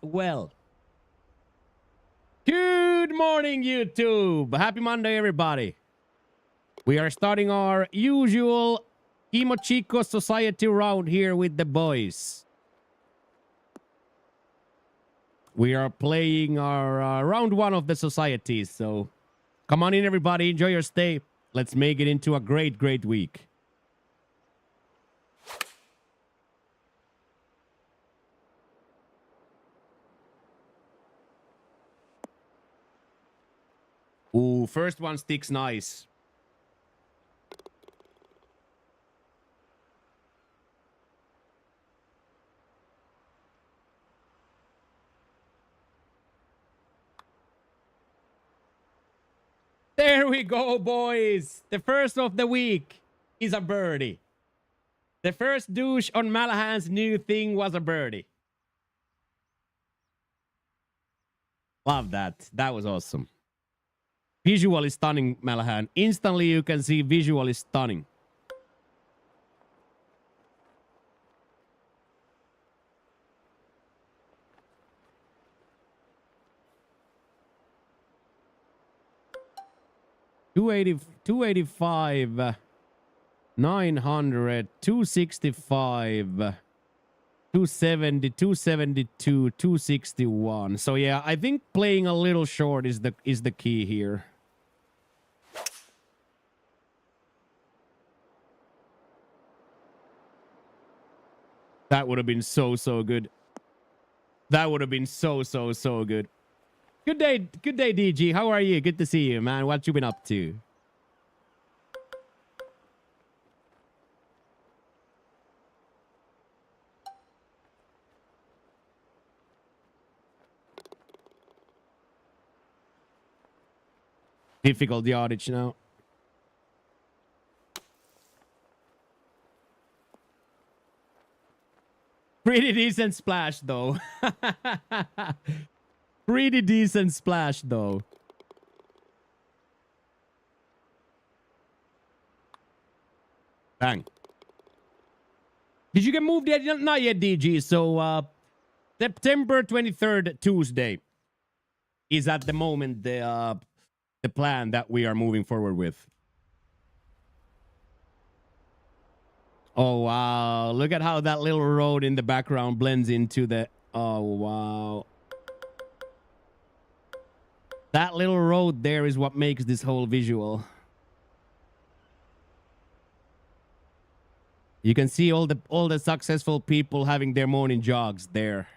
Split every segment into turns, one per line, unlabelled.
well. Good morning, YouTube. Happy Monday, everybody. We are starting our usual Emo Chico Society round here with the boys. We are playing our round one of the societies, so come on in, everybody. Enjoy your stay. Let's make it into a great, great week. Ooh, first one sticks nice. There we go, boys. The first of the week is a birdie. The first douche on Malahan's new thing was a birdie. Love that. That was awesome. Visually stunning, Malahan. Instantly you can see visually stunning. $285, 900, 265, 270, 272, 261. So yeah, I think playing a little short is the key here. That would have been so good. That would have been so good. Good day, DG. How are you? Good to see you, man. What you been up to? Difficult yardage now. Pretty decent splash, though. Pretty decent splash, though. Bang. Did you get moved yet? Not yet, DG. So, September 23rd, Tuesday, is at the moment the plan that we are moving forward with. Oh, wow. Look at how that little road in the background blends into the... Oh, wow. That little road there is what makes this whole visual. You can see all the successful people having their morning jogs there.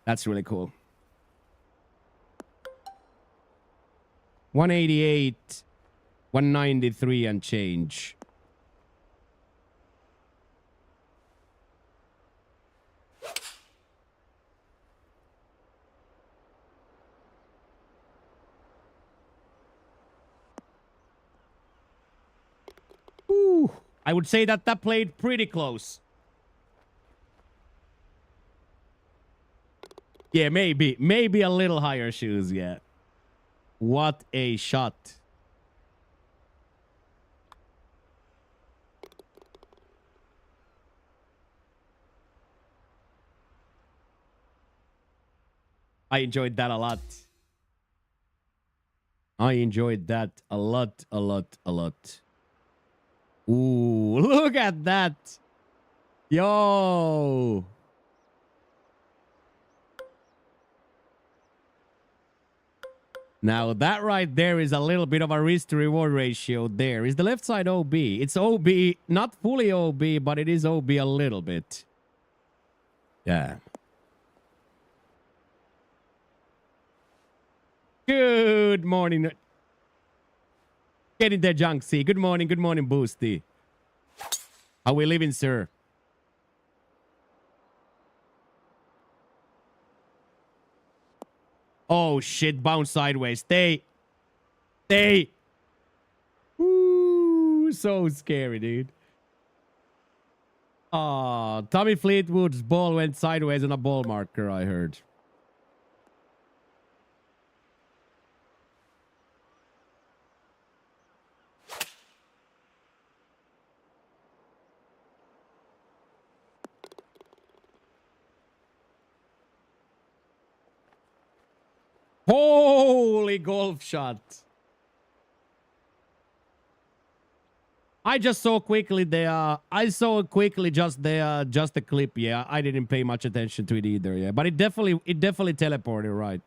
That's really cool. 188, 193 and change. Ooh, I would say that played pretty close. Yeah, maybe a little higher shoes, yeah. What a shot. I enjoyed that a lot. I enjoyed that a lot. Ooh, look at that. Yo. Now that right there is a little bit of a risk to reward ratio there. Is the left side OB? It's OB, not fully OB, but it is OB a little bit. Yeah. Good morning. Get in there, Junksy. Good morning, Boosty. How we living, sir? Oh, shit. Bounce sideways. Stay. Ooh, so scary, dude. Tommy Fleetwood's ball went sideways on a ball marker, I heard. Holy golf shot. I just saw quickly just the clip. Yeah, I didn't pay much attention to it either. Yeah, but it definitely teleported, right?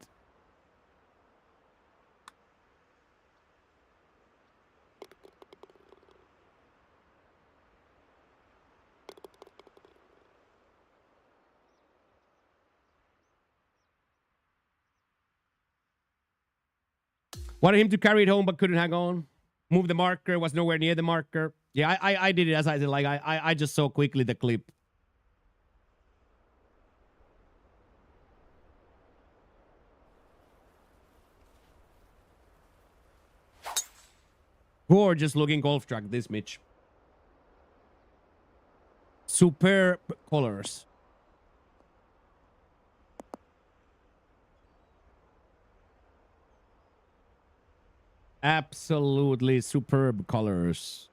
Wanted him to carry it home, but couldn't hang on. Move the marker, was nowhere near the marker. Yeah, I did it as I said. Like I just saw quickly the clip. Gorgeous looking golf track, this Mitch. Superb colors. Absolutely superb colors.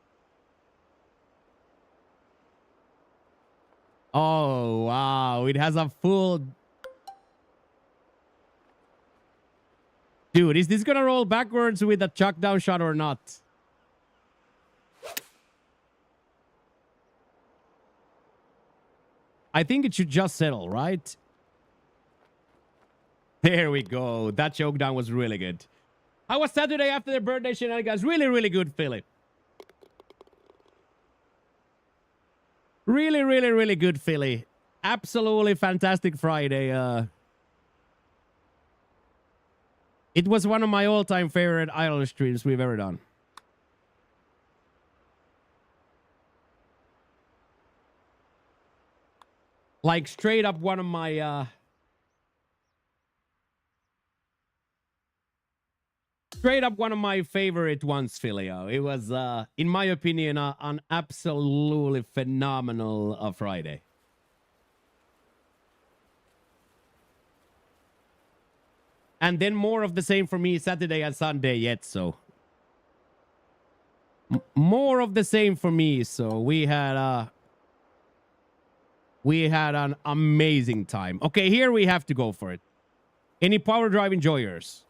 Oh, wow. It has a full... Dude, is this gonna roll backwards with a chuck down shot or not? I think it should just settle, right? There we go. That choke down was really good. How was Saturday after the birthday shenanigans? Really, really good, Philly. Really, really, really good, Philly. Absolutely fantastic Friday. It was one of my all-time favorite idol streams we've ever done. Like straight up one of my favorite ones, Philio. It was in my opinion an absolutely phenomenal Friday. And then more of the same for me Saturday and Sunday yet, so more of the same for me. So we had an amazing time. Okay, here we have to go for it. Any power drive enjoyers?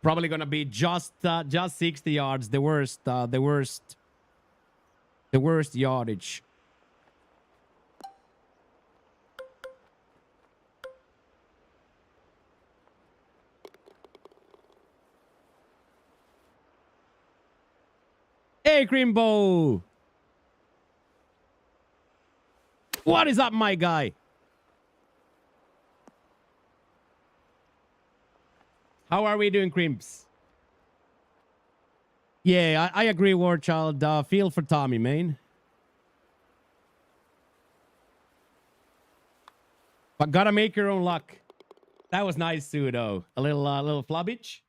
Probably gonna be just 60 yards. The worst yardage. Hey, Crimbo! What is up, my guy? How are we doing, Crimps? Yeah, I agree, Warchild. Feel for Tommy, man. But gotta make your own luck. That was nice too, though. A little flubbage.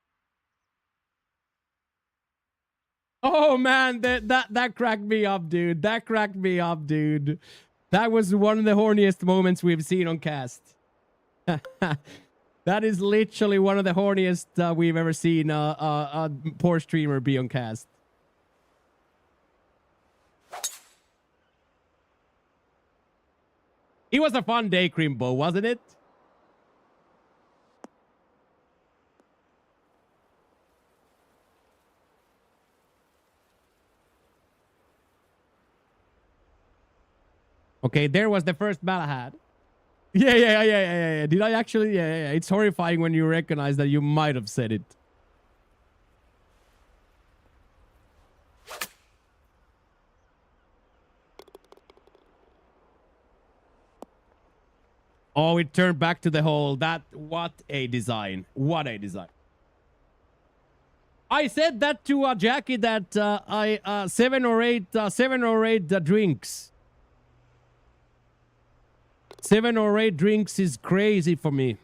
Oh man, that cracked me up, dude. That cracked me up, dude. That was one of the horniest moments we've seen on cast. That is literally one of the horniest we've ever seen a poor streamer be on cast. It was a fun day, Crimbo, wasn't it? Okay, there was the first Balahad. Yeah. Did I actually? Yeah. It's horrifying when you recognize that you might have said it. Oh, it turned back to the hole. What a design. What a design. I said that to Jackie that seven or eight drinks. 7 or 8 drinks is crazy for me.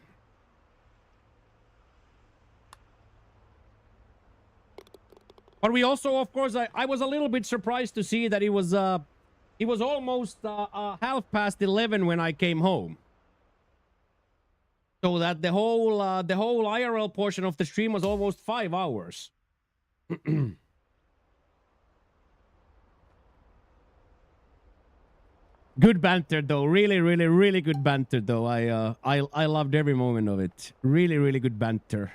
But we also, of course, I was a little bit surprised to see that it was almost 11:30 when I came home. So that the whole IRL portion of the stream was almost 5 hours. Good banter though. Really, really, really good banter though. I loved every moment of it. Really, really good banter.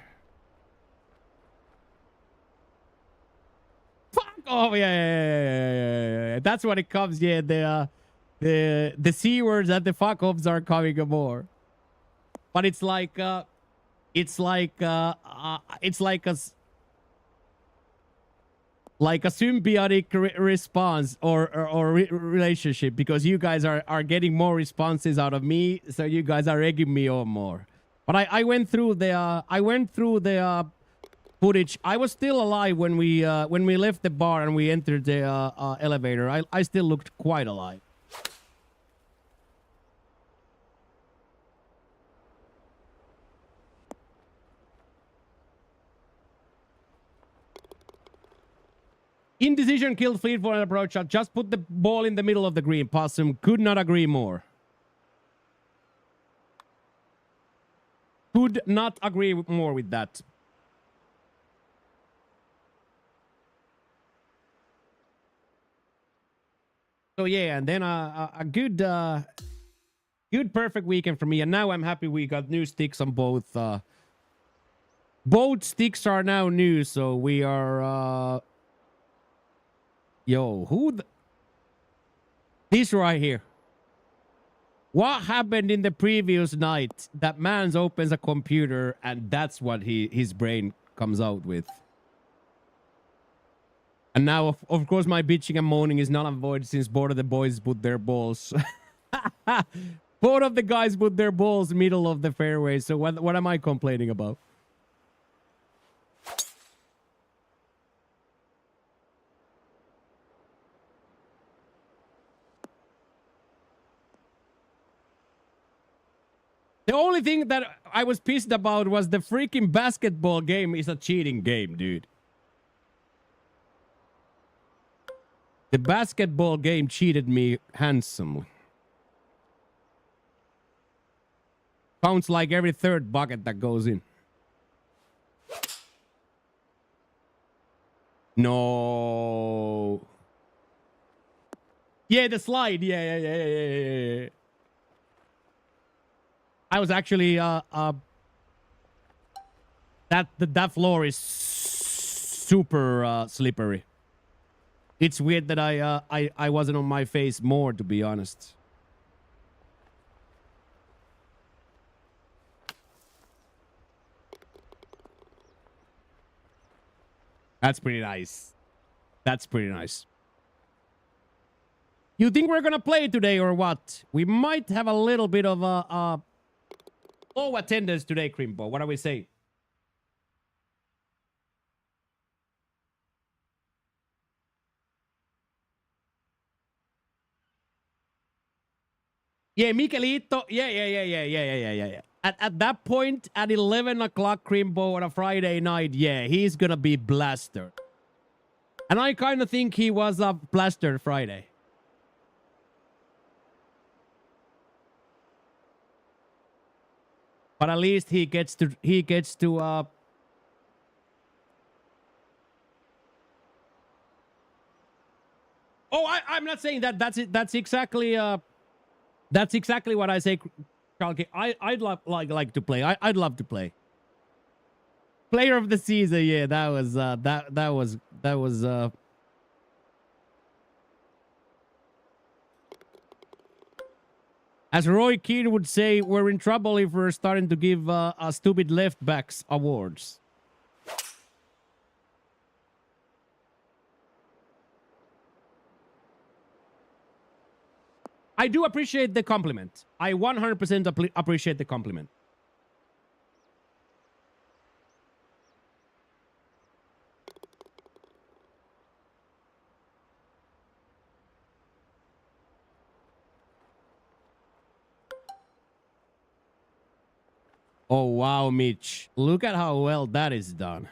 Fuck off! Yeah. That's what it comes. Yeah, the c words and the fuck offs are coming more. But it's like it's like like a symbiotic response or relationship, because you guys are getting more responses out of me, so you guys are egging me on more. But I went through the footage. I was still alive when we left the bar and we entered the elevator. I still looked quite alive. Indecision killed Fleet for an approach shot. Just put the ball in the middle of the green. Possum could not agree more. Could not agree more with that. So yeah, and then a good perfect weekend for me. And now I'm happy we got new sticks on both. Both sticks are now new, so we are yo, this right here. What happened in the previous night? That man opens a computer and that's what his brain comes out with. And now, of course, my bitching and moaning is null and void since both of the boys put their balls. Both of the guys put their balls middle of the fairway. So what am I complaining about? The only thing that I was pissed about was the freaking basketball game is a cheating game, dude. The basketball game cheated me handsomely. Counts like every third bucket that goes in. No. Yeah, the slide. Yeah. I was actually that floor is super slippery. It's weird that I wasn't on my face more, to be honest. That's pretty nice. That's pretty nice. You think we're gonna play today or what? We might have a little bit of a low attendance today, Crimpo. What are we saying? Yeah, Michelito. Yeah. At that point, at 11 o'clock, Crimpo, on a Friday night, yeah, he's gonna be blastered. And I kind of think he was a blastered Friday. But at least he gets to Oh, I'm not saying that. That's exactly what I say, Chalky. I'd like to play. I'd love to play. Player of the season, yeah, that was as Roy Keane would say, we're in trouble if we're starting to give stupid left backs awards. I do appreciate the compliment. I 100% appreciate the compliment. Oh, wow, Mitch. Look at how well that is done.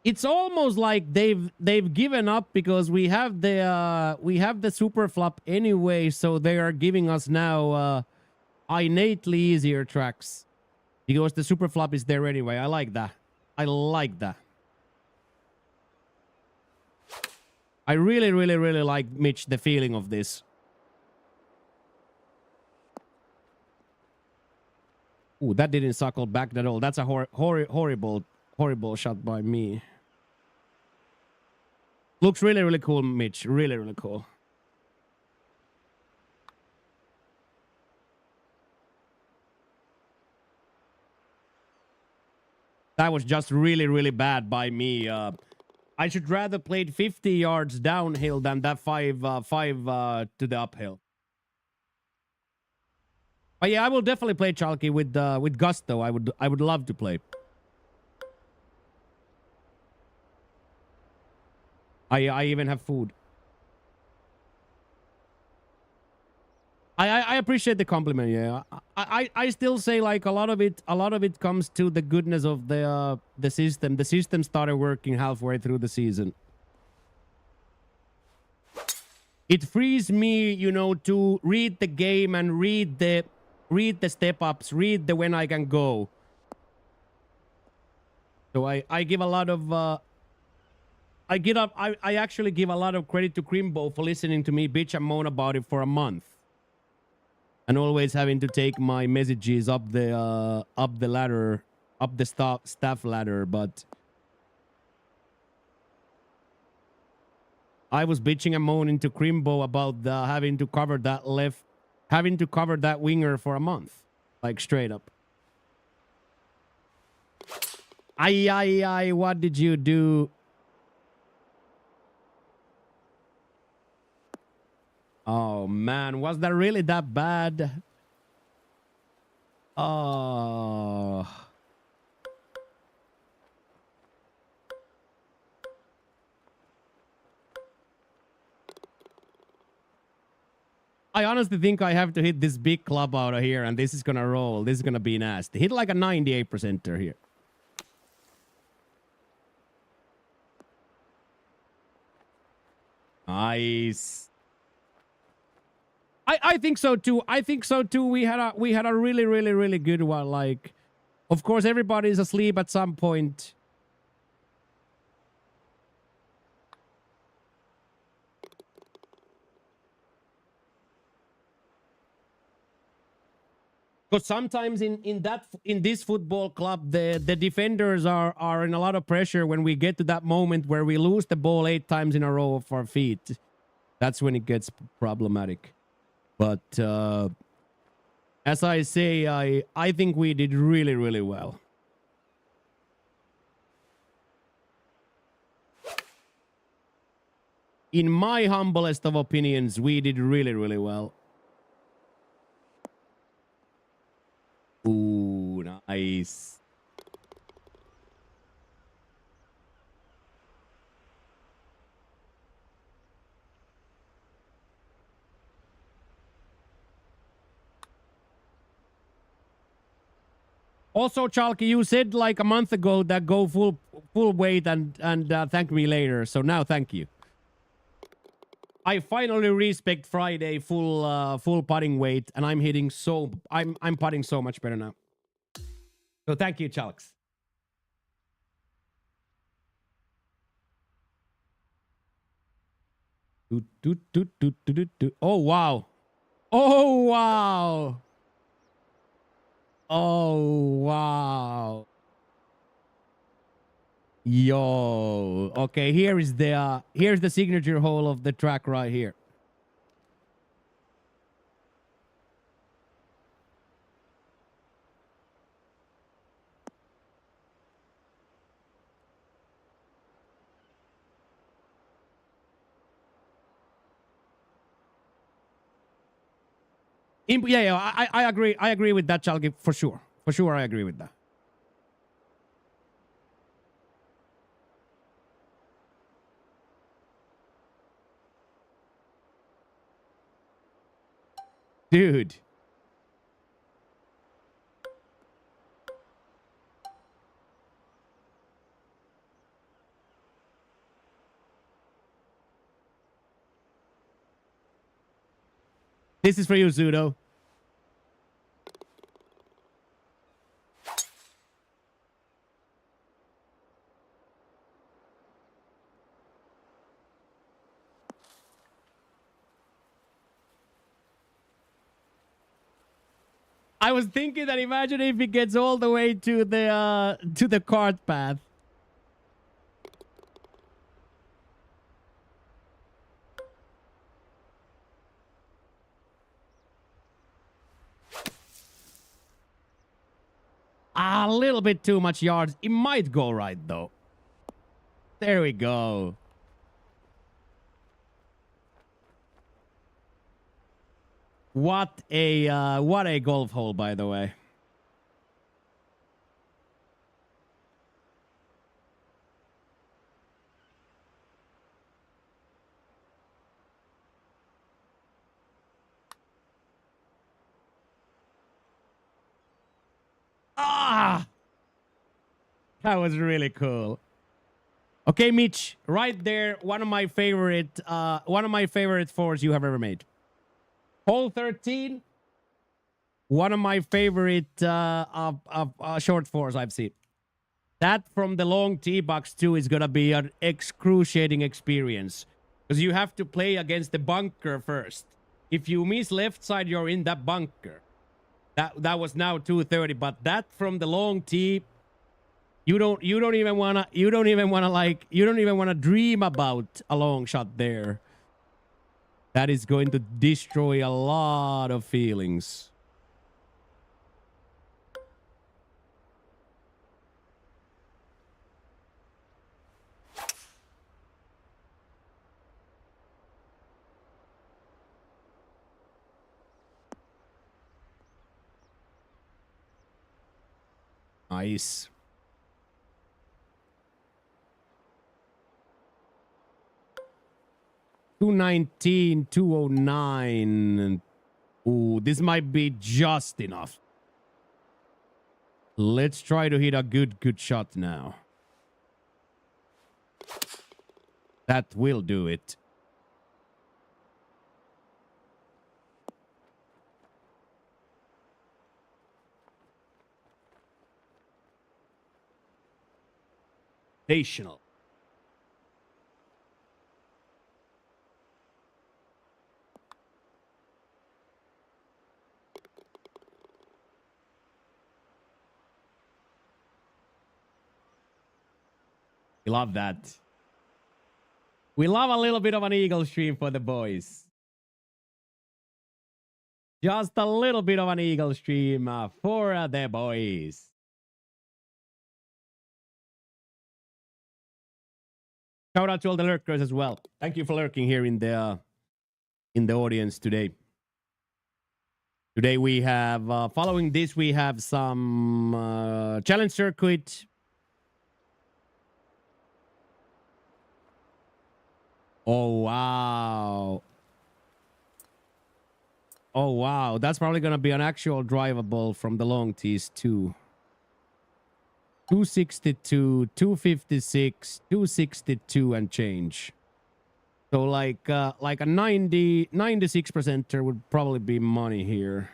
It's almost like they've given up because we have the super flop anyway, so they are giving us now innately easier tracks. Because the super flop is there anyway. I like that. I like that. I really, really, really like, Mitch, the feeling of this. Ooh, that didn't suckle back at all. That's a horrible, horrible shot by me. Looks really, really cool, Mitch. Really, really cool. That was just really, really bad by me. I should rather played 50 yards downhill than that five to the uphill. But yeah, I will definitely play Chalky with gusto. I would love to play. I even have food. I appreciate the compliment. Yeah, I still say like a lot of it comes to the goodness of the system. The system started working halfway through the season. It frees me, you know, to read the game and read the step ups, read the when I can go. So I give a lot of I actually give a lot of credit to Crimbo for listening to me bitch and moan about it for a month. And always having to take my messages up the ladder, up the staff ladder, but I was bitching and moaning to Crimbo about having to cover that winger for a month, like straight up. What did you do? Oh man, was that really that bad? Oh. I honestly think I have to hit this big club out of here, and this is gonna roll. This is gonna be nasty. Hit like a 98%er here. Nice. I think so too. I think so too. We had a really, really, really good one. Like, of course, everybody's asleep at some point. Because sometimes in this football club, the defenders are in a lot of pressure when we get to that moment where we lose the ball 8 times in a row of our feet. That's when it gets problematic. But as I say, I think we did really, really well. In my humblest of opinions, we did really, really well. Ooh, nice. Also, Chalky, you said like a month ago that go full weight and thank me later. So now thank you. I finally respect Friday full putting weight, and I'm hitting I'm putting so much better now. So thank you, Chalks. Oh wow. Oh wow. Oh wow. Yo. Okay, here's the signature hole of the track right here. Yeah, I agree. I agree with that, Chalky, for sure. For sure, I agree with that. Dude. This is for you, Zudo. I was thinking that imagine if he gets all the way to the cart path. A little bit too much yards. It might go right though. There we go. What a golf hole, by the way. Ah! That was really cool. Okay, Mitch, right there, one of my favorite fours you have ever made. Hole 13, one of my favorite short fours I've seen. That from the long tee box too is gonna be an excruciating experience because you have to play against the bunker first. If you miss left side, you're in that bunker. That was now 230, but that from the long tee, you don't even wanna dream about a long shot there. That is going to destroy a lot of feelings. Nice. $219, $209. Ooh, this might be just enough. Let's try to hit a good shot now. That will do it. Sensational. We love that. We love a little bit of an eagle stream for the boys. Just a little bit of an eagle stream for the boys. Shout out to all the lurkers as well. Thank you for lurking here in the audience today. Today we have, following this, we have some challenge circuit. Oh, wow. Oh, wow. That's probably going to be an actual drivable from the long tees too. 262, 256, 262 and change. So like a 96%er would probably be money here.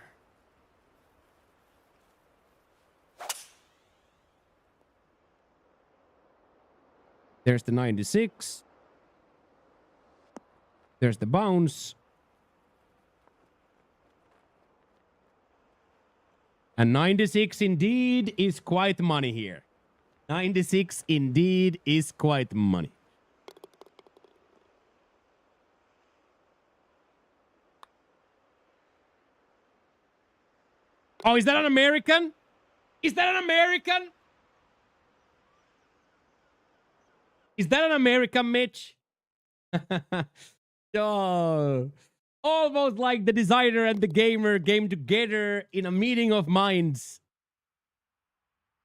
There's the 96. There's the bounce. And 96 indeed is quite money here. 96 indeed is quite money. Oh, is that an American? Is that an American? Is that an American, Mitch? Oh, almost like the designer and the gamer came together in a meeting of minds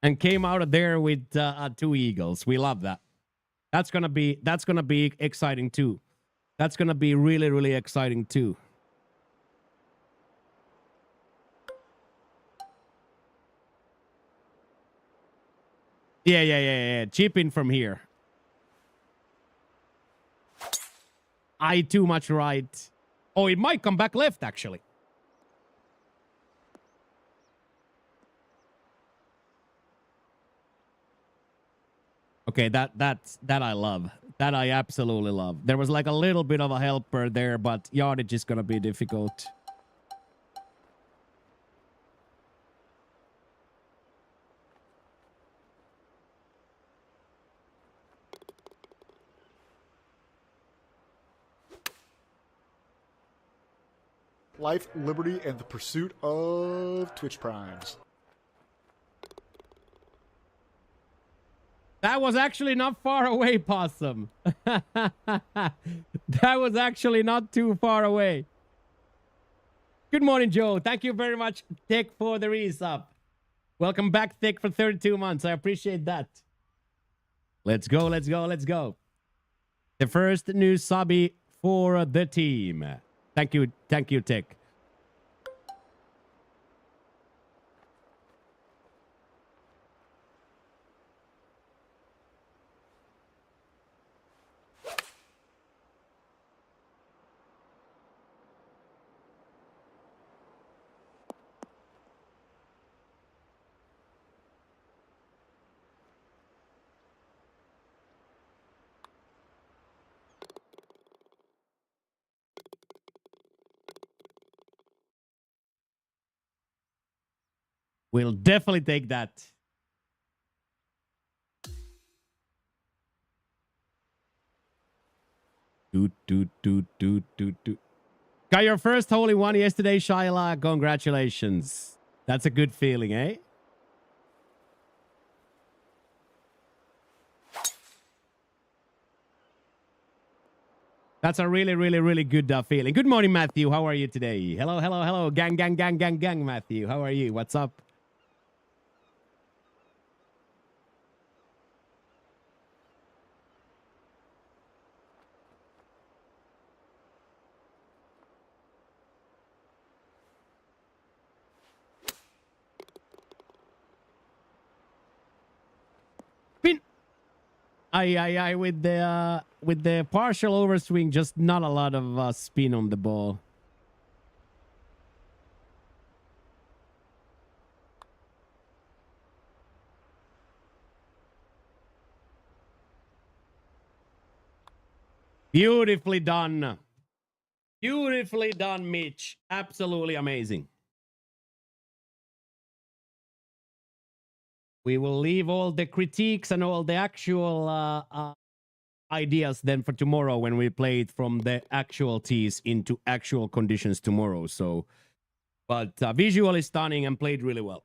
and came out of there with 2 eagles. We love that. That's gonna be exciting too. That's gonna be really, really exciting too. Yeah. Chip in from here. I too much right. Oh, it might come back left, actually. Okay, that I love. That I absolutely love. There was like a little bit of a helper there, but yardage is gonna be difficult.
life, liberty, and the pursuit of Twitch Primes.
That was actually not far away, Possum. That was actually not too far away. Good morning, Joe. Thank you very much, Thick, for the resub. Welcome back, Thick, for 32 months. I appreciate that. Let's go, let's go, let's go. The first new subby for the team. Thank you, Thick. We'll definitely take that. Got your first holy one yesterday, Shyla. Congratulations. That's a good feeling, eh? That's a really, really, really good feeling. Good morning, Matthew. How are you today? Hello, hello, hello. Gang, gang, gang, gang, gang, Matthew. How are you? What's up? Spin. Aye, with the partial overswing, just not a lot of spin on the ball. Beautifully done. Beautifully done, Mitch. Absolutely amazing. We will leave all the critiques and all the actual ideas then for tomorrow when we play it from the actual tees into actual conditions tomorrow. So, but visually stunning and played really well.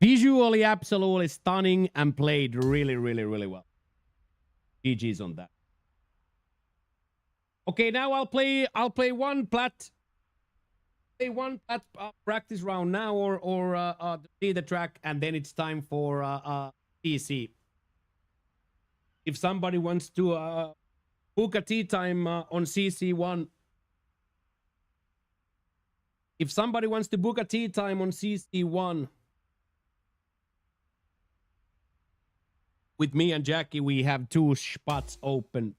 Visually absolutely stunning and played really, really, really well. GG's on that. Okay, now I'll play one plat. Play one plat practice round now, or see the track, and then it's time for TC. If somebody wants to book a tea time on CC1, if somebody wants to book a tea time on CC1 with me and Jackie, we have 2 spots open.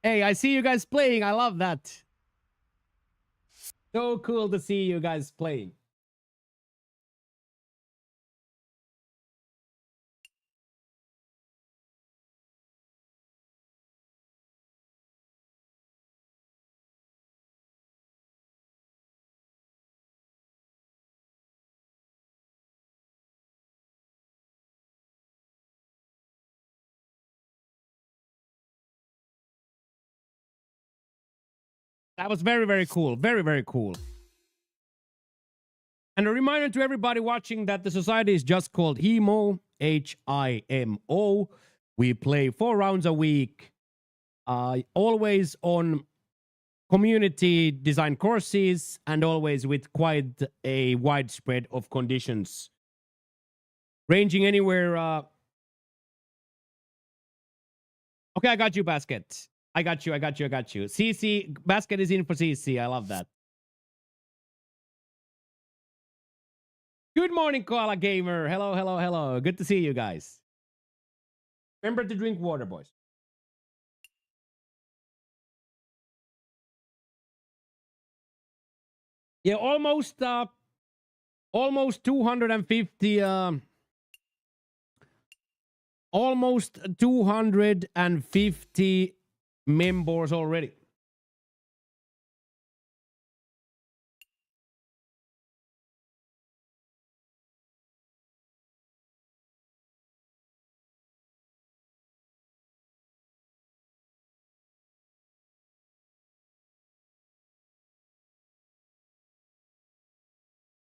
Hey, I see you guys playing. I love that. So cool to see you guys playing. That was very, very cool. Very, very cool. And a reminder to everybody watching that the society is just called HIMO, HIMO. We play 4 rounds a week, always on community design courses and always with quite a wide spread of conditions, ranging anywhere. Okay, I got you, Basket. I got you. CC, Basket is in for CC. I love that. Good morning, Koala Gamer. Hello, hello, hello. Good to see you guys. Remember to drink water, boys. Yeah, almost 250 almost 250 members already.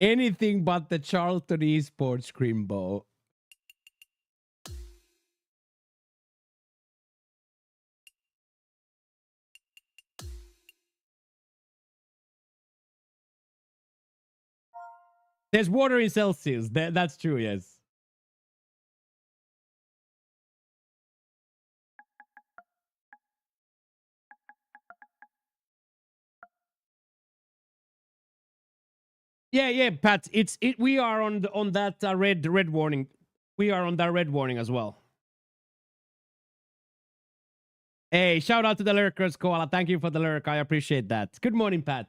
Anything but the Charlton Esports Crimbo. There's water in Celsius. That's true, yes. Yeah, Pat. We are on that red warning. We are on that red warning as well. Hey, shout out to the lurkers, Koala. Thank you for the lurk. I appreciate that. Good morning, Pat.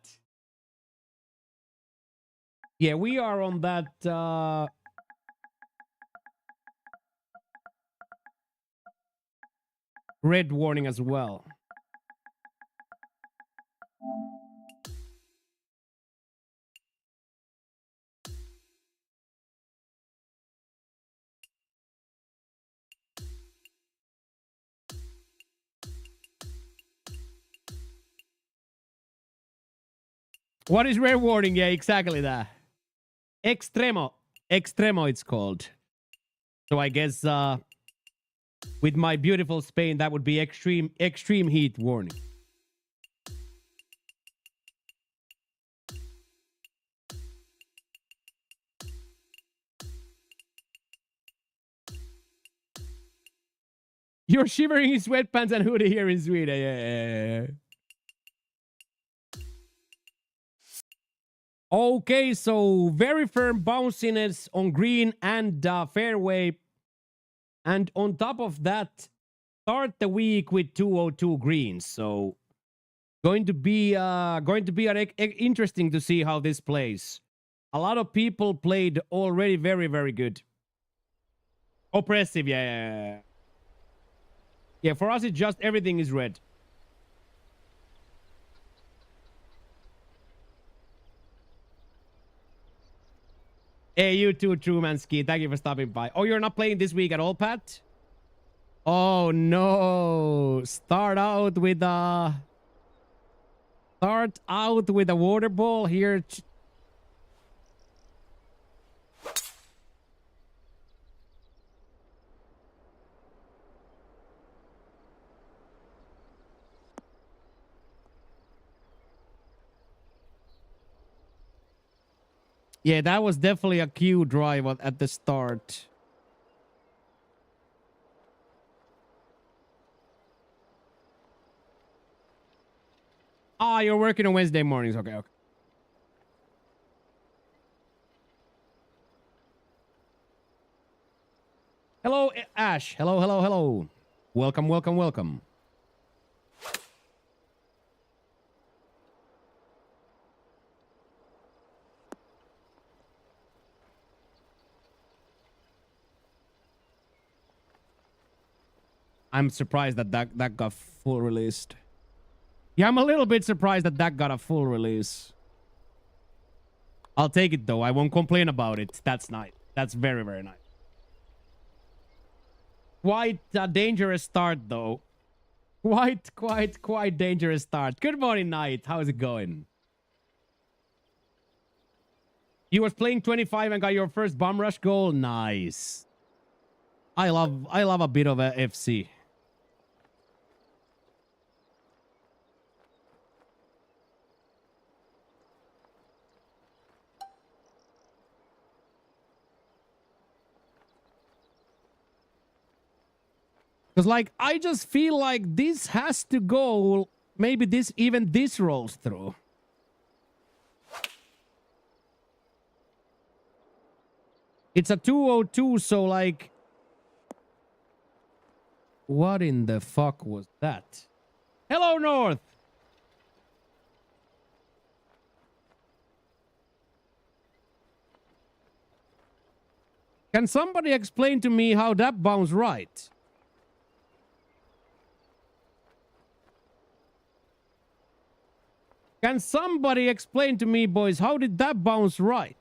Yeah, we are on that red warning as well. What is red warning? Yeah, exactly that. Extremo. Extremo, it's called. So I guess with my beautiful Spain, that would be extreme heat warning. You're shivering in sweatpants and hoodie here in Sweden. Yeah. Okay, so very firm bounciness on green and fairway. And on top of that, start the week with 202 greens. So going to be interesting to see how this plays. A lot of people played already very, very good. Oppressive, yeah. Yeah, for us, it's just everything is red. Hey, you too, Trumanski. Thank you for stopping by. Oh, you're not playing this week at all, Pat? Oh, no. Start out with a water ball here. Yeah, that was definitely a cue drive at the start. Ah, you're working on Wednesday mornings. Okay. Hello, Ash. Hello. Welcome. I'm surprised that got full released. Yeah, I'm a little bit surprised that got a full release. I'll take it though. I won't complain about it. That's nice. That's very, very nice. Quite a dangerous start though. Quite dangerous start. Good morning, Knight. How's it going? You was playing 25 and got your first bomb rush goal. Nice. I love a bit of a FC. Because, like, I just feel like this has to go. Maybe this rolls through. It's a 202, so, like... What in the fuck was that? Hello, North! Can somebody explain to me how that bounced right? Can somebody explain to me, boys, how did that bounce right?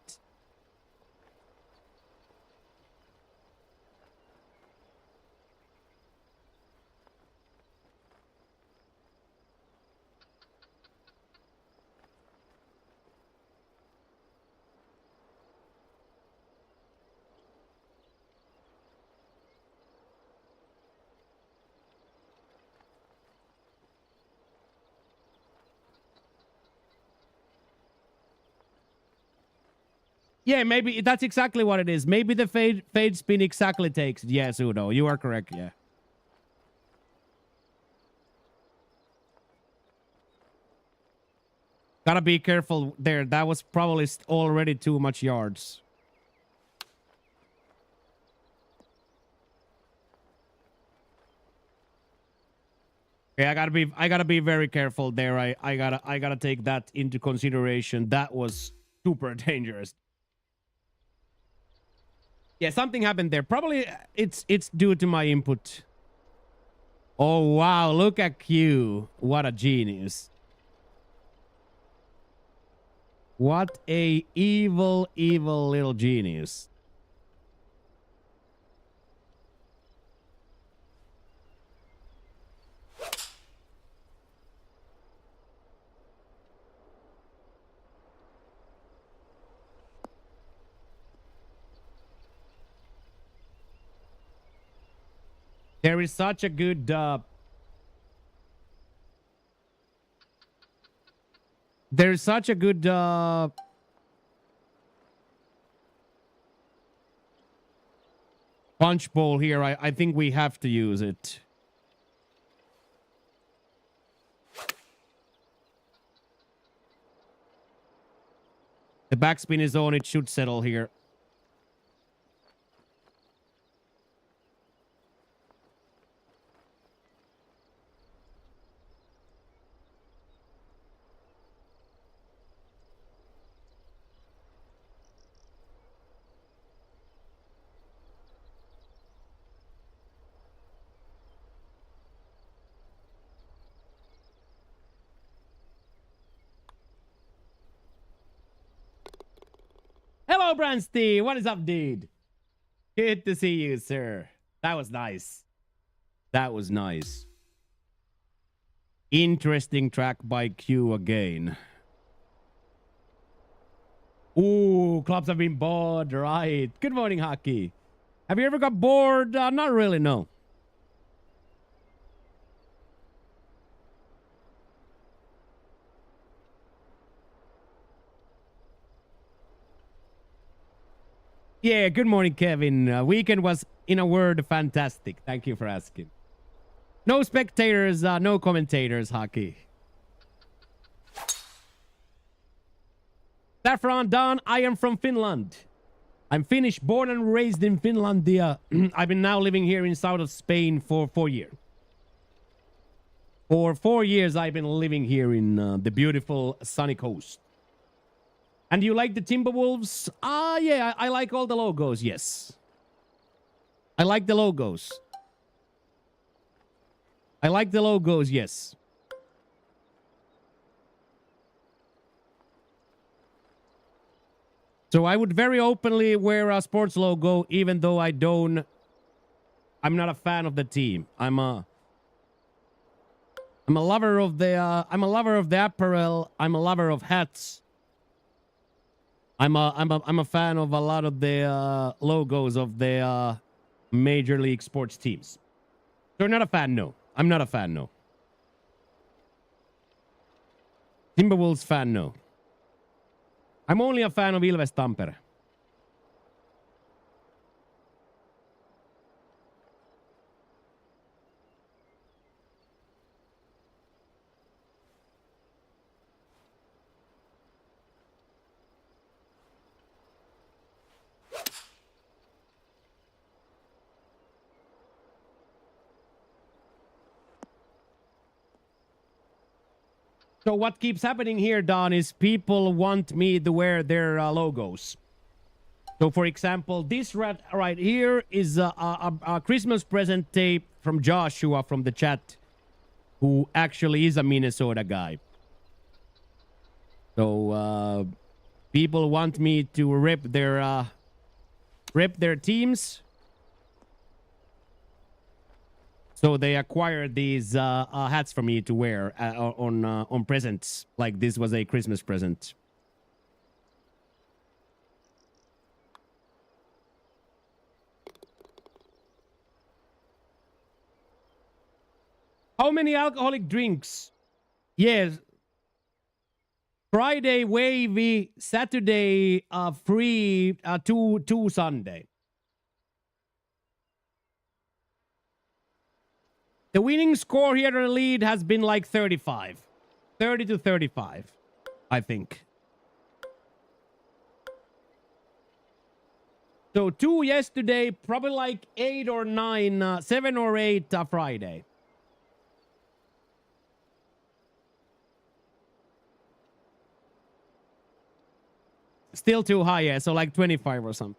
Yeah, maybe that's exactly what it is. Maybe the fade spin exactly takes. Yes, Udo, you are correct. Yeah. Gotta be careful there. That was probably already too much yards. Yeah, I gotta be very careful there. I gotta take that into consideration. That was super dangerous. Yeah, something happened there. Probably it's due to my input. Oh wow, look at Q. What a genius. What a evil little genius. There is such a good there's such a good punch bowl here. I think we have to use it. The backspin is on. It should settle here. Hello, Bransty. What is up, dude? Good to see you, sir. That was nice. That was nice. Interesting track by Q again. Ooh, clubs have been bored, right? Good morning, Hockey. Have you ever got bored? Not really, no. Yeah, good morning, Kevin. Weekend was, in a word, fantastic. Thank you for asking. No spectators, no commentators, Hockey. Saffron Don, I am from Finland. I'm Finnish, born and raised in Finlandia. I've been now living here in south of Spain for 4 years. For 4 years, I've been living here in the beautiful sunny coast. And you like the Timberwolves? Yeah, I like all the logos, yes. I like the logos. I like the logos, yes. So I would very openly wear a sports logo, even though I'm not a fan of the team. I'm a lover of the apparel. I'm a lover of hats. I'm a fan of a lot of the logos of the major league sports teams. So you're not a fan, no. I'm not a fan, no. Timberwolves fan, no. I'm only a fan of Ilves Tampere. So what keeps happening here, Don, is people want me to wear their logos. So, for example, this right here is a Christmas present tape from Joshua from the chat, who actually is a Minnesota guy. So, people want me to rip their teams. So they acquired these hats for me to wear on presents, like this was a Christmas present. How many alcoholic drinks? Yes. Friday wavy, Saturday free, two Sunday. The winning score here in the lead has been like 35. 30 to 35, I think. So 2 yesterday, probably like 8 or 9, 7 or 8 Friday. Still too high, yeah. So like 25 or something.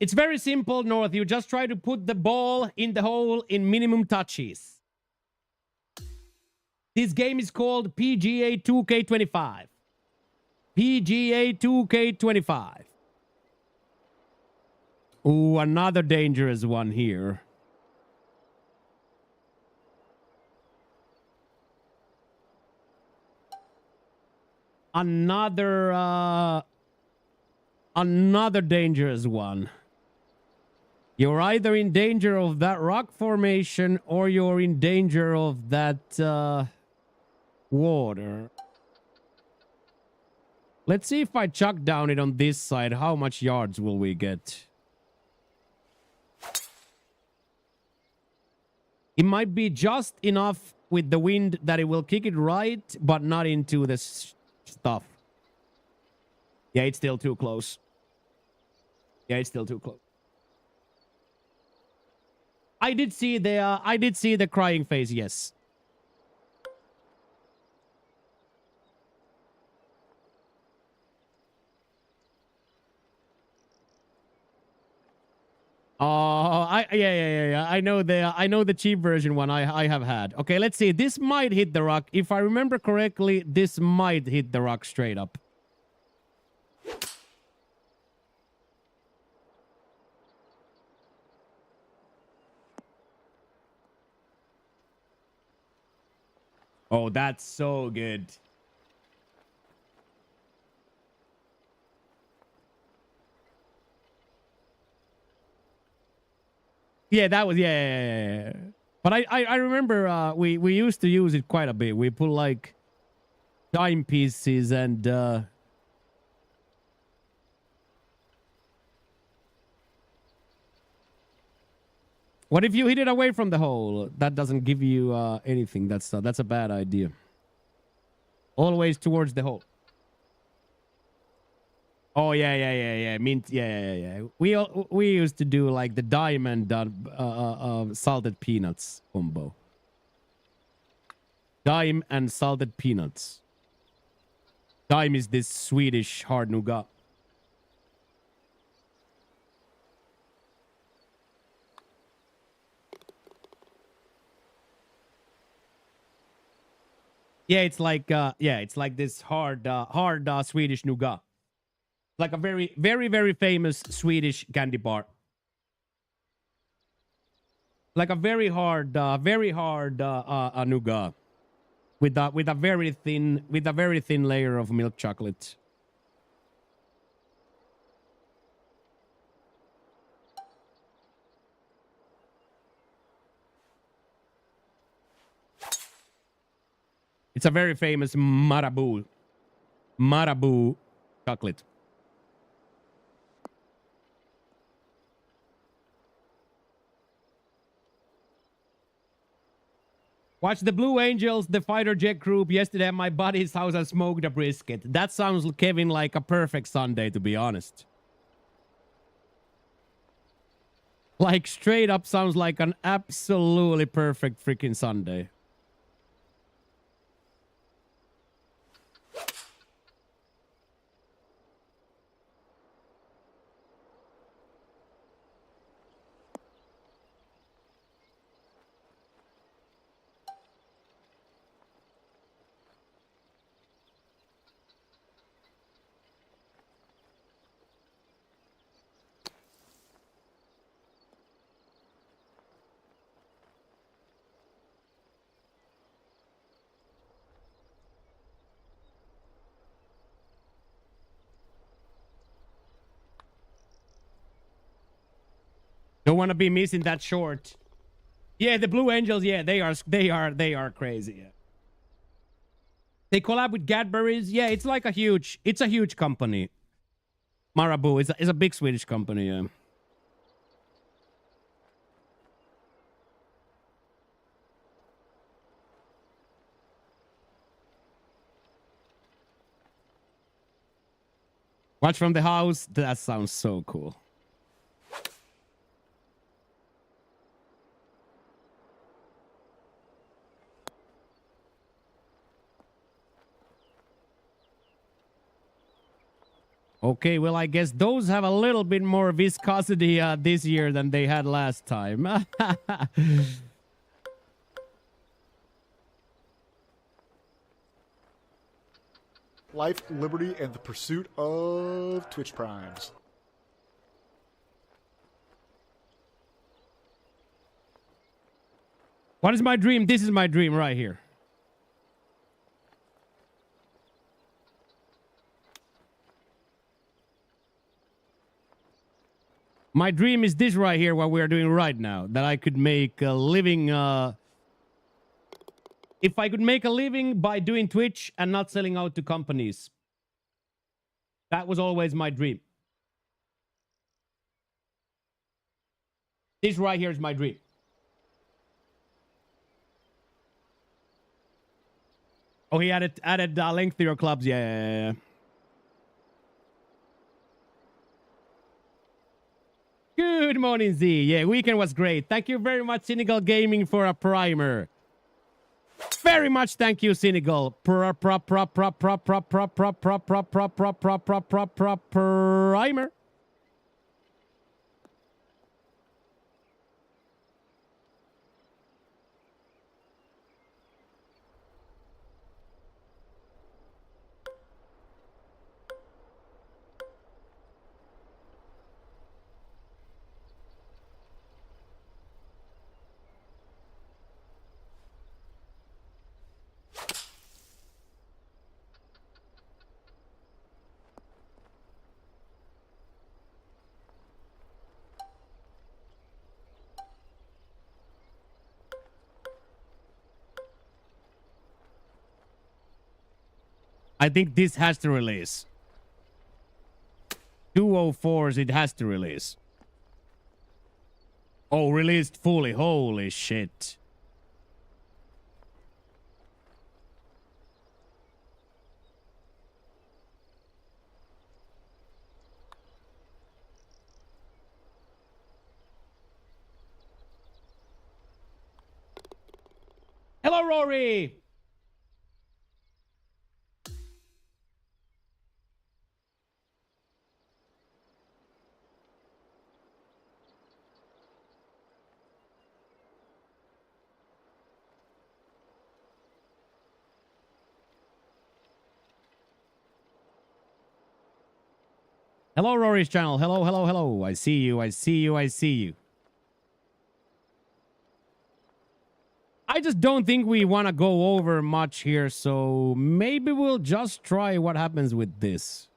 It's very simple, North. You just try to put the ball in the hole in minimum touches. This game is called PGA 2K25. PGA 2K25. Ooh, another dangerous one here. Another dangerous one. You're either in danger of that rock formation or you're in danger of that water. Let's see if I chuck down it on this side. How much yards will we get? It might be just enough with the wind that it will kick it right, but not into the stuff. Yeah, it's still too close. Yeah, it's still too close. I did see the crying face, yes. Oh, yeah. I know the cheap version one I have had. Okay, let's see. This might hit the rock. If I remember correctly, this might hit the rock straight up. Oh, that's so good. Yeah, that was yeah. But I remember we used to use it quite a bit. We put like timepieces and what if you hit it away from the hole? That doesn't give you anything. That's a bad idea. Always towards the hole. Oh yeah. Mint. Yeah. We used to do like the diamond salted peanuts combo. Dime and salted peanuts. Dime is this Swedish hard nougat. Yeah, it's like this hard Swedish nougat. Like a very famous Swedish candy bar. Like a very hard nougat with a very thin layer of milk chocolate. It's a very famous Marabou chocolate. Watch the Blue Angels, the fighter jet group yesterday at my buddy's house and smoked a brisket. That sounds, Kevin, like a perfect Sunday, to be honest. Like, straight up sounds like an absolutely perfect freaking Sunday. Don't want to be missing that short. Yeah, the Blue Angels, yeah, they are crazy. Yeah. They collab with Cadbury's. Yeah, it's like a huge company. Marabou is a big Swedish company, yeah. Watch from the house. That sounds so cool. Okay, well, I guess those have a little bit more viscosity this year than they had last time.
Life, liberty, and the pursuit of Twitch Primes.
What is my dream? This is my dream right here. My dream is this right here, what we are doing right now. That I could make a living... if I could make a living by doing Twitch and not selling out to companies. That was always my dream. This right here is my dream. Oh, he added lengthier clubs. Yeah. Good morning, Z. Yeah, weekend was great. Thank you very much, Cynical Gaming, for a primer. Very much thank you, Cynical. Primer. I think this has to release. 204s, it has to release. Oh, released fully. Holy shit. Hello, Rory. Hello, Rory's channel. Hello. I see you. I just don't think we want to go over much here, so maybe we'll just try what happens with this.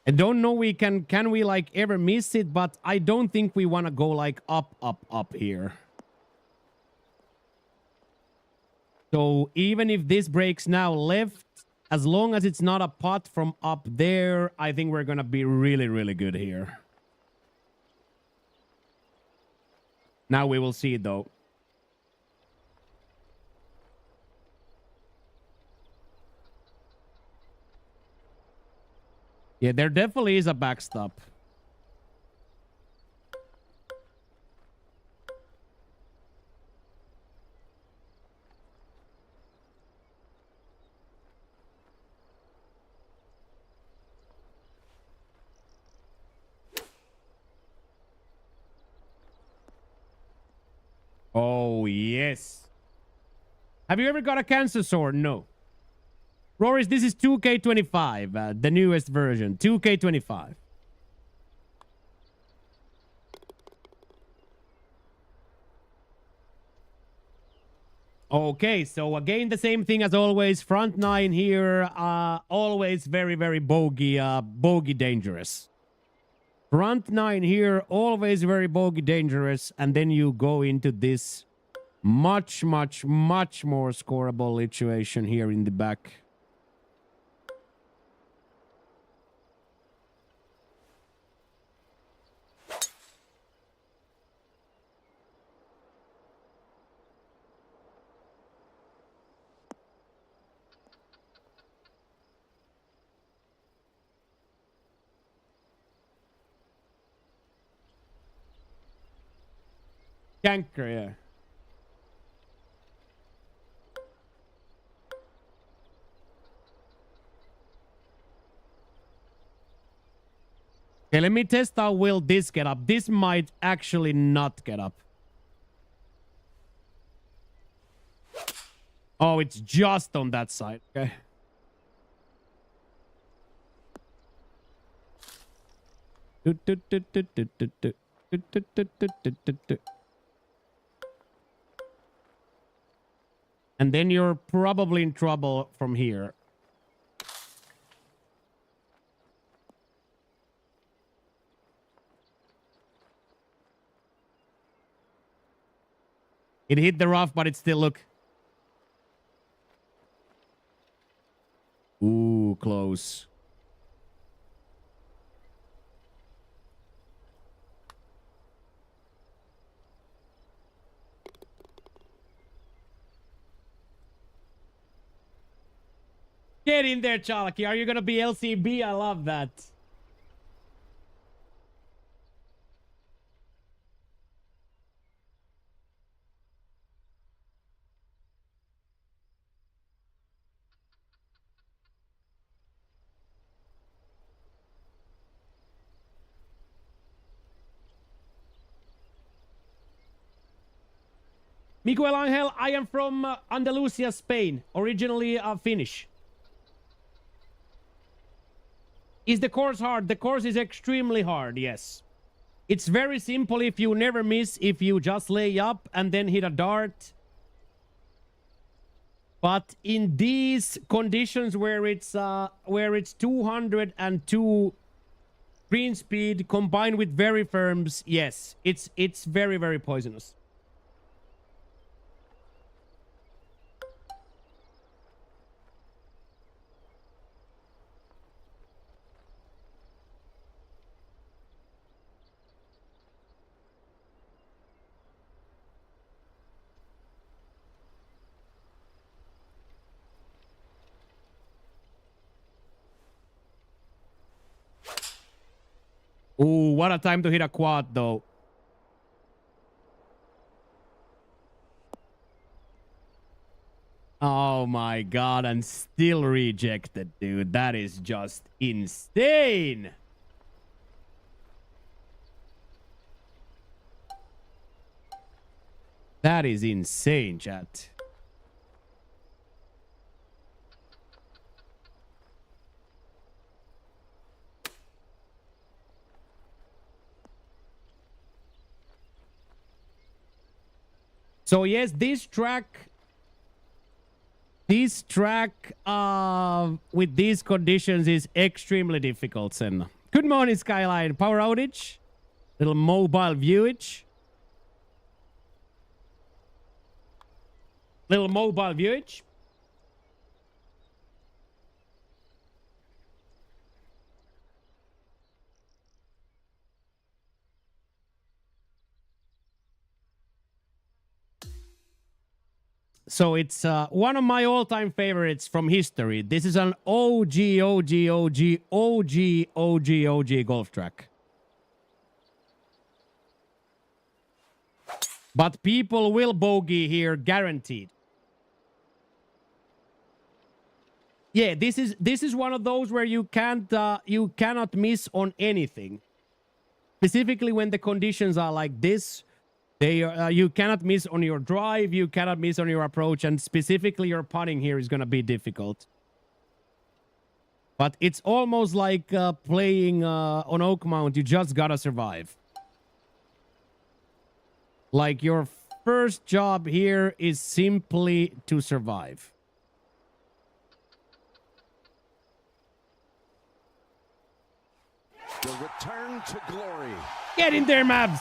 I don't know can we like ever miss it, but I don't think we want to go like up here. So even if this breaks now left, as long as it's not a pot from up there, I think we're going to be really good here. Now we will see, though. Yeah, there definitely is a backstop. Oh, yes. Have you ever got a cancer sword? No. Roris, this is 2K25, the newest version. 2K25. Okay, so again, the same thing as always. Front nine here, always very, very bogey dangerous. Front nine here, always very bogey dangerous. And then you go into this much more scoreable situation here in the back. Canker, yeah. Okay, let me test how will this get up. This might actually not get up. Oh, it's just on that side. Okay. And then you're probably in trouble from here. It hit the rough, but it still look. Ooh, close. Get in there, Chalky. Are you gonna be LCB? I love that. Miguel Angel, I am from Andalusia, Spain. Originally Finnish. Is the course hard? The course is extremely hard, yes. It's very simple if you never miss, if you just lay up and then hit a dart. But in these conditions where it's 202 green speed combined with very firms, yes, it's very, very poisonous. Ooh, what a time to hit a quad, though. Oh my god, and still rejected, dude. That is just insane. That is insane, chat. So yes, this track with these conditions is extremely difficult, Senna. Good morning, Skyline. Power outage. Little mobile viewage. Little mobile viewage. So it's one of my all-time favorites from history. This is an OG golf track. But people will bogey here, guaranteed. Yeah, this is one of those where you cannot miss on anything. Specifically when the conditions are like this, you cannot miss on your drive, you cannot miss on your approach, and specifically your putting here is gonna be difficult. But it's almost like playing on Oakmount. You just gotta survive. Like your first job here is simply to survive.
The return to glory.
Get in there, Mavs.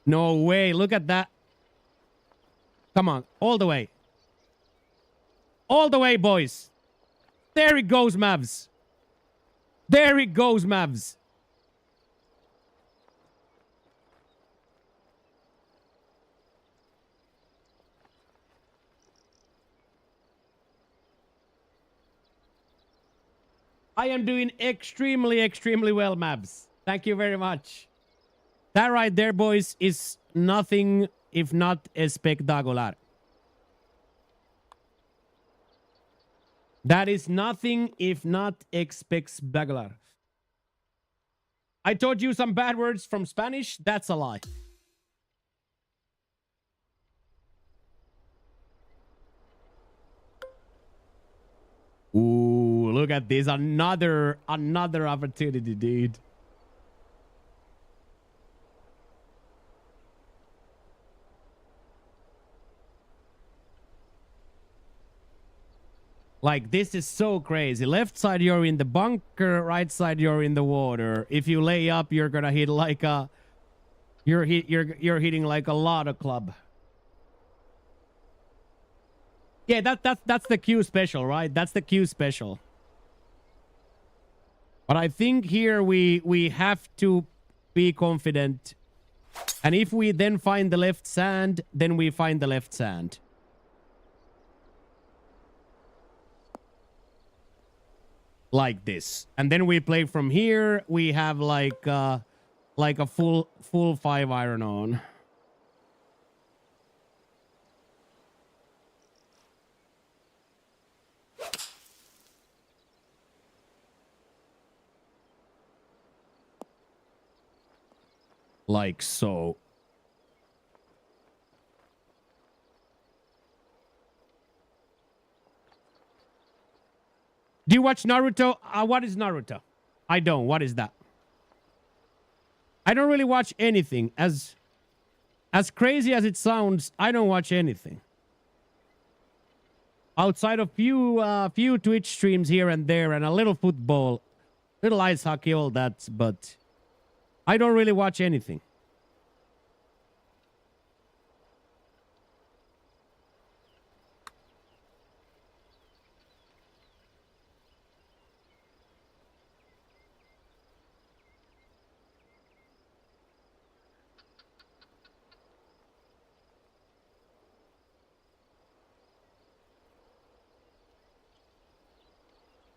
No way. Look at that. Come on. All the way. All the way, boys. There it goes, Mavs. There it goes, Mavs. I am doing extremely, extremely well, Mavs. Thank you very much. That right there, boys, is nothing if not espectacular. That is nothing if not espectacular. I taught you some bad words from Spanish. That's a lie. Ooh, look at this. Another opportunity, dude. Like, this is so crazy. Left side, you're in the bunker. Right side, you're in the water. If you lay up, you're gonna hit like a... You're hitting like a lot of club. Yeah, that's the Q special, right? That's the Q special. But I think here we have to be confident. And if we then find the left sand, then we find the left sand. Like this. And then we play from here. We have like a full 5-iron on. Like so. Do you watch Naruto? What is Naruto? I don't. What is that? I don't really watch anything. As crazy as it sounds, I don't watch anything. Outside of few Twitch streams here and there, and a little football, little ice hockey, all that, but I don't really watch anything.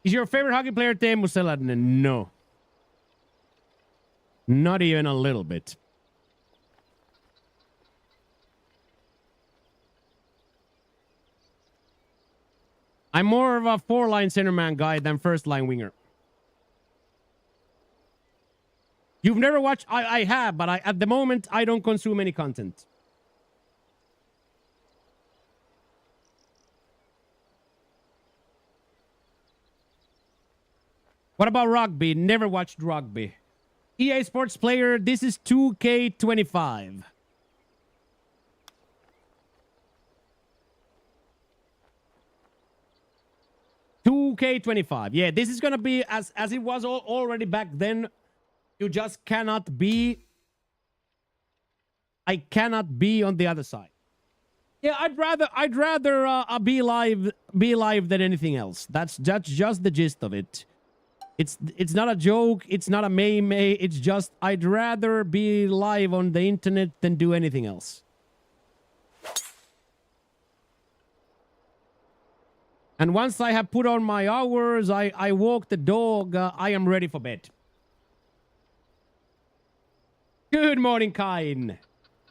Is your favorite hockey player Teemu Selänne? No. Not even a little bit. I'm more of a 4-line centerman guy than first-line winger. You've never watched? I have, but at the moment, I don't consume any content. What about rugby? Never watched rugby. EA Sports player, this is 2K25. $2K25. Yeah, this is gonna be as it was already back then. You just cannot be. I cannot be on the other side. Yeah, I'd rather be live than anything else. That's just the gist of it. It's not a joke. It's not a meme. It's just I'd rather be live on the internet than do anything else. And once I have put on my hours, I walk the dog, I am ready for bed. Good morning, Kain.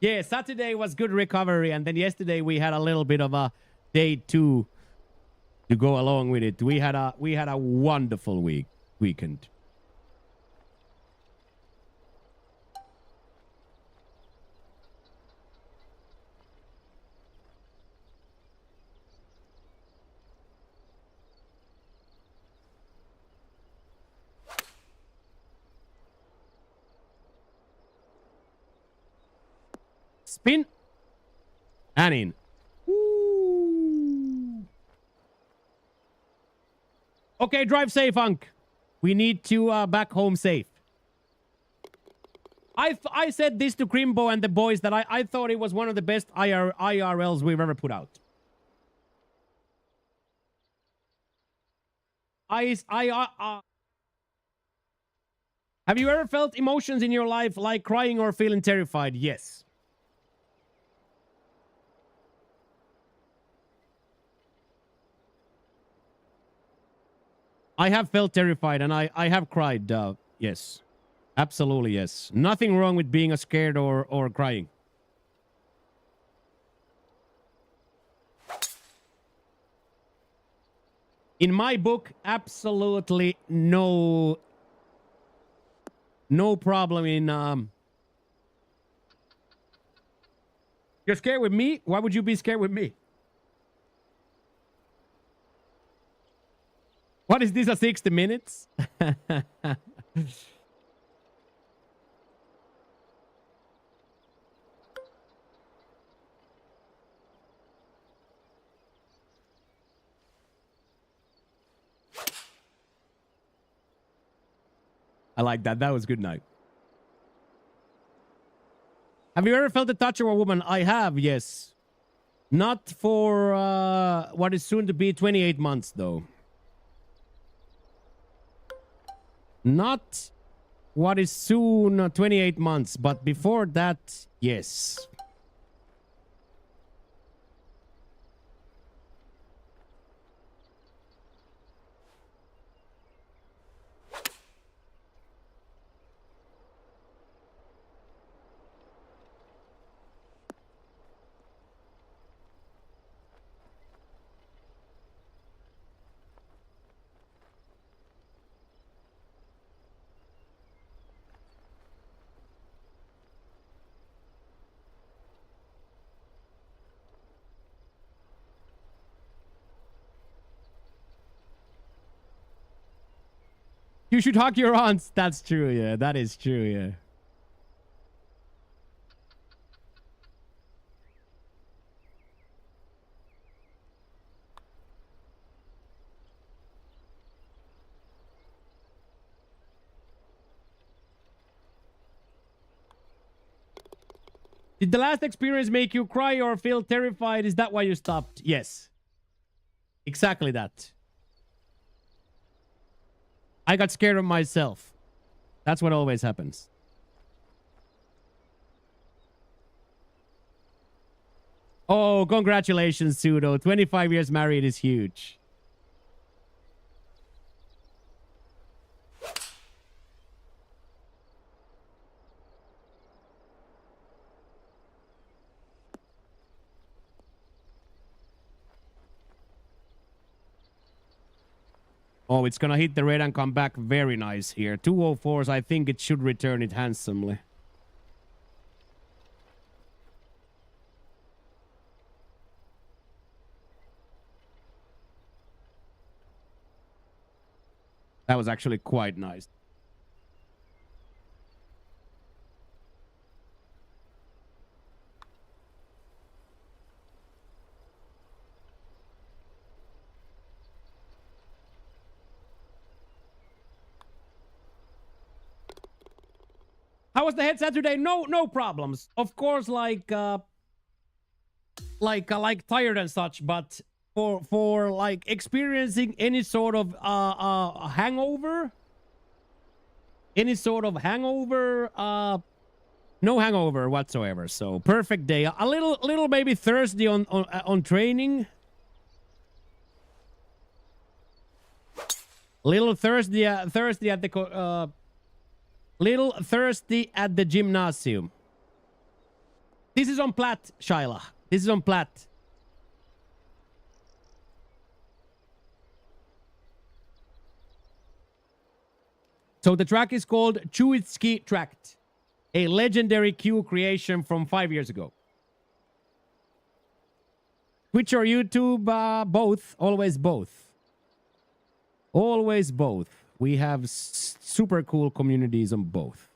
Yeah, Saturday was good recovery, and then yesterday we had a little bit of a day 2 to go along with it. We had a wonderful weekend. Spin. And in. Ooh. Okay, drive safe, Unk. We need to back home safe. I said this to Crimbo and the boys that I thought it was one of the best IRLs we've ever put out. Have you ever felt emotions in your life like crying or feeling terrified? Yes. I have felt terrified and I have cried. Yes. Absolutely, yes. Nothing wrong with being scared or crying. In my book, absolutely no problem in You're scared with me? Why would you be scared with me? What is this, a 60 minutes? I like that. That was good night. Have you ever felt the touch of a woman? I have, yes. Not for what is soon to be 28 months, though. Not what is soon 28 months, but before that, yes. You should hug your aunts. That's true, yeah. That is true, yeah. Did the last experience make you cry or feel terrified? Is that why you stopped? Yes. Exactly that. I got scared of myself. That's what always happens. Oh, congratulations, Pseudo. 25 years married is huge. Oh, it's gonna hit the red and come back very nice here. 204s, I think it should return it handsomely. That was actually quite nice. How was the headset today? No problems. Of course, like tired and such, but for like experiencing any sort of hangover, any sort of hangover. No hangover whatsoever. So perfect day. A little maybe thirsty on training. Little thirsty at the little thirsty at the gymnasium. This is on Platt, Shaila. This is on Platt. So the track is called Chewitsky Tract, a legendary Q creation from 5 years ago. Twitch or YouTube, both. Always both. Always both. We have super cool communities on both.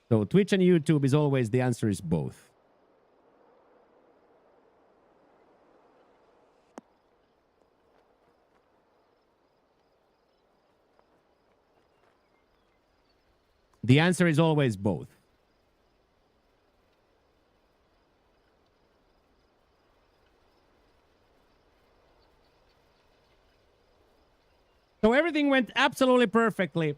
So Twitch and YouTube is always, the answer is both. The answer is always both. So everything went absolutely perfectly.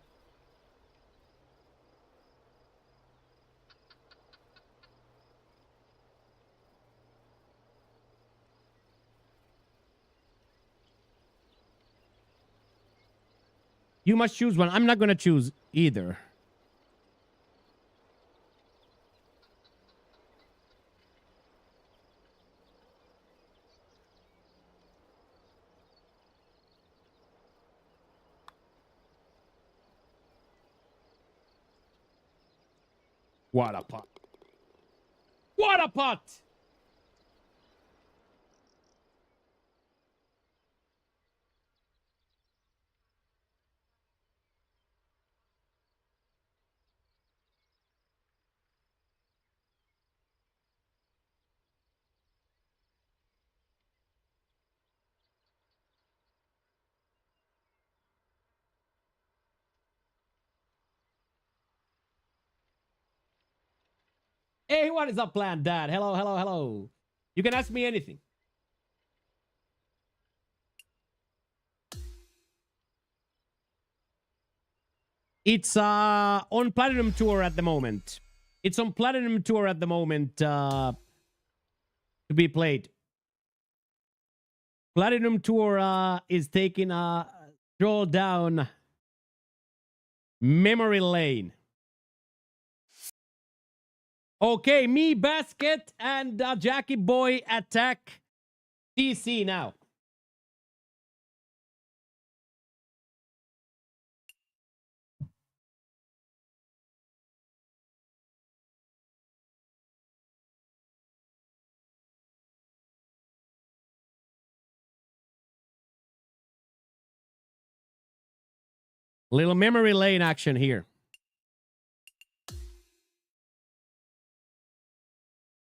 You must choose one. I'm not going to choose either. What a pot. What a pot! Hey, what is up, plan dad? Hello, hello, hello. You can ask me anything. It's on Platinum Tour at the moment. It's on Platinum Tour at the moment to be played. Platinum Tour is taking a stroll down memory lane. Okay, me basket and Jackie Boy attack DC now. Little memory lane action here.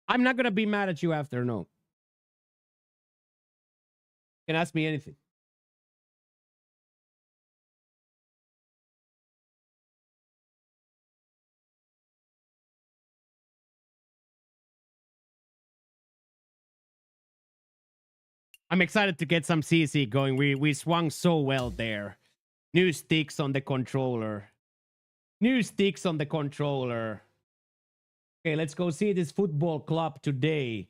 I'm not going to be mad at you after, no. You can ask me anything. I'm excited to get some CC going. We swung so well there. New sticks on the controller. New sticks on the controller. Okay, let's go see this football club today.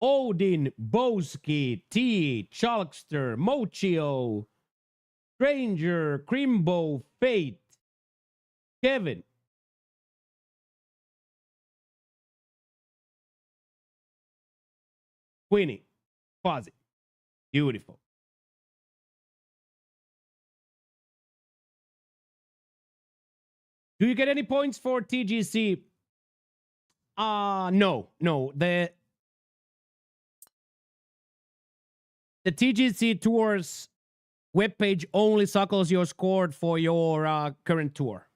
Odin, Boski, T, Chalkster, Mochio, Stranger, Crimbo, Fate, Kevin. Queenie, Fuzzy. Beautiful. Do you get any points for TGC? No. The TGC Tours webpage only suckles your score for your current tour.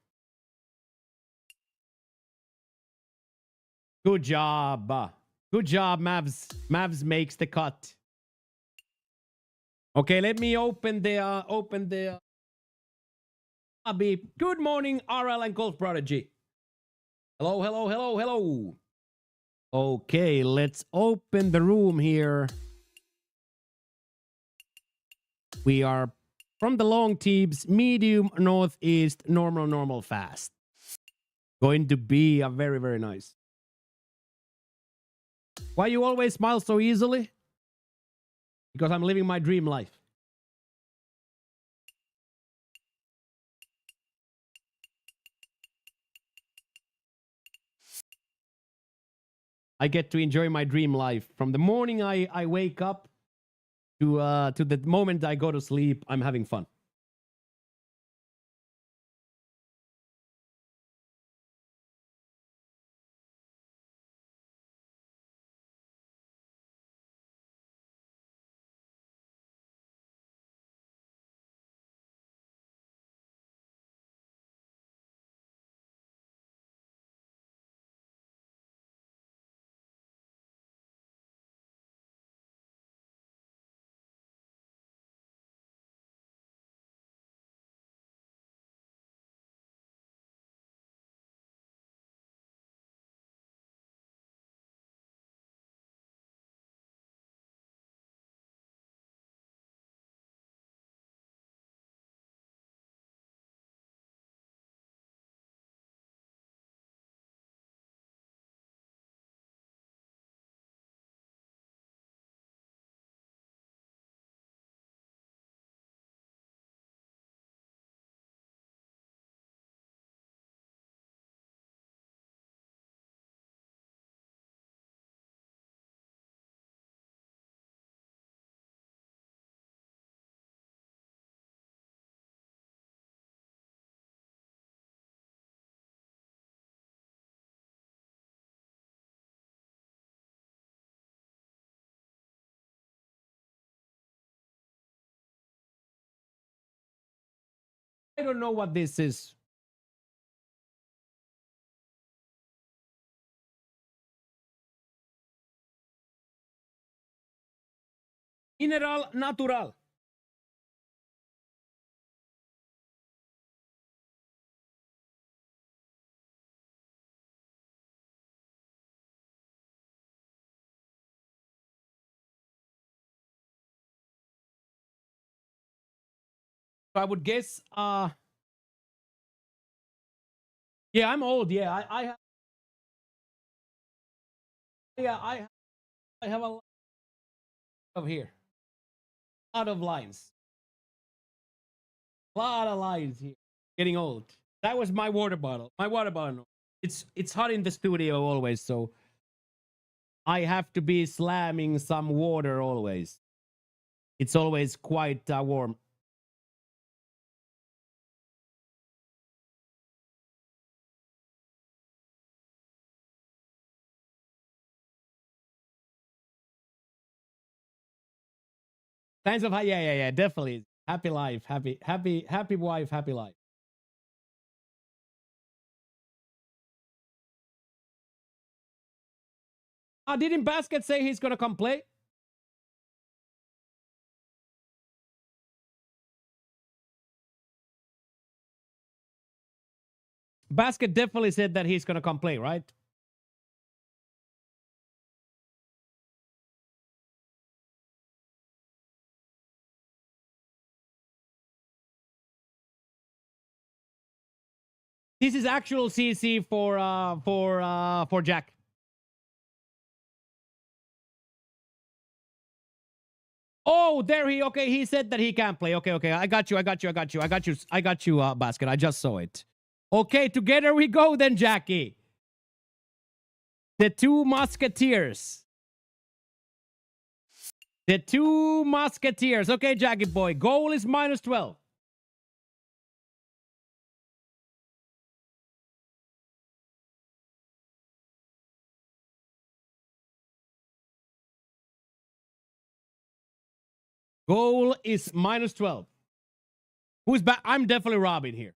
Good job. Good job, Mavs. Mavs makes the cut. Okay, let me open the lobby. Good morning, RL and Golf Prodigy. Hello, hello, hello, hello. Okay, let's open the room here. We are From the long teams, medium, northeast, normal, normal, fast. Going to be a very, very nice. Why you always smile so easily? Because I'm living my dream life. I get to enjoy my dream life. From the morning I wake up to the moment I go to sleep, I'm having fun. I don't know what this is. Mineral natural. I would guess yeah, I'm old. Yeah, I have yeah, I have a lot of here. A lot of lines. A lot of lines here. Getting old. That was my water bottle. My water bottle. It's hot in the studio always, so I have to be slamming some water always. It's always quite warm. Signs of yeah, definitely. Happy life, happy wife, happy life. Didn't Basket say he's gonna come play? Basket definitely said that he's gonna come play, right? This is actual CC for Jack. Oh, there he. Okay, he said that he can't play. Okay. I got you, Basket. I just saw it. Okay, together we go then, Jackie. The two Musketeers. The two Musketeers. Okay, Jackie boy. Goal is -12. Goal is -12. Who's back? I'm definitely robbing here.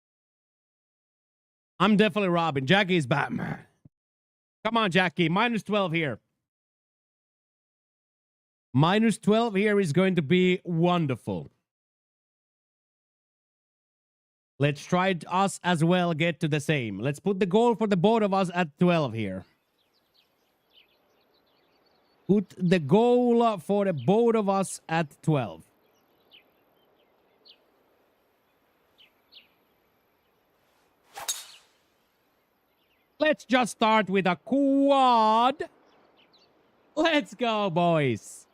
I'm definitely robbing. Jackie's Batman. Come on, Jackie. -12 here. -12 here is going to be wonderful. Let's try us as well get to the same. Let's put the goal for the both of us at 12 here. Put the goal for the both of us at 12. Let's just start with a quad. Let's go, boys.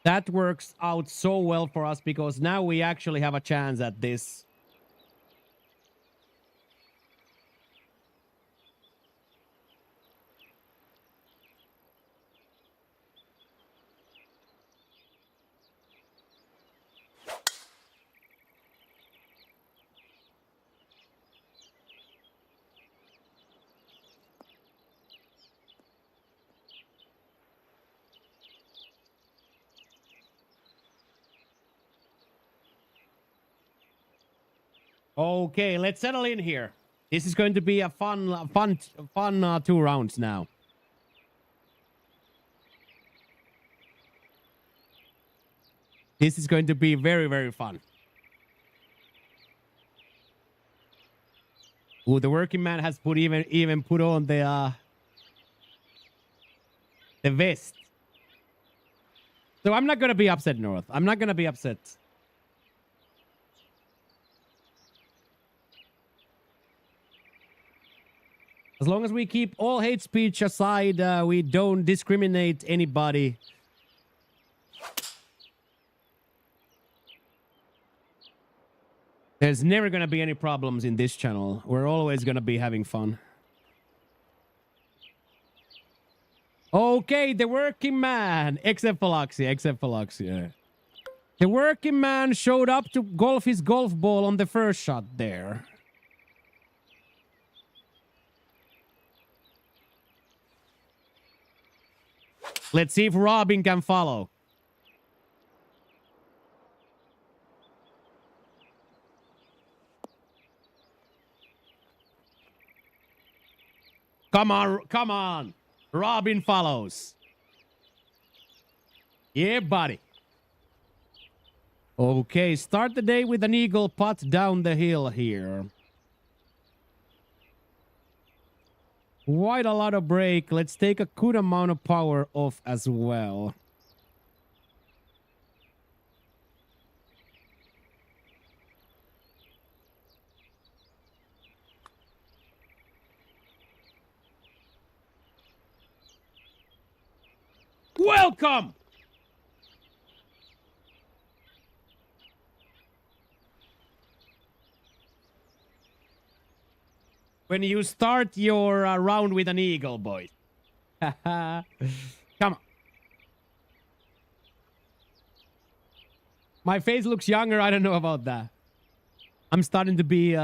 That works out so well for us because now we actually have a chance at this. Okay, let's settle in here. This is going to be a fun 2 rounds now. This is going to be very, very fun. Ooh, the working man has put even put on the vest. So I'm not gonna be upset, North. I'm not gonna be upset. As long as we keep all hate speech aside, we don't discriminate anybody. There's never gonna be any problems in this channel. We're always gonna be having fun. Okay, the working man. Except Philoxia. The working man showed up to golf his golf ball on the first shot there. Let's see if Robin can follow. Come on. Robin follows. Yeah, buddy. Okay, start the day with an eagle putt down the hill here. Quite a lot of break. Let's take a good amount of power off as well. Welcome! When you start your round with an eagle, boy. Come on. My face looks younger. I don't know about that. I'm starting to be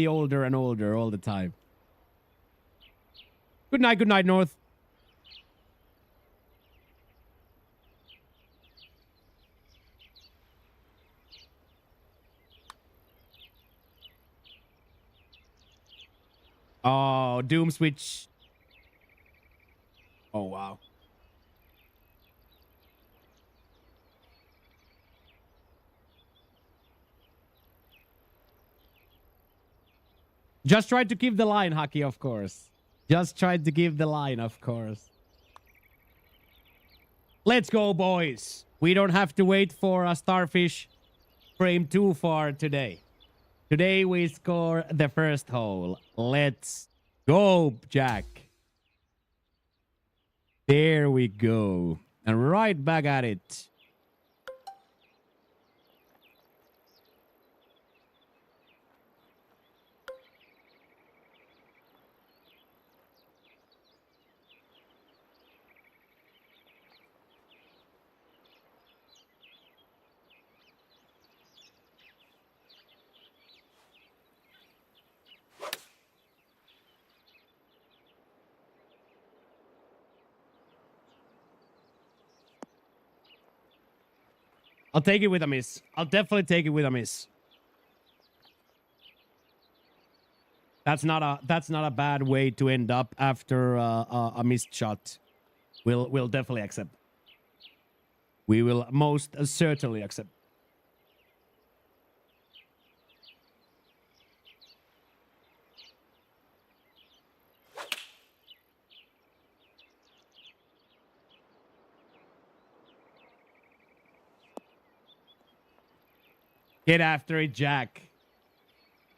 older and older all the time. Good night, North. Oh, Doom Switch. Oh, wow. Just tried to keep the line, Haki, of course. Just tried to keep the line, of course. Let's go, boys. We don't have to wait for a starfish frame too far today. Today we score the first hole. Let's go, Jack. There we go. And right back at it. I'll take it with a miss. I'll definitely take it with a miss. That's not a bad way to end up after a missed shot. We'll definitely accept. We will most certainly accept. Get after it, Jack.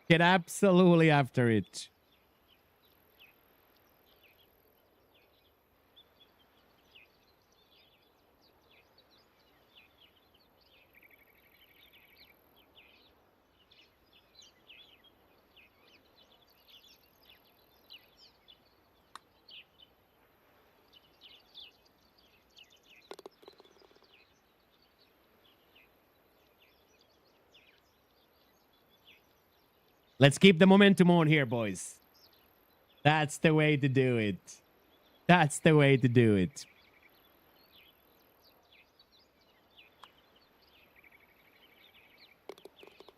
Get absolutely after it. Let's keep the momentum on here, boys. That's the way to do it. That's the way to do it.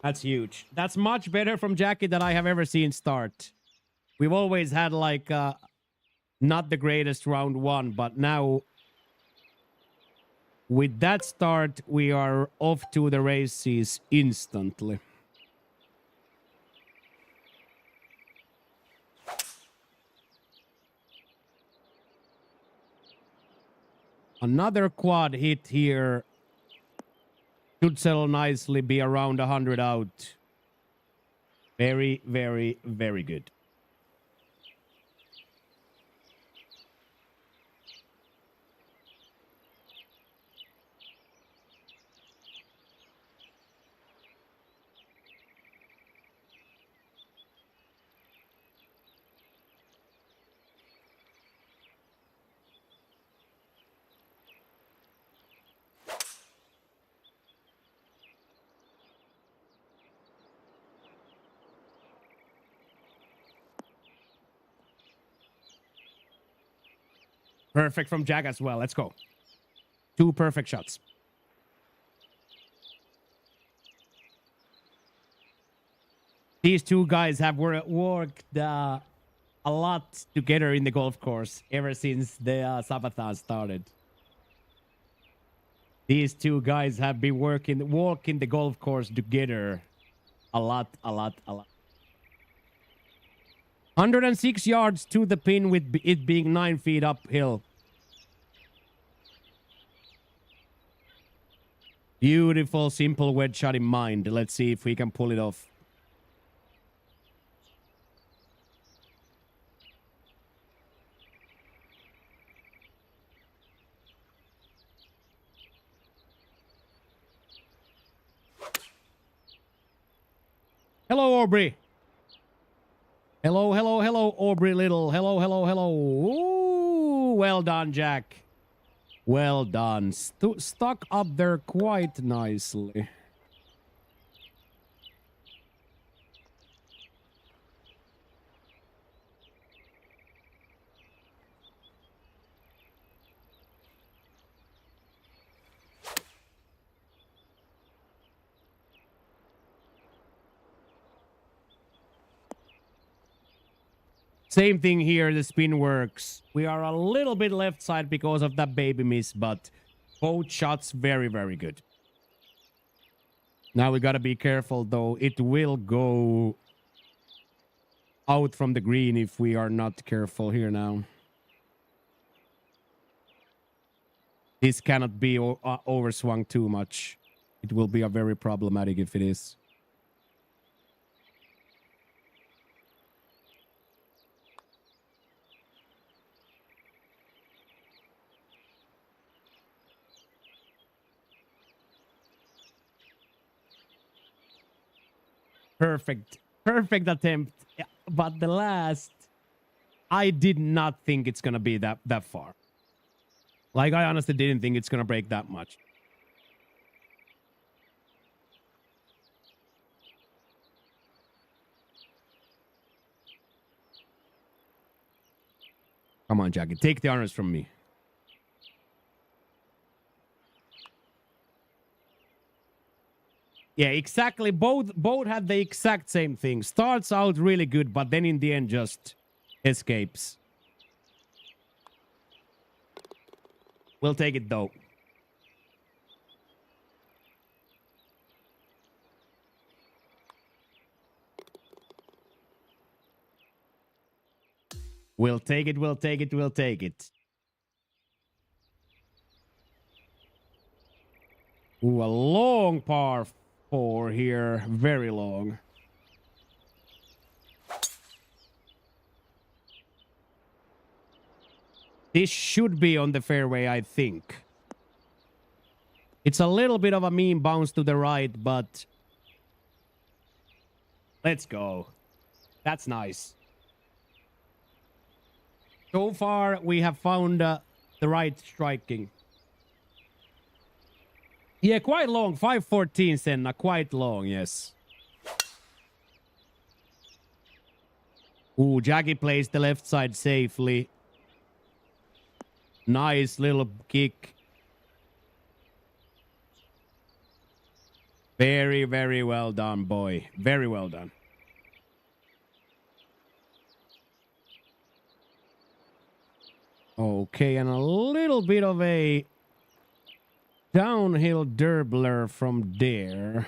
That's huge. That's much better from Jackie than I have ever seen start. We've always had like not the greatest round one, but now with that start, we are off to the races instantly. Another quad hit here should settle nicely, be around 100 out. Very, very, very good. Perfect from Jack as well. Let's go. 2 perfect shots. These two guys have worked a lot together in the golf course ever since the Sabathon started. These two guys have been walking the golf course together a lot. 106 yards to the pin with it being 9 feet uphill. Beautiful, simple wedge shot in mind. Let's see if we can pull it off. Hello, Aubrey. Hello, Aubrey Little. Hello. Ooh, well done, Jack. Well done. Stuck up there quite nicely. Same thing here, the spin works. We are a little bit left side because of that baby miss, but both shots very, very good. Now we gotta be careful though. It will go out from the green if we are not careful here now. This cannot be overswung too much. It will be a very problematic if it is. Perfect attempt, but the last, I did not think it's gonna be that far. Like, I honestly didn't think it's gonna break that much. Come on, Jackie, take the honors from me. Yeah, exactly. Both had the exact same thing. Starts out really good, but then in the end just escapes. We'll take it though. We'll take it. Ooh, a long par 4 here. Very long. This should be on the fairway, I think. It's a little bit of a mean bounce to the right, but let's go. That's nice. So far, we have found the right striking. Yeah, quite long. 514, Senna. Quite long, yes. Ooh, Jackie plays the left side safely. Nice little kick. Very, very well done, boy. Very well done. Okay, and a little bit of a downhill dirbler from there.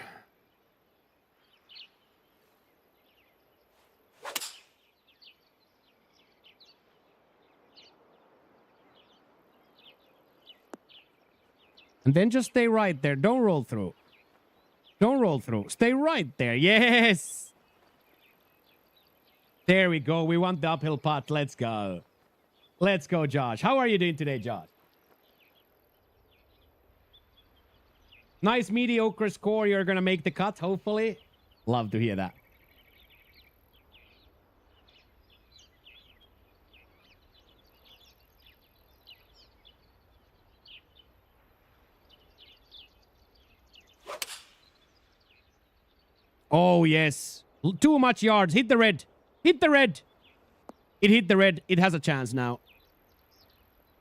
And then just stay right there. Don't roll through. Don't roll through. Stay right there. Yes. There we go. We want the uphill putt. Let's go. Let's go, Josh. How are you doing today, Josh? Nice mediocre score. You're going to make the cut, hopefully. Love to hear that. Oh, yes. Too much yards. Hit the red. Hit the red. It hit the red. It has a chance now.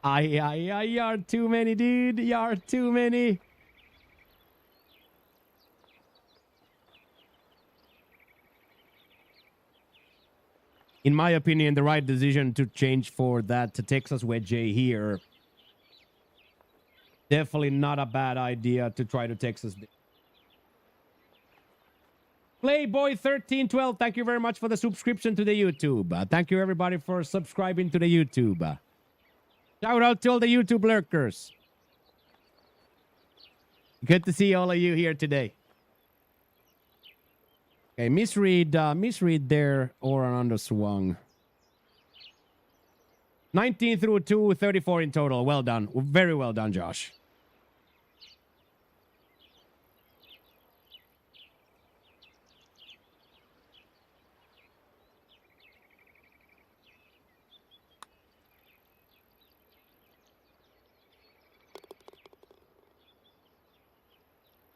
Yard too many, dude. Yard too many. In my opinion, the right decision to change for that to Texas wedge here. Definitely not a bad idea to try to Texas. Playboy1312, thank you very much for the subscription to the YouTube. Thank you everybody for subscribing to the YouTube. Shout out to all the YouTube lurkers. Good to see all of you here today. Okay, misread there or an underswung. 19 through 2, 34 in total. Well done. Very well done, Josh.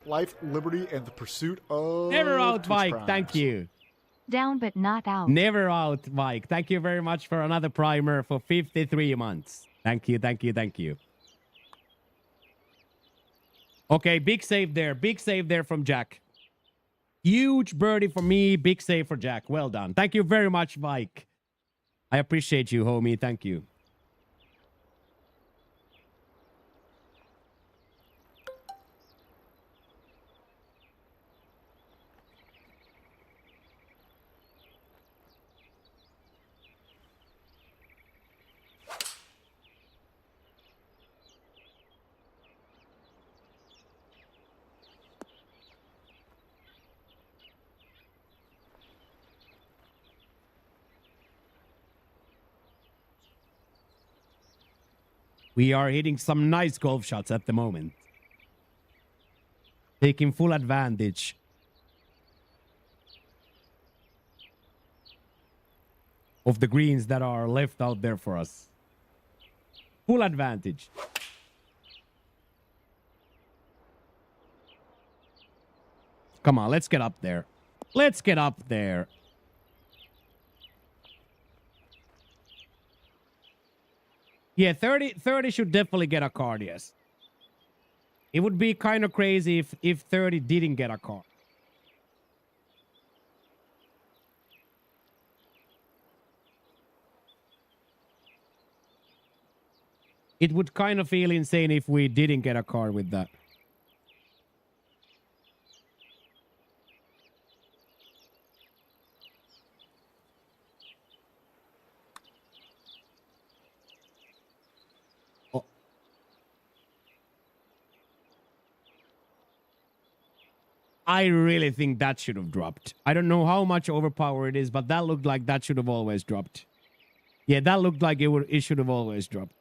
Life, liberty, and the pursuit of...
Never out,
Twitch
Mike.
primes.
Thank you.
Down but not out.
Never out, Mike. Thank you very much for another primer for 53 months. Thank you, thank you, thank you. Okay, big save there. Big save there from Jack. Huge birdie for me. Big save for Jack. Well done. Thank you very much, Mike. I appreciate you, homie. Thank you. We are hitting some nice golf shots at the moment. Taking full advantage. Of the greens that are left out there for us. Full advantage. Come on, let's get up there. Let's get up there. Yeah, 30 should definitely get a card, yes. It would be kind of crazy if 30 didn't get a card. It would kind of feel insane if we didn't get a card with that. I really think that should have dropped. I don't know how much overpower it is, but that looked like that should have always dropped. Yeah, that looked like it should have always dropped.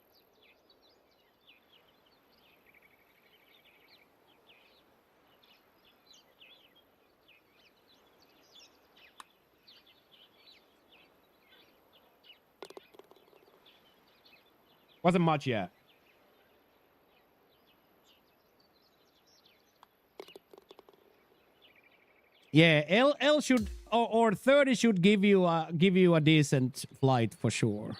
Wasn't much yet. Yeah, L should or 30 should give you a decent flight for sure.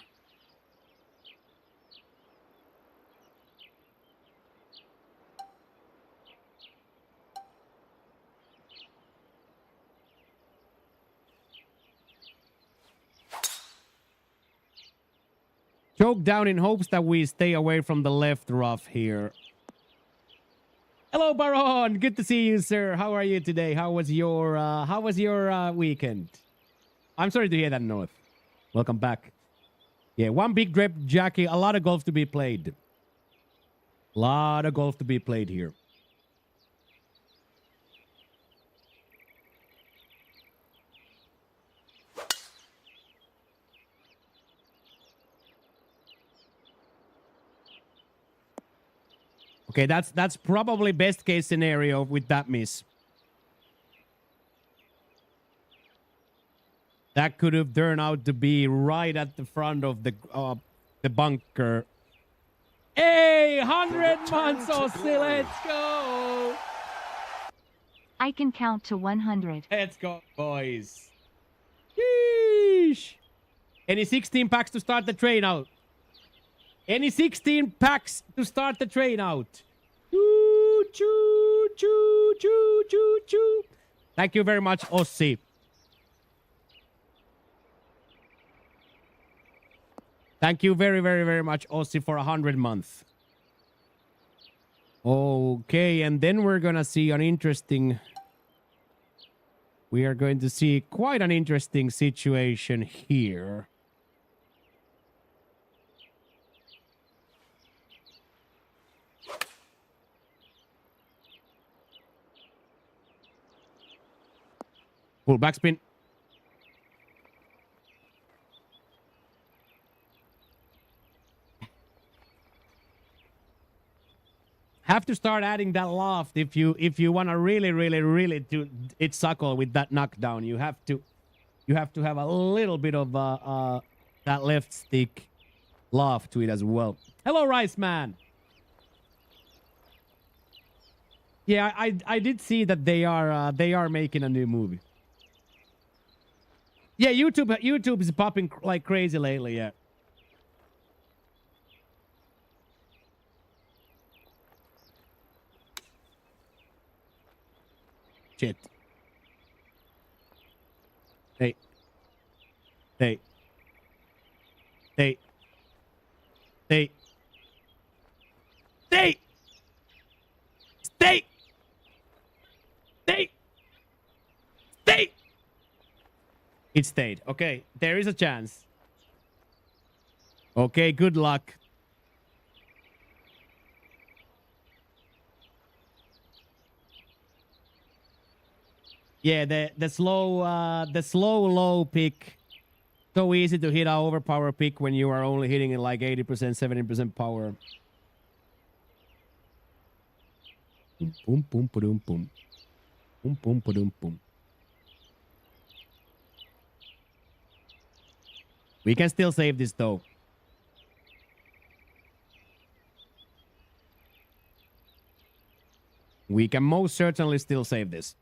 Choke down in hopes that we stay away from the left rough here. Hello, Baron. Good to see you, sir. How are you today? How was your weekend? I'm sorry to hear that, North. Welcome back. Yeah, one big drip, Jackie. A lot of golf to be played. A lot of golf to be played here. Okay, that's probably best case scenario with that miss. That could have turned out to be right at the front of the bunker. Hey, 100 months, Aussie, let's go!
I can count to 100.
Let's go, boys. Yeesh. Any 16 packs to start the train out? Any 16 packs to start the train out? Choo, choo, choo, choo, choo, choo. Thank you very much, Ossi. Thank you very, very, very much, Ossi, for 100 months. Okay, and then we're gonna see an interesting... We are going to see quite an interesting situation here. Full backspin. Have to start adding that loft if you want to really do it suckle with that knockdown. You have to have a little bit of that left stick loft to it as well. Hello, Rice Man. Yeah, I did see that they are making a new movie. Yeah, YouTube is popping like crazy lately, yeah. Shit. Hey. Hey. Hey. Hey. Stay! Stay! Stay! Stay! It stayed. Okay, there is a chance. Okay, good luck. Yeah, the slow low pick. So easy to hit an overpower pick when you are only hitting it like 80%, 70% power. Boom, boom, boom, boom. Boom, boom, boom, boom. We can still save this though. We can most certainly still save this.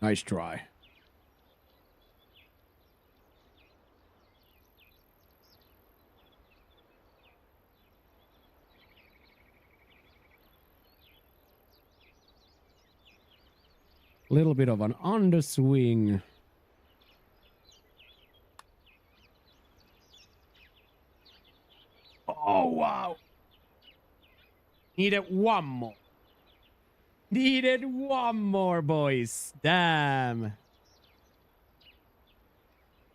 Nice try. Little bit of an underswing. Needed one more. Needed one more, boys. Damn.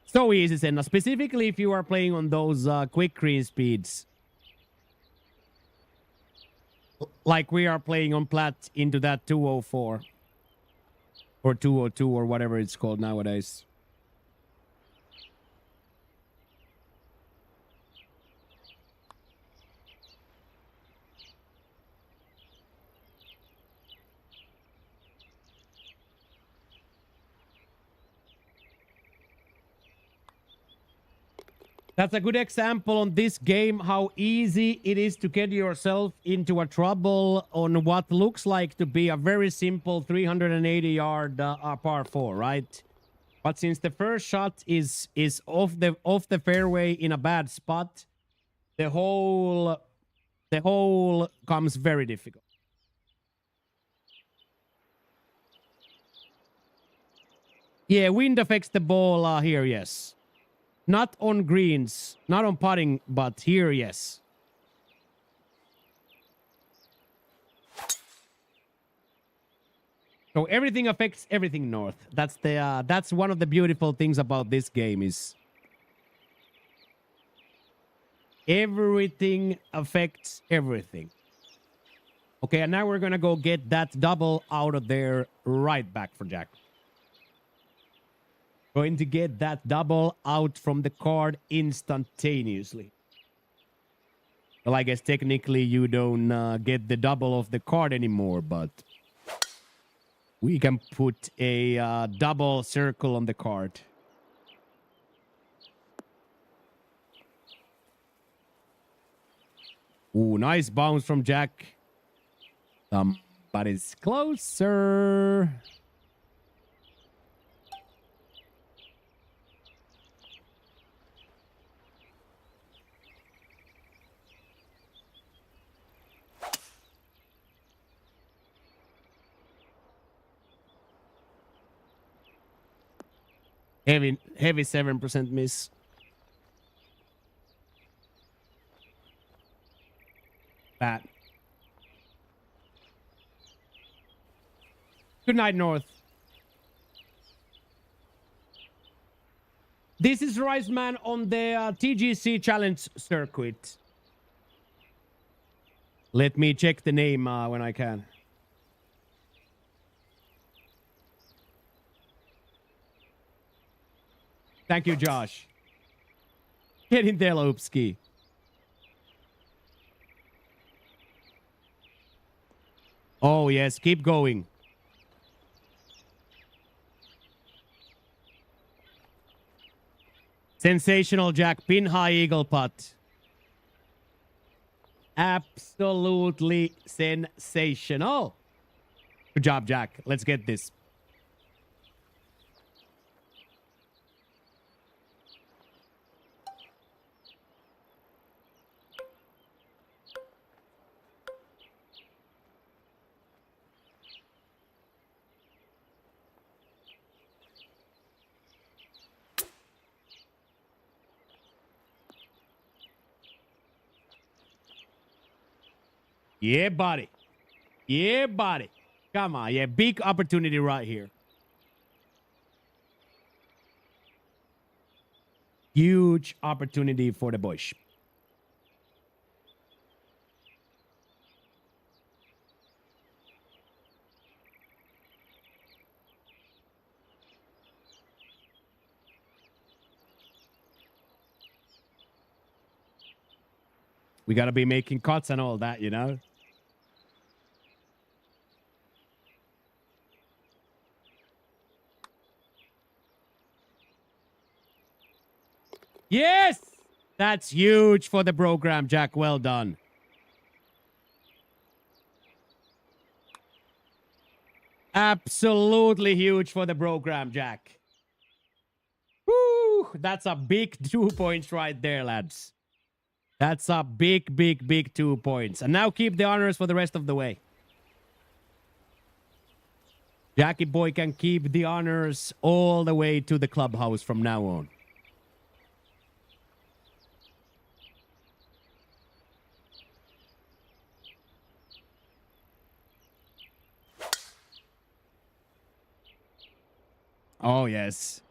So easy, Senna. Specifically if you are playing on those quick green speeds. Like we are playing on plat into that 204. Or 202 or whatever it's called nowadays. That's a good example on this game, how easy it is to get yourself into a trouble on what looks like to be a very simple 380-yard par 4, right? But since the first shot is off the fairway in a bad spot, the whole comes very difficult. Yeah, wind affects the ball here, yes. Not on greens, not on putting, but here, yes. So everything affects everything north. That's one of the beautiful things about this game is everything affects everything. Okay, and now we're gonna go get that double out of there right back for Jack. Going to get that double out from the card instantaneously. Well, I guess technically you don't get the double of the card anymore, but we can put a double circle on the card. Ooh, nice bounce from Jack. Somebody's closer. Heavy 7% miss. Bad. Good night, North. This is Riceman on the TGC Challenge circuit. Let me check the name when I can. Thank you, Josh. Get in there, Lopski. Oh, yes. Keep going. Sensational, Jack. Pin high eagle putt. Absolutely sensational. Good job, Jack. Let's get this. Yeah, buddy. Yeah, buddy. Come on. Yeah, big opportunity right here. Huge opportunity for the boys. We got to be making cuts and all that, you know? Yes! That's huge for the program, Jack. Well done. Absolutely huge for the program, Jack. Woo! That's a big 2 points right there, lads. That's a big, big, big 2 points. And now keep the honors for the rest of the way. Jackie boy can keep the honors all the way to the clubhouse from now on. Oh, yes.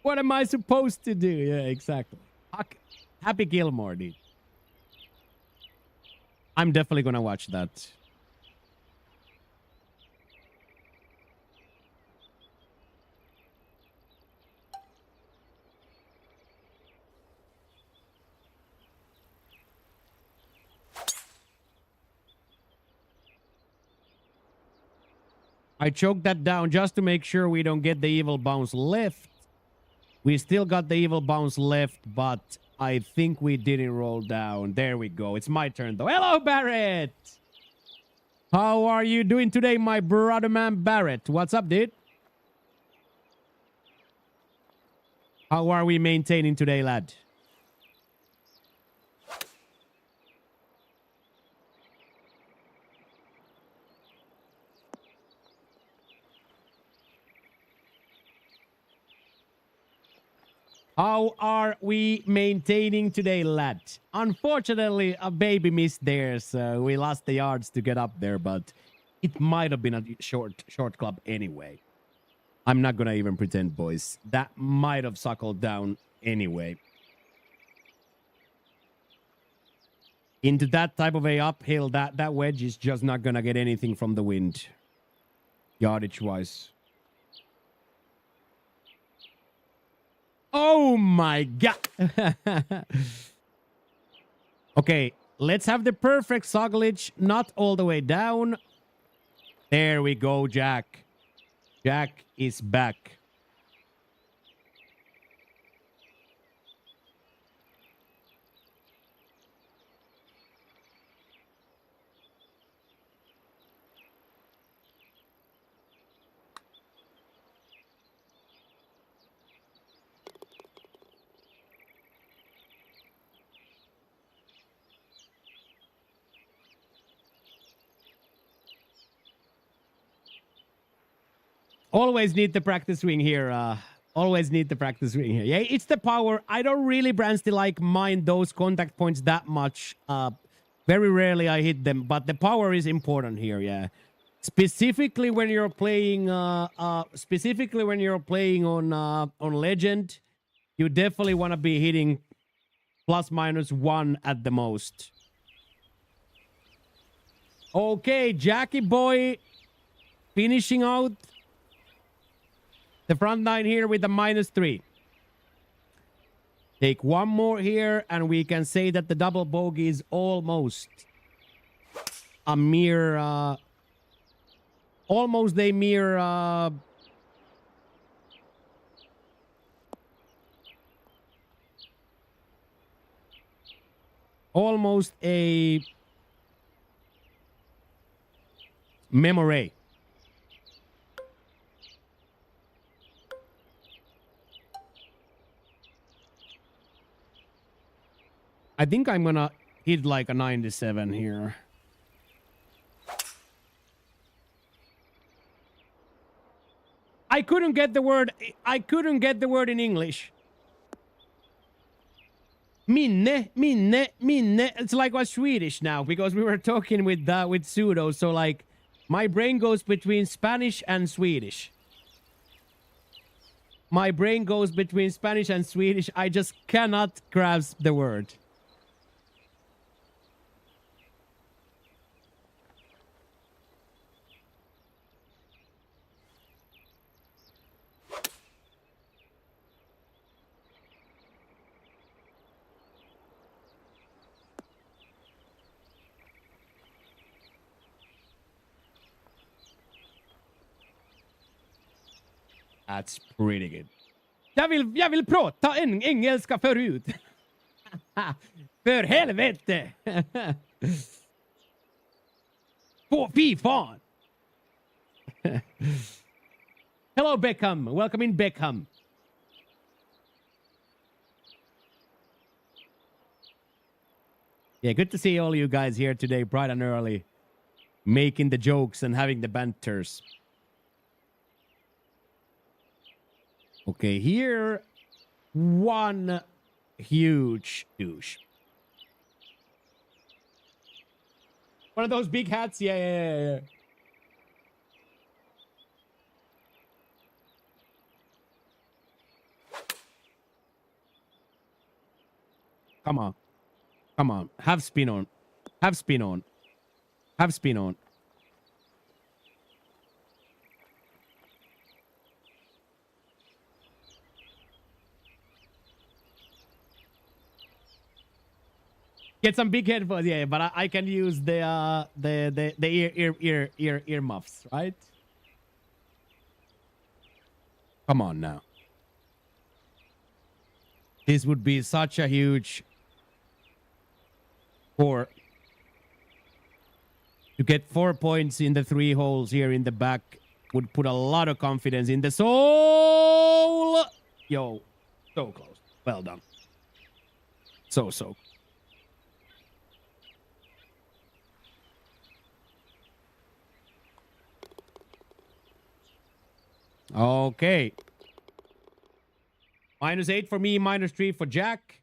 What am I supposed to do? Yeah, exactly. Happy Gilmore, dude. I'm definitely gonna watch that. I choked that down just to make sure we don't get the evil bounce left. We still got the evil bounce left, but I think we didn't roll down. There we go. It's my turn, though. Hello, Barrett! How are you doing today, my brother man Barrett? What's up, dude? How are we maintaining today, lad? How are we maintaining today, lad? Unfortunately, a baby missed there, so we lost the yards to get up there, but it might have been a short club anyway. I'm not gonna even pretend, boys. That might have suckled down anyway. Into that type of a uphill, that wedge is just not gonna get anything from the wind, yardage-wise. Oh my god. Okay, let's have the perfect sogglage, not all the way down. There we go, Jack. Jack is back. Always need the practice swing here. Always need the practice swing here. Yeah, it's the power. I don't really, Bransty, like mind those contact points that much. Very rarely I hit them, but the power is important here. Yeah, specifically when you're playing. Specifically when you're playing on Legend, you definitely want to be hitting ±1 at the most. Okay, Jackie boy, finishing out the front nine here with a -3. Take one more here, and we can say that the double bogey is almost a mere... almost a mere... almost a... memory. I think I'm gonna hit like a 97 here. I couldn't get the word in English. Minne. It's like what's Swedish now, because we were talking with Pseudo, so like my brain goes between Spanish and Swedish. My brain goes between Spanish and Swedish. I just cannot grasp the word. That's pretty good. Jag vill prata engelska förut. För helvete. Fy fan. Hello, Beckham. Welcome in, Beckham. Yeah, good to see all you guys here today, bright and early, making the jokes and having the banters. Okay, here, one huge douche. One of those big hats? Yeah. Come on. Come on. Have spin on. Have spin on. Have spin on. Get some big headphones, yeah, but I can use the ear muffs, right? Come on now. This would be such a huge score. To get 4 points in the 3 holes here in the back would put a lot of confidence in the soul. Yo, so close. Well done. So. Okay. -8 for me, -3 for Jack.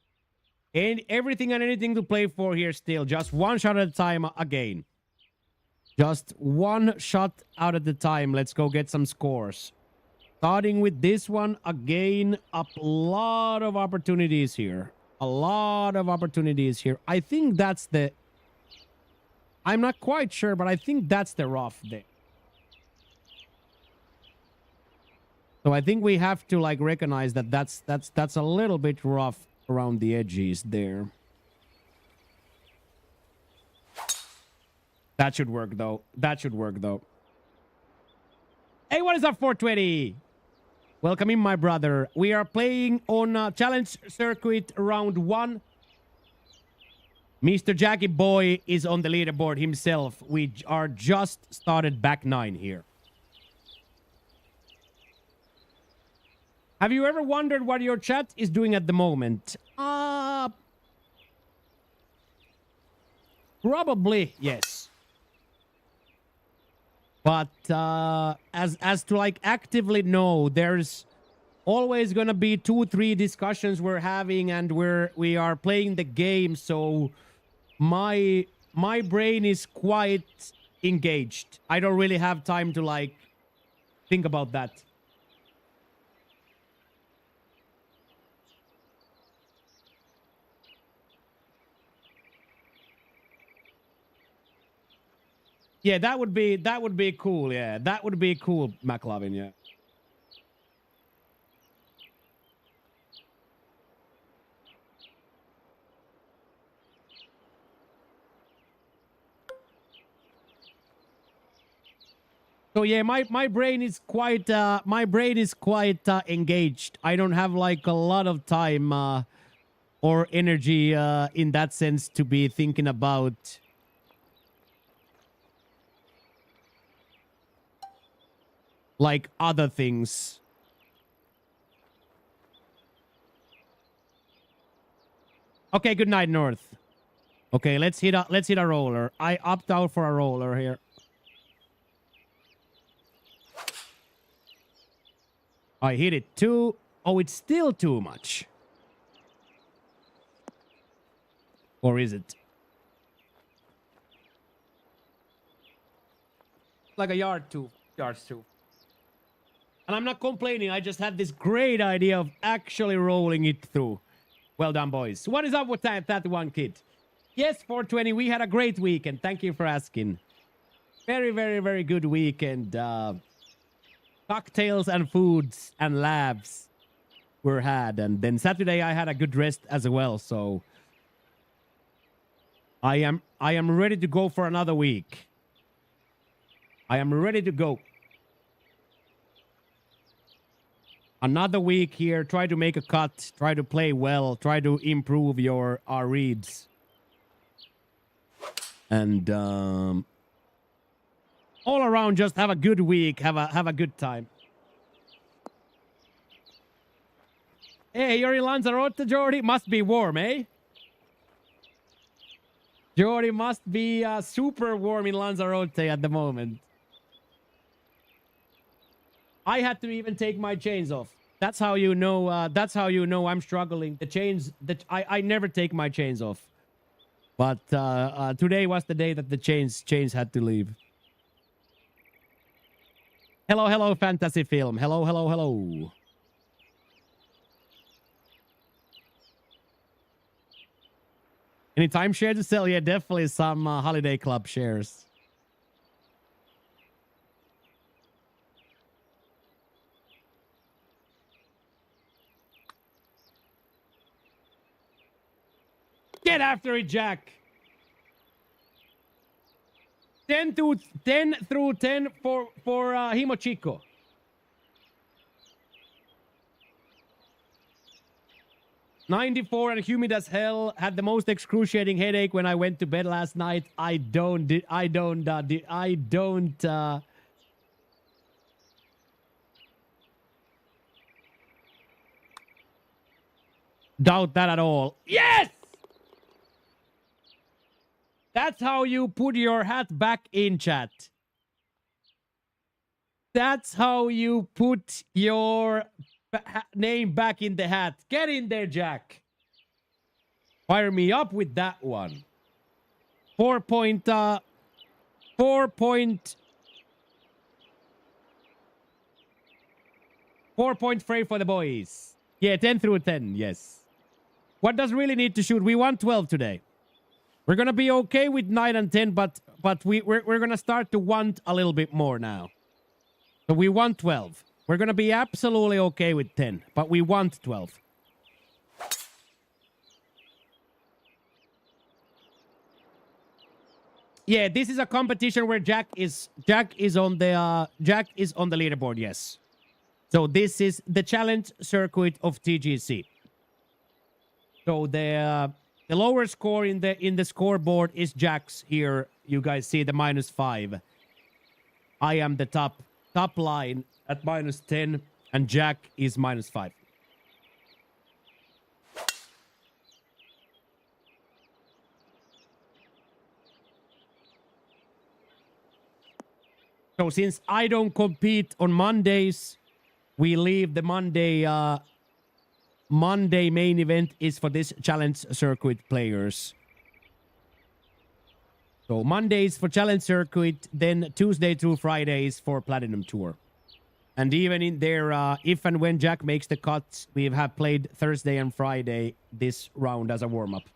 And everything and anything to play for here still. Just one shot at a time again. Just one shot out at a time. Let's go get some scores. Starting with this one again. A lot of opportunities here. A lot of opportunities here. I think that's the... I'm not quite sure, but I think that's the rough there. So I think we have to like recognize that that's a little bit rough around the edges there. That should work though. That should work though. Hey, what is up, 420? Welcome in, my brother. We are playing on Challenge Circuit round 1. Mr. Jackie Boy is on the leaderboard himself. We are just started back 9 here. Have you ever wondered what your chat is doing at the moment? Probably, yes. But as to like actively know, there's always gonna be 2-3 discussions we're having, and we are playing the game. So my brain is quite engaged. I don't really have time to like think about that. Yeah, that would be cool. Yeah, that would be cool, McLovin. Yeah. So yeah, my brain is quite engaged. I don't have like a lot of time or energy in that sense to be thinking about like other things. Okay, good night, North. Okay, let's hit a roller. I opt out for a roller here. I hit it too. Oh, it's still too much. Or is it? Like a yards too. And I'm not complaining. I just had this great idea of actually rolling it through. Well done, boys. What is up with that one, kid? Yes, 420. We had a great weekend. Thank you for asking. Very, very, very good weekend. Cocktails and foods and labs were had. And then Saturday I had a good rest as well. So I am ready to go for another week. I am ready to go. Another week here. Try to make a cut. Try to play well. Try to improve our reads. And all around, just have a good week. Have a good time. Hey, you're in Lanzarote, Jordy? Must be warm, eh? Jordy must be super warm in Lanzarote at the moment. I had to even take my chains off. That's how you know. That's how you know I'm struggling. The chains. I never take my chains off. But today was the day that the chains had to leave. Hello, fantasy film. Hello. Any timeshare to sell? Yeah, definitely some holiday club shares. Get after it, Jack. 10 through 10 for Himochiko. $94 and humid as hell. Had the most excruciating headache when I went to bed last night. I don't doubt that at all. Yes! That's how you put your hat back in, chat. That's how you put your name back in the hat. Get in there, Jack. Fire me up with that one. 4 point fray for the boys. Yeah, 10 through 10, yes. What does really need to shoot? We want 12 today. We're gonna be okay with 9 and 10, but we're gonna start to want a little bit more now. So we want 12. We're gonna be absolutely okay with 10, but we want 12. Yeah, this is a competition where Jack is on the leaderboard. Yes. So this is the challenge circuit of TGC. So the lower score in the scoreboard is Jack's here. You guys see the -5. I am the top line at -10, and Jack is -5. So since I don't compete on Mondays, we leave the Monday main event is for this challenge circuit players. So Mondays for challenge circuit, then Tuesday through Fridays for Platinum Tour. And even in there, if and when Jack makes the cuts, we have played Thursday and Friday this round as a warm-up.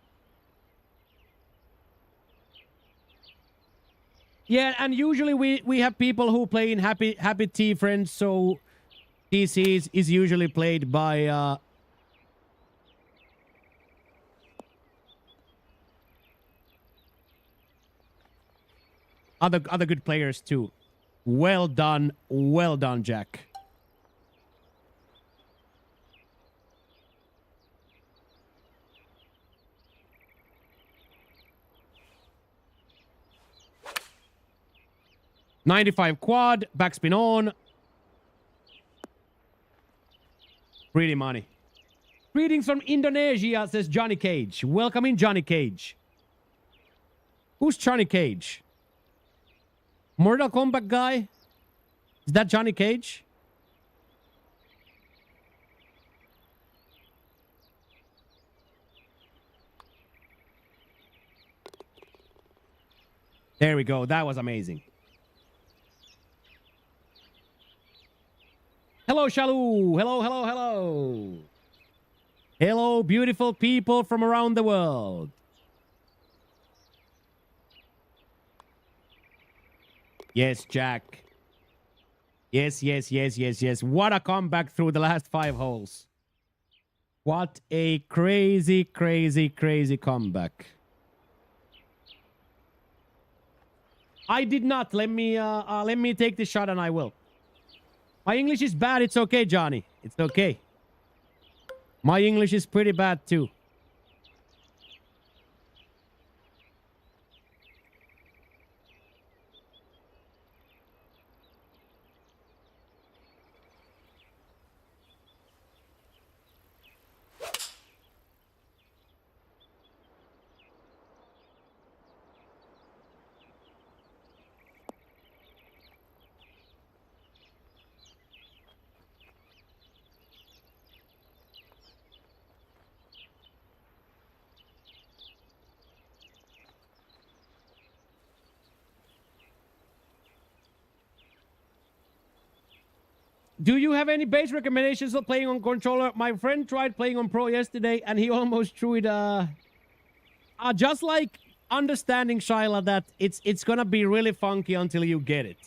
Yeah, and usually we have people who play in Happy Tea Friends, so TC is usually played by other good players too. Well done, Jack. $95 quad, backspin on. Pretty money. Greetings from Indonesia, says Johnny Cage. Welcome in, Johnny Cage. Who's Johnny Cage? Mortal Kombat guy? Is that Johnny Cage? There we go. That was amazing. Hello, Shalou. Hello. Hello, beautiful people from around the world. Yes, Jack. Yes. What a comeback through the last 5 holes. What a crazy comeback. I did not. Let me take the shot and I will. My English is bad. It's okay, Johnny. It's okay. My English is pretty bad too. Do you have any base recommendations of playing on controller? My friend tried playing on Pro yesterday, and he almost threw it just like understanding, Shyla, that it's gonna be really funky until you get it.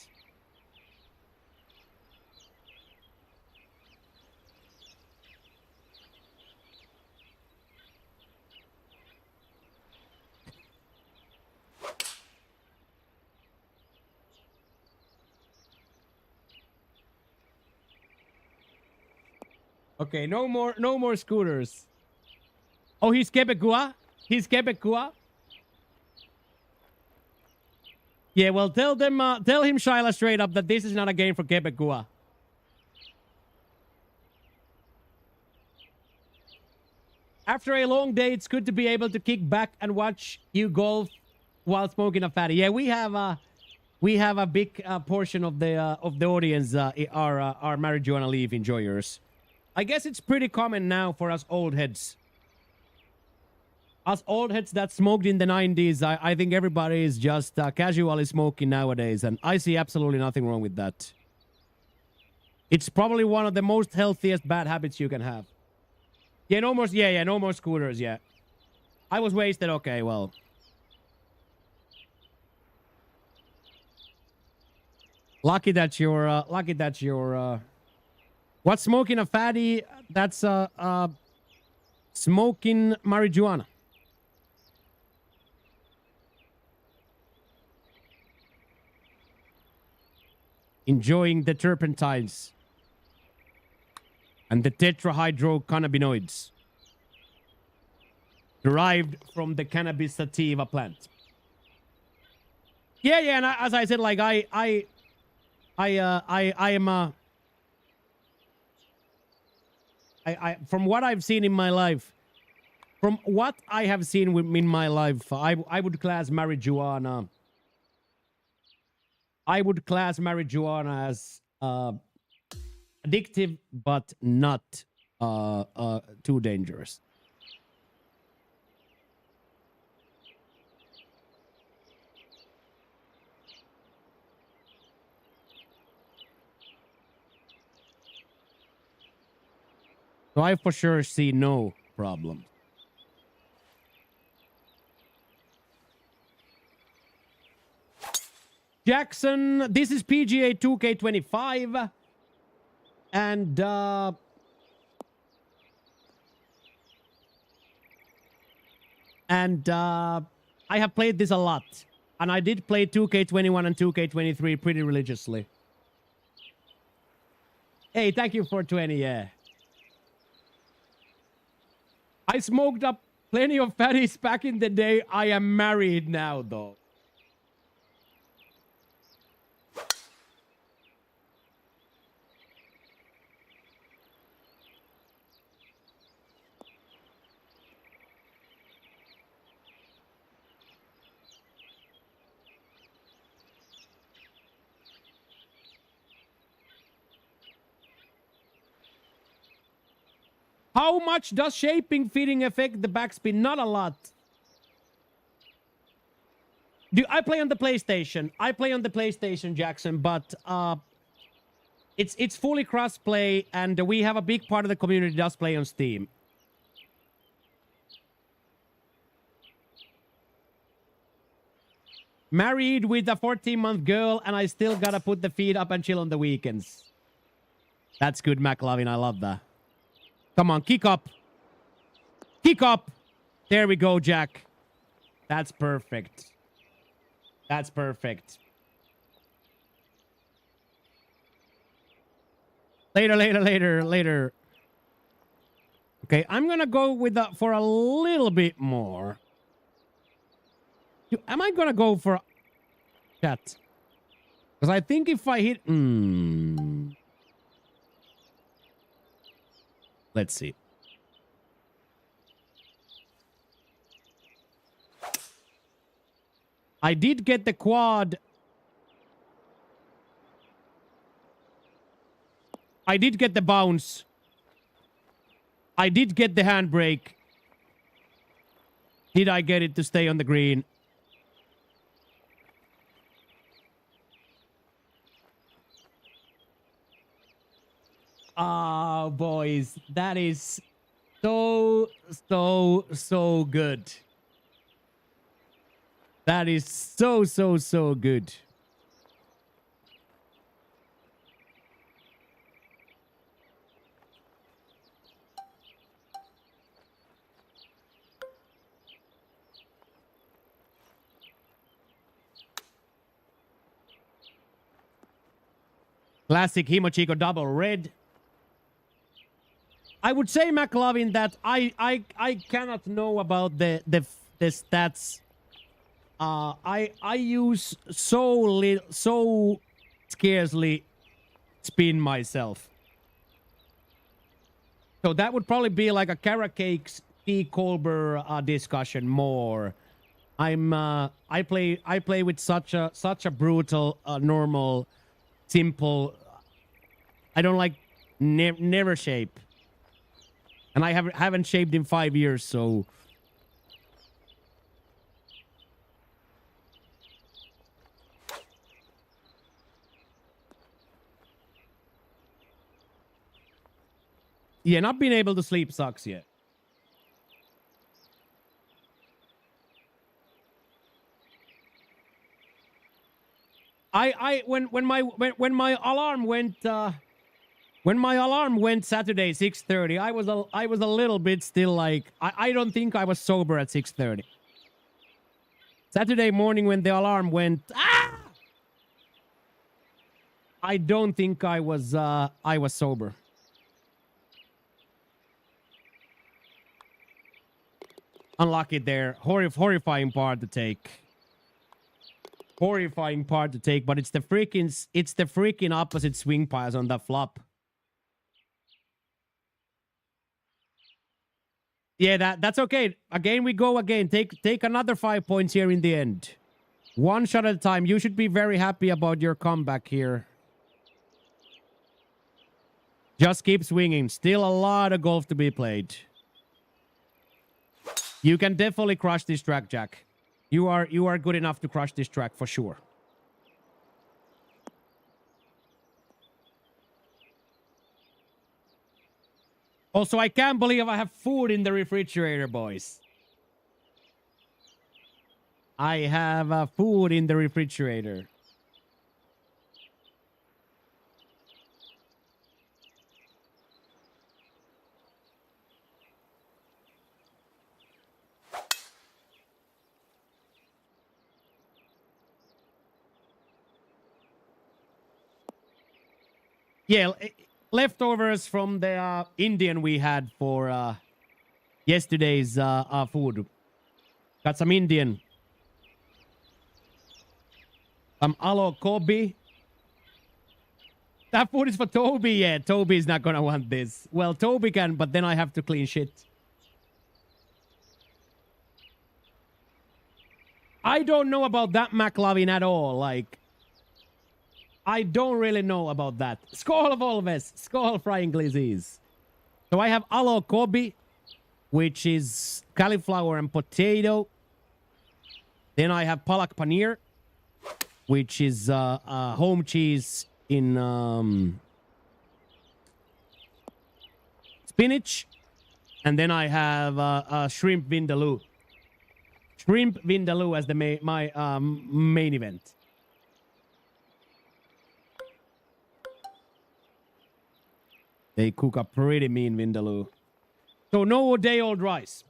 Okay, no more scooters. Oh, he's Quebecois? He's Quebecois? Yeah, well, tell him, Shyla, straight up that this is not a game for Quebecois. After a long day, it's good to be able to kick back and watch you golf while smoking a fatty. Yeah, we have a big portion of the audience are marijuana leaf enjoyers. I guess it's pretty common now for us old heads. Us old heads that smoked in the 90s, I think everybody is just casually smoking nowadays, and I see absolutely nothing wrong with that. It's probably one of the most healthiest bad habits you can have. Yeah, no more. Yeah, no more scooters. Yeah, I was wasted. Okay, well. Lucky that you're. What's smoking a fatty? That's smoking marijuana. Enjoying the turpentines and the tetrahydrocannabinoids derived from the cannabis sativa plant. Yeah, and as I said, like I am from what I've seen in my life, from what I have seen in my life, I would class marijuana. I would class marijuana as addictive, but not too dangerous. So I for sure see no problem. Jackson, this is PGA 2K25. And I have played this a lot. And I did play 2K21 and 2K23 pretty religiously. Hey, thank you for 20, yeah. I smoked up plenty of fatties back in the day. I am married now, though. How much does shaping feeding affect the backspin? Not a lot. I play on the PlayStation. I play on the PlayStation, Jackson, but it's fully cross-play, and we have a big part of the community does play on Steam. Married with a 14-month girl, and I still gotta put the feet up and chill on the weekends. That's good, McLovin. I love that. Come on, kick up. Kick up. There we go, Jack. That's perfect. That's perfect. Later. Okay, I'm gonna go with for a little bit more. Am I gonna go for chat? Because I think if I hit... Let's see. I did get the quad. I did get the bounce. I did get the handbrake. Did I get it to stay on the green? Ah, boys, that is so good. That is so, so, so good. Classic Himochiko double red. I would say, McLovin, that I cannot know about the stats. I use so scarcely spin myself. So that would probably be like a Carrot Cakes T. Colbert discussion more. I play with such a brutal normal simple. I don't like never shape, and I haven't shaped in 5 years, so yeah, not being able to sleep sucks yet. When my alarm went Saturday 6:30, I was a little bit still like I don't think I was sober at 6:30. Saturday morning when the alarm went, I don't think I was sober. Unlucky there. Horrifying part to take. Horrifying part to take, but it's the freaking opposite swing piles on the flop. Yeah, that's okay. Again, we go again. Take another 5 points here in the end. One shot at a time. You should be very happy about your comeback here. Just keep swinging. Still a lot of golf to be played. You can definitely crush this track, Jack. You are good enough to crush this track for sure. Also, I can't believe I have food in the refrigerator, boys. I have food in the refrigerator. Yeah, leftovers from the Indian we had for yesterday's food. Got some Indian. Some alo kobe. That food is for Toby. Yeah, Toby's not gonna want this. Well, Toby can, but then I have to clean shit. I don't know about that McLovin at all. Like, I don't really know about that. Skål Volves. Skål frying glizzies. So I have alo kobe, which is cauliflower and potato. Then I have palak paneer, which is home cheese in spinach. And then I have shrimp vindaloo. Shrimp vindaloo as the main event. They cook a pretty mean vindaloo. So no day-old rice.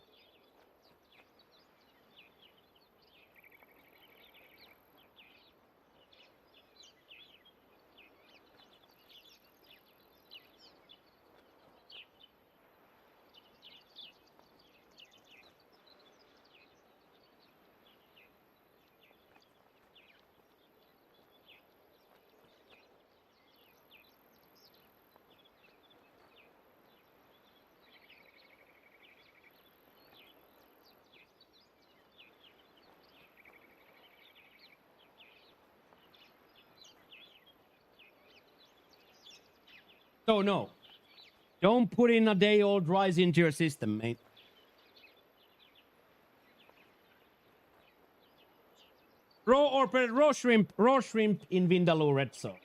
So no, don't put in a day-old rice into your system, mate. Raw shrimp in vindaloo red sauce.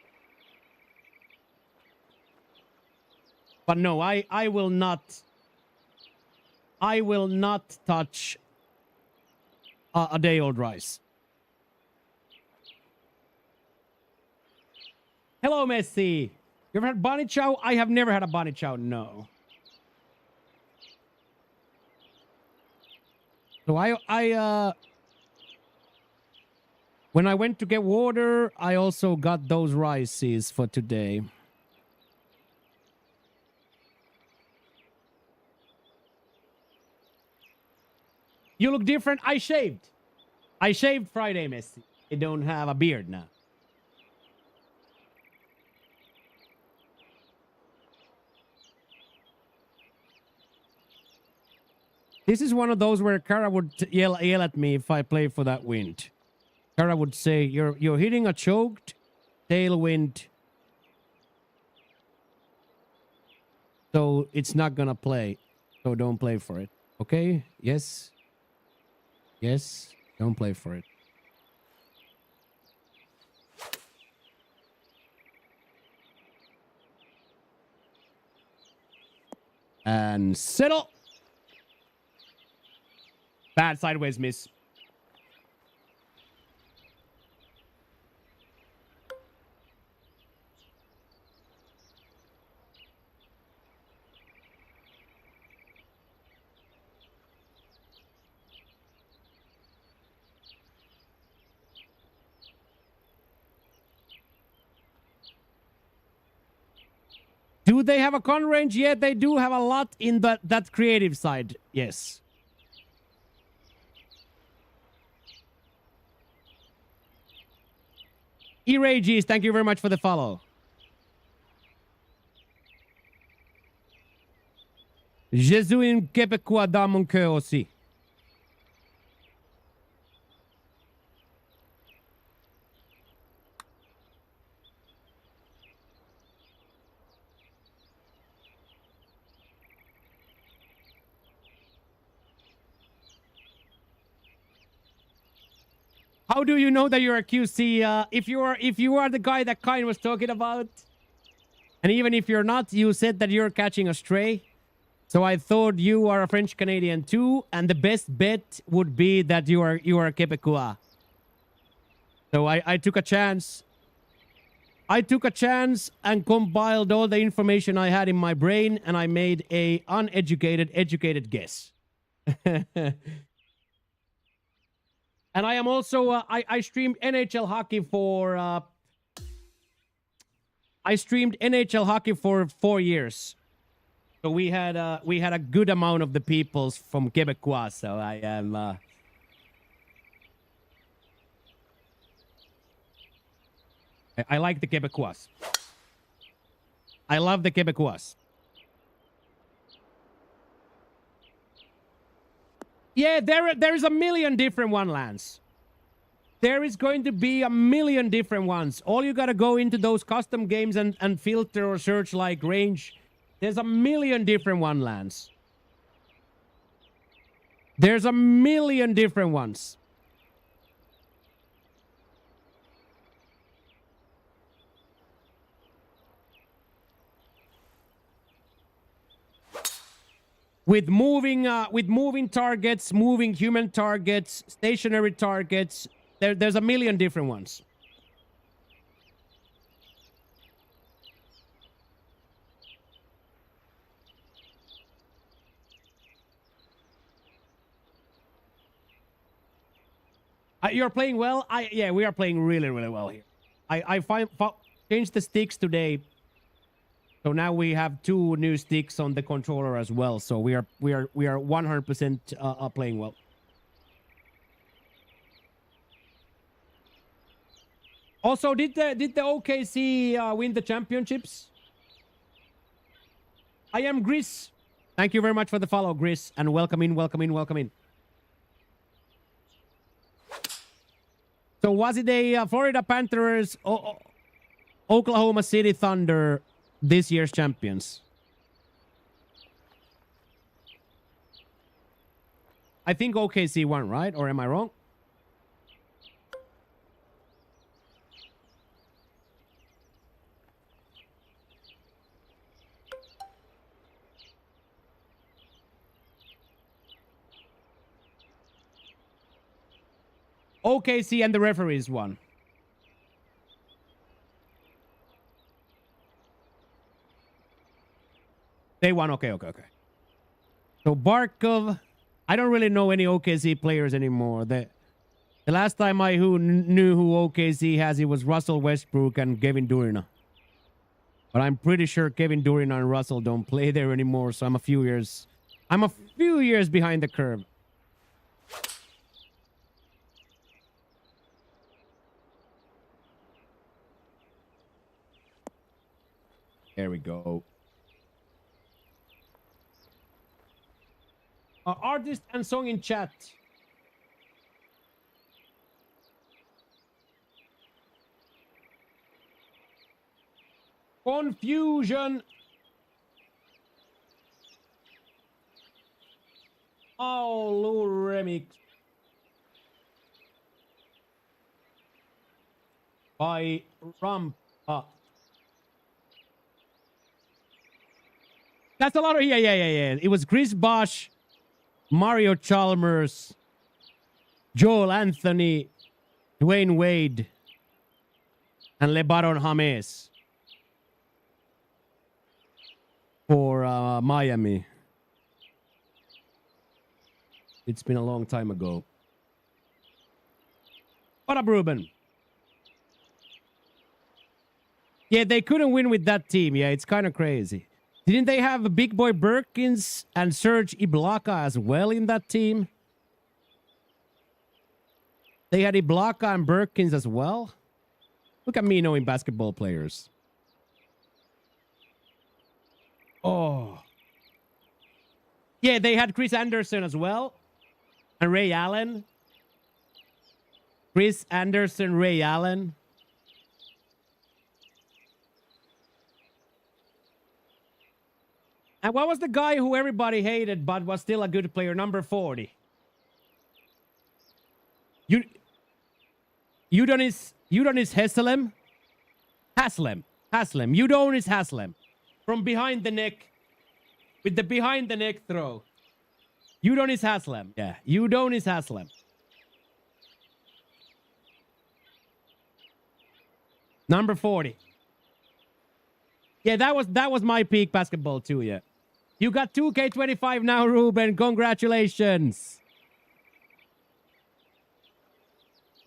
But no, I will not touch a day-old rice. Hello, Messi. You ever had Bonnie Chow? I have never had a Bonnie Chow, no. So when I went to get water, I also got those rices for today. You look different. I shaved. I shaved Friday, Messi. I don't have a beard now. This is one of those where Kara would yell at me if I play for that wind. Kara would say, "You're hitting a choked tailwind, so it's not gonna play. So don't play for it. Okay? Yes. Yes. Don't play for it." And settle. Bad sideways miss. Do they have a con range? Yeah, they do have a lot in that creative side. Yes. Erages, thank you very much for the follow. Jésus québécois dans mon cœur aussi. How do you know that you're a QC? If you are the guy that Kine was talking about, and even if you're not, you said that you're catching a stray. So I thought you are a French Canadian too, and the best bet would be that you are a Quebecois. So I took a chance. I took a chance and compiled all the information I had in my brain, and I made a educated guess. And I am also I streamed NHL hockey for I streamed NHL hockey for 4 years. So we had a good amount of the peoples from Quebecois. So I am I like the Quebecois. I love the Quebecois. Yeah, there is a million different one, Lance. There is going to be a million different ones. All you gotta go into those custom games and filter or search like range. There's a million different one, Lance. There's a million different ones. With moving targets, moving human targets, stationary targets, there's a million different ones. You're playing well. Yeah, we are playing really well here. I changed the sticks today. So now we have 2 new sticks on the controller as well. So we are 100% playing well. Also, did the OKC win the championships? I am Gris. Thank you very much for the follow, Gris, and welcome in. So was it a Florida Panthers, Oklahoma City Thunder this year's champions? I think OKC won, right? Or am I wrong? OKC and the referees won. They won. Okay. So Barkov, I don't really know any OKC players anymore. The last time I knew who OKC has, it was Russell Westbrook and Kevin Durant. But I'm pretty sure Kevin Durant and Russell don't play there anymore, so I'm a few years behind the curve. There we go. Artist and song in chat. Confusion. Oh, Lou remix. By Rampa. That's a lot of yeah. It was Chris Bosh, Mario Chalmers, Joel Anthony, Dwayne Wade, and LeBaron James for Miami. It's been a long time ago. What up, Ruben? Yeah, they couldn't win with that team. Yeah, it's kind of crazy. Didn't they have Big Boy Birkins and Serge Ibaka as well in that team? They had Ibaka and Birkins as well? Look at me knowing basketball players. Oh. Yeah, they had Chris Anderson as well. And Ray Allen. Chris Anderson, Ray Allen. And what was the guy who everybody hated but was still a good player? Number 40. Udonis Haslem? Haslem. Udonis Haslem. From behind the neck. With the behind the neck throw. Udonis Haslem. Yeah, Udonis Haslem. Number 40. Yeah, that was my peak basketball too, yeah. You got 2K25 now, Ruben. Congratulations.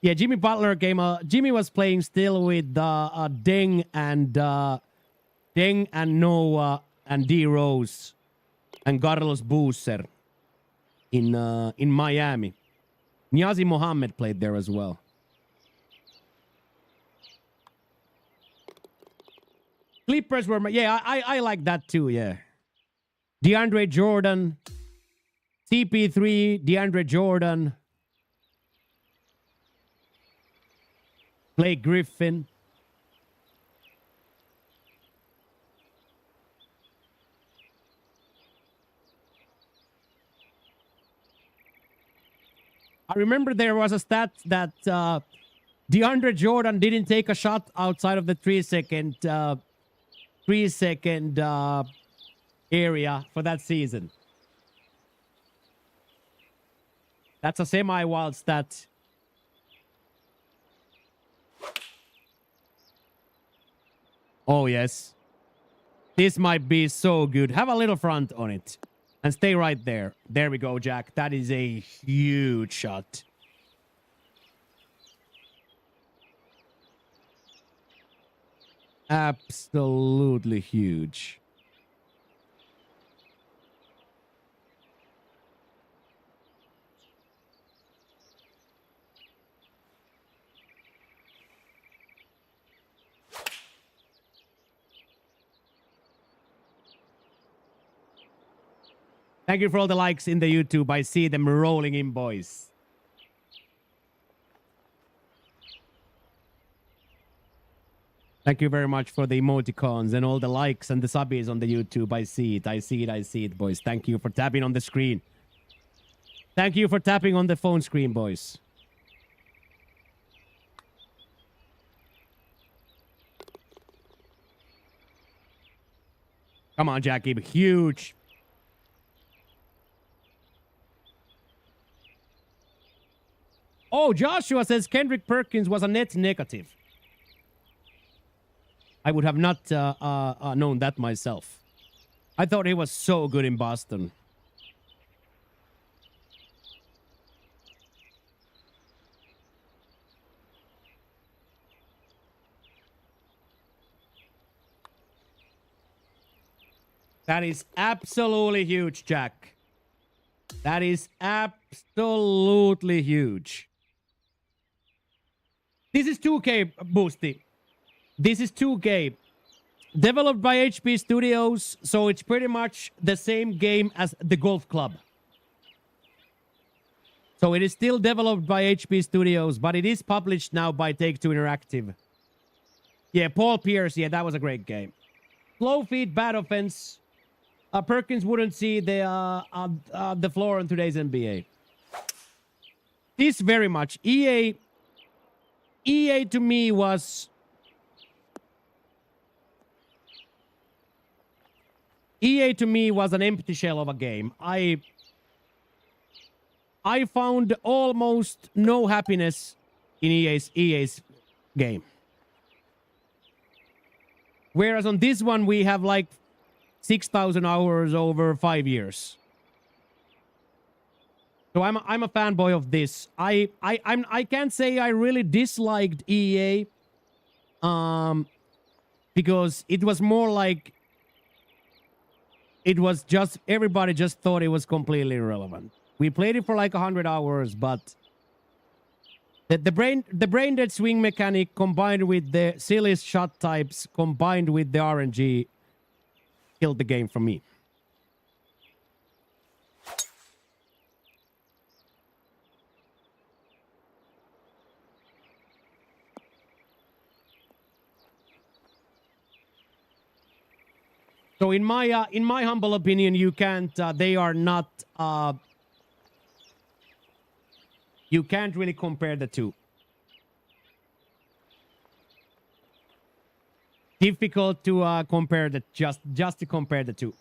Yeah, Jimmy Butler came. Jimmy was playing still with Deng and Noah and D Rose and Carlos Boozer in Miami. Niazi Mohammed played there as well. Clippers were, yeah, I like that too, yeah. DeAndre Jordan, CP3, DeAndre Jordan, Blake Griffin. I remember there was a stat that DeAndre Jordan didn't take a shot outside of the 3 second area for that season. That's a semi-wild stat. Oh, yes. This might be so good. Have a little front on it. And stay right there. There we go, Jack. That is a huge shot. Absolutely huge. Thank you for all the likes in the YouTube. I see them rolling in, boys. Thank you very much for the emoticons and all the likes and the subbies on the YouTube. I see it, boys. Thank you for tapping on the screen. Thank you for tapping on the phone screen, boys. Come on, Jackie. Huge. Oh, Joshua says Kendrick Perkins was a net negative. I would have not known that myself. I thought he was so good in Boston. That is absolutely huge, Jack. That is absolutely huge. This is 2K, Boosty. This is 2K. Developed by HP Studios, so it's pretty much the same game as the Golf Club. So it is still developed by HP Studios, but it is published now by Take-Two Interactive. Yeah, Paul Pierce, yeah, that was a great game. Slow feed, bad offense. Perkins wouldn't see the floor in today's NBA. This very much. EA to me was... EA to me was an empty shell of a game. I found almost no happiness in EA's game. Whereas on this one we have like 6,000 hours over 5 years. So I'm a fanboy of this. I can't say I really disliked EA, because it was more like it was just everybody just thought it was completely irrelevant. We played it for like 100 hours, but the brain dead swing mechanic combined with the silly shot types combined with the RNG killed the game for me. So in my humble opinion, you can't. They are not. You can't really compare the two. Difficult to compare the just to compare the two.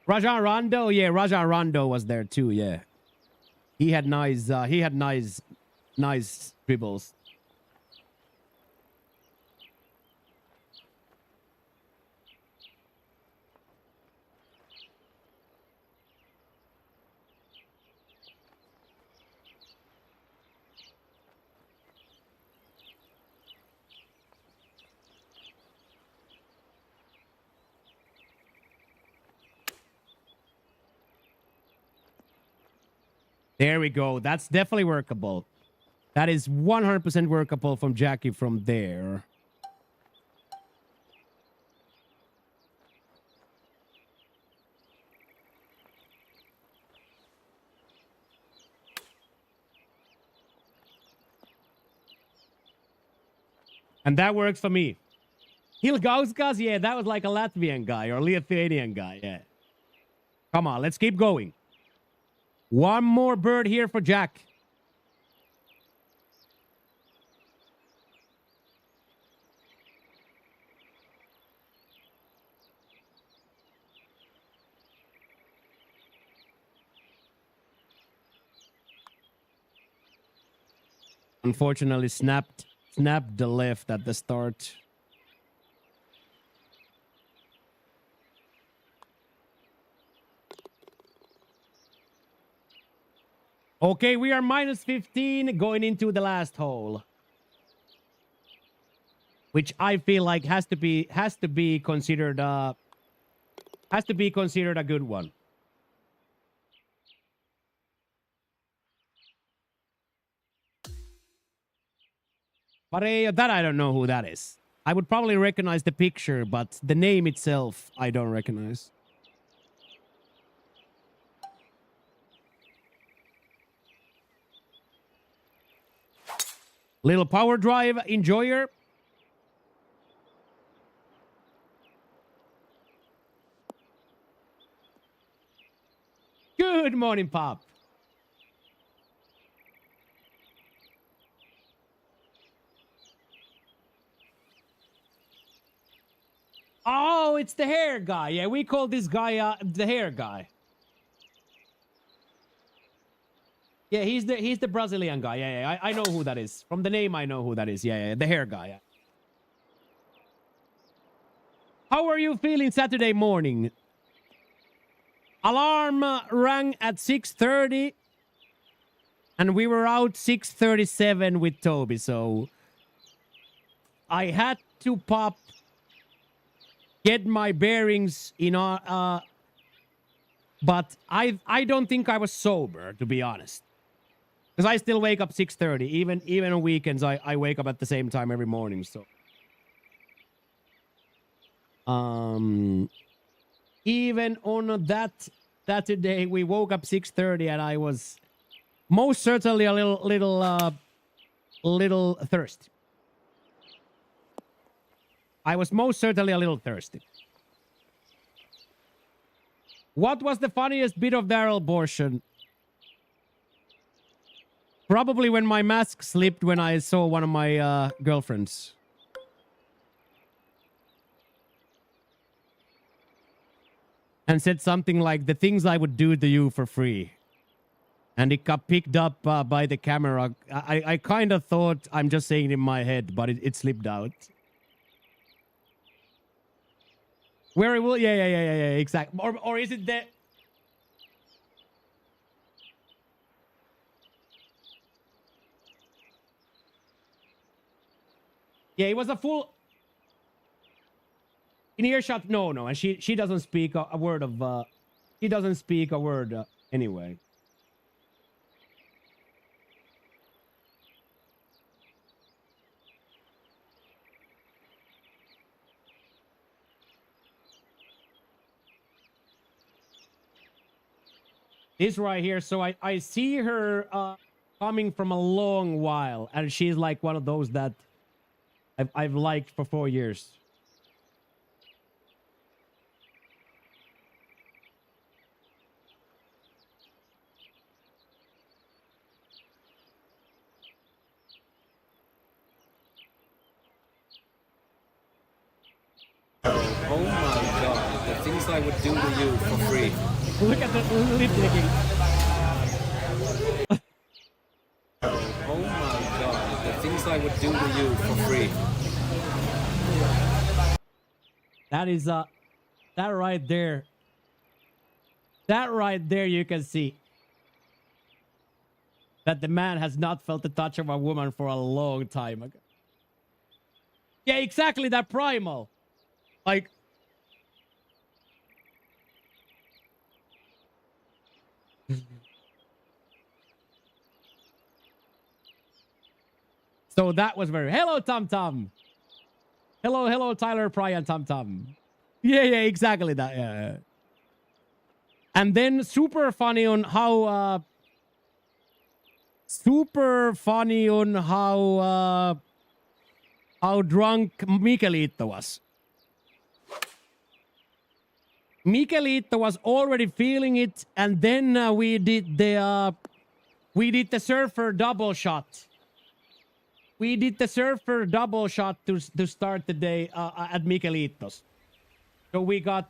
Rajon Rondo, yeah, Rajon Rondo was there too. Yeah, he had nice dribbles. There we go. That's definitely workable. That is 100% workable from Jackie from there. And that works for me. Ilgauskas, yeah, that was like a Latvian guy or Lithuanian guy, yeah. Come on, let's keep going. One more bird here for Jack. Unfortunately, snapped the left at the start. Okay, we are minus 15 going into the last hole, which I feel like has to be considered a good one. But that I don't know who that is. I would probably recognize the picture, but the name itself I don't recognize. Little power drive enjoyer. Good morning, Pop. Oh, it's the hair guy. Yeah, we call this guy the hair guy. Yeah, he's the Brazilian guy. Yeah, I know who that is. From the name, I know who that is. Yeah, the hair guy. Yeah. How are you feeling Saturday morning? Alarm rang at 6:30, and we were out 6:37 with Toby, so I had to pop, get my bearings in but I don't think I was sober, to be honest. Because I still wake up 6:30. Even on weekends, I wake up at the same time every morning, so. Even on that Saturday, we woke up 6:30 and I was most certainly a little thirsty. I was most certainly a little thirsty. What was the funniest bit of Daryl abortion? Probably when my mask slipped when I saw one of my girlfriends. And said something like, the things I would do to you for free. And it got picked up by the camera. I kind of thought I'm just saying it in my head, but it slipped out. Where it will, yeah, exactly. Or is it that? Yeah, it was a full. In earshot, no, and she doesn't speak a word of. She doesn't speak a word anyway. This right here, so I see her coming from a long while, and she's like one of those that I've liked for 4 years.
Oh my god, the things I would do to you for free.
Look at the lip licking.
Oh my god, the things I would do to you for free.
That is that right there. That right there, you can see that the man has not felt the touch of a woman for a long time ago. Yeah, exactly, that primal. Like, so that was very. Hello, Tom Tom. Hello, Tyler Pry and Tom Tom. Yeah, exactly that. Yeah. And then super funny on how. How drunk Michelito was. Michelito was already feeling it, and then we did the surfer double shot. We did the surfer double shot to start the day at Michelito's. So we got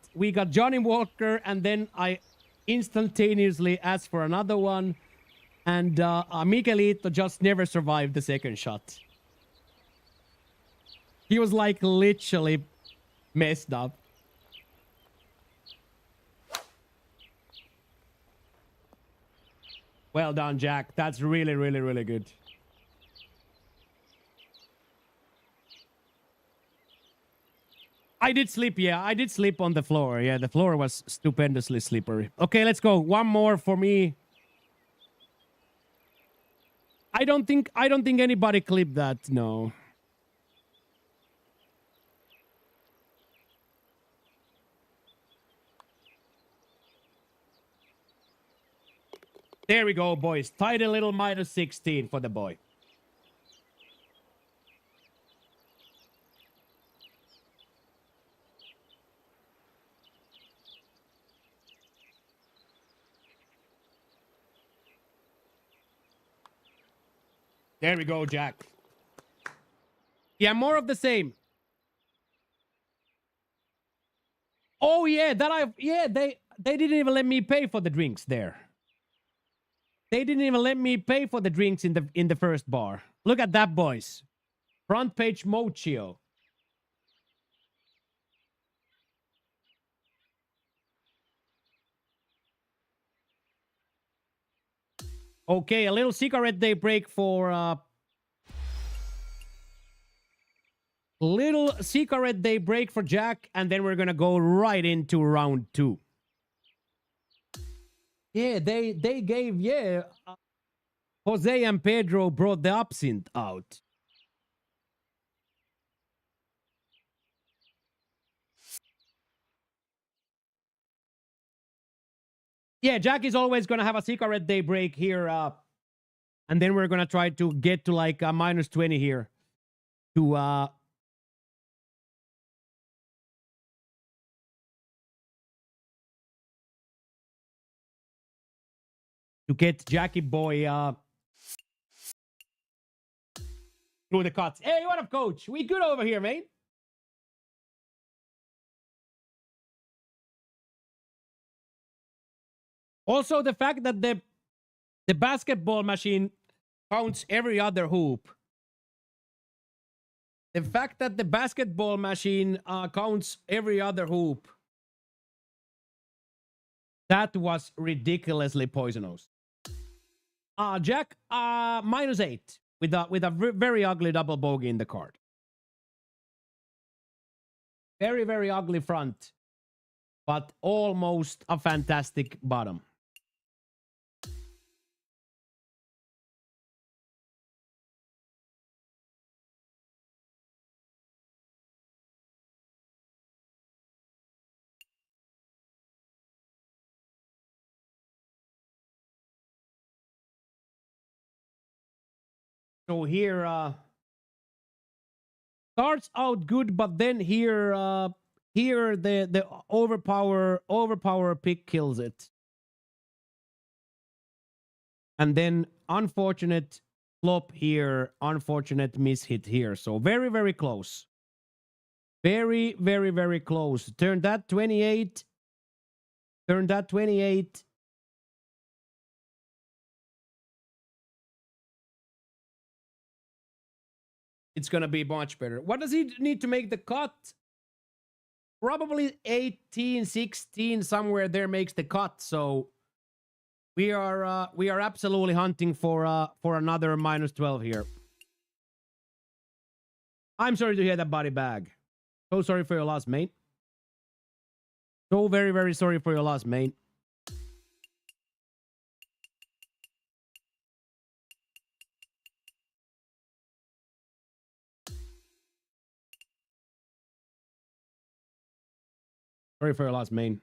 Johnny Walker, and then I instantaneously asked for another one, and Michelito just never survived the second shot. He was like literally messed up. Well done, Jack. That's really, really, really good. I did sleep, yeah. I did sleep on the floor. Yeah, the floor was stupendously slippery. Okay, let's go. One more for me. I don't think anybody clipped that, no. There we go, boys. Tidy little minus 16 for the boy. There we go, Jack. Yeah, more of the same. Oh yeah, they didn't even let me pay for the drinks there. They didn't even let me pay for the drinks in the first bar. Look at that, boys. Front page Mochio. Okay, a little cigarette day break for Jack, and then we're gonna go right into round 2. Yeah, they gave Jose and Pedro brought the absinthe out. Yeah, Jack is always gonna have a cigarette day break here, and then we're gonna try to get to like a -20 here to get Jackie boy through the cuts. Hey, what up, coach? We good over here, mate? Also, the fact that the basketball machine counts every other hoop. The fact that the basketball machine counts every other hoop. That was ridiculously poisonous. Jack, -8 with a very ugly double bogey in the card. Very, very ugly front, but almost a fantastic bottom. So here starts out good, but then here the overpower pick kills it. And then unfortunate flop here, unfortunate miss hit here. So very, very close. Very, very, very close. Turn that 28. Turn that 28. It's going to be much better. What does he need to make the cut? Probably 18, 16, somewhere there makes the cut. So we are absolutely hunting for another -12 here. I'm sorry to hear that, body bag. So sorry for your loss, mate. So very, very sorry for your loss, mate. Sorry for your loss, mate.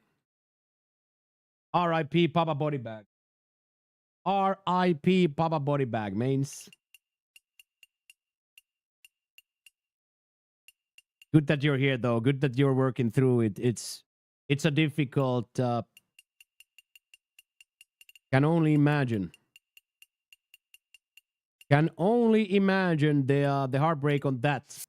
R.I.P. Papa Body Bag. R.I.P. Papa Body Bag, mains. Good that you're here, though. Good that you're working through it. It's a difficult. Can only imagine. Can only imagine the heartbreak on that.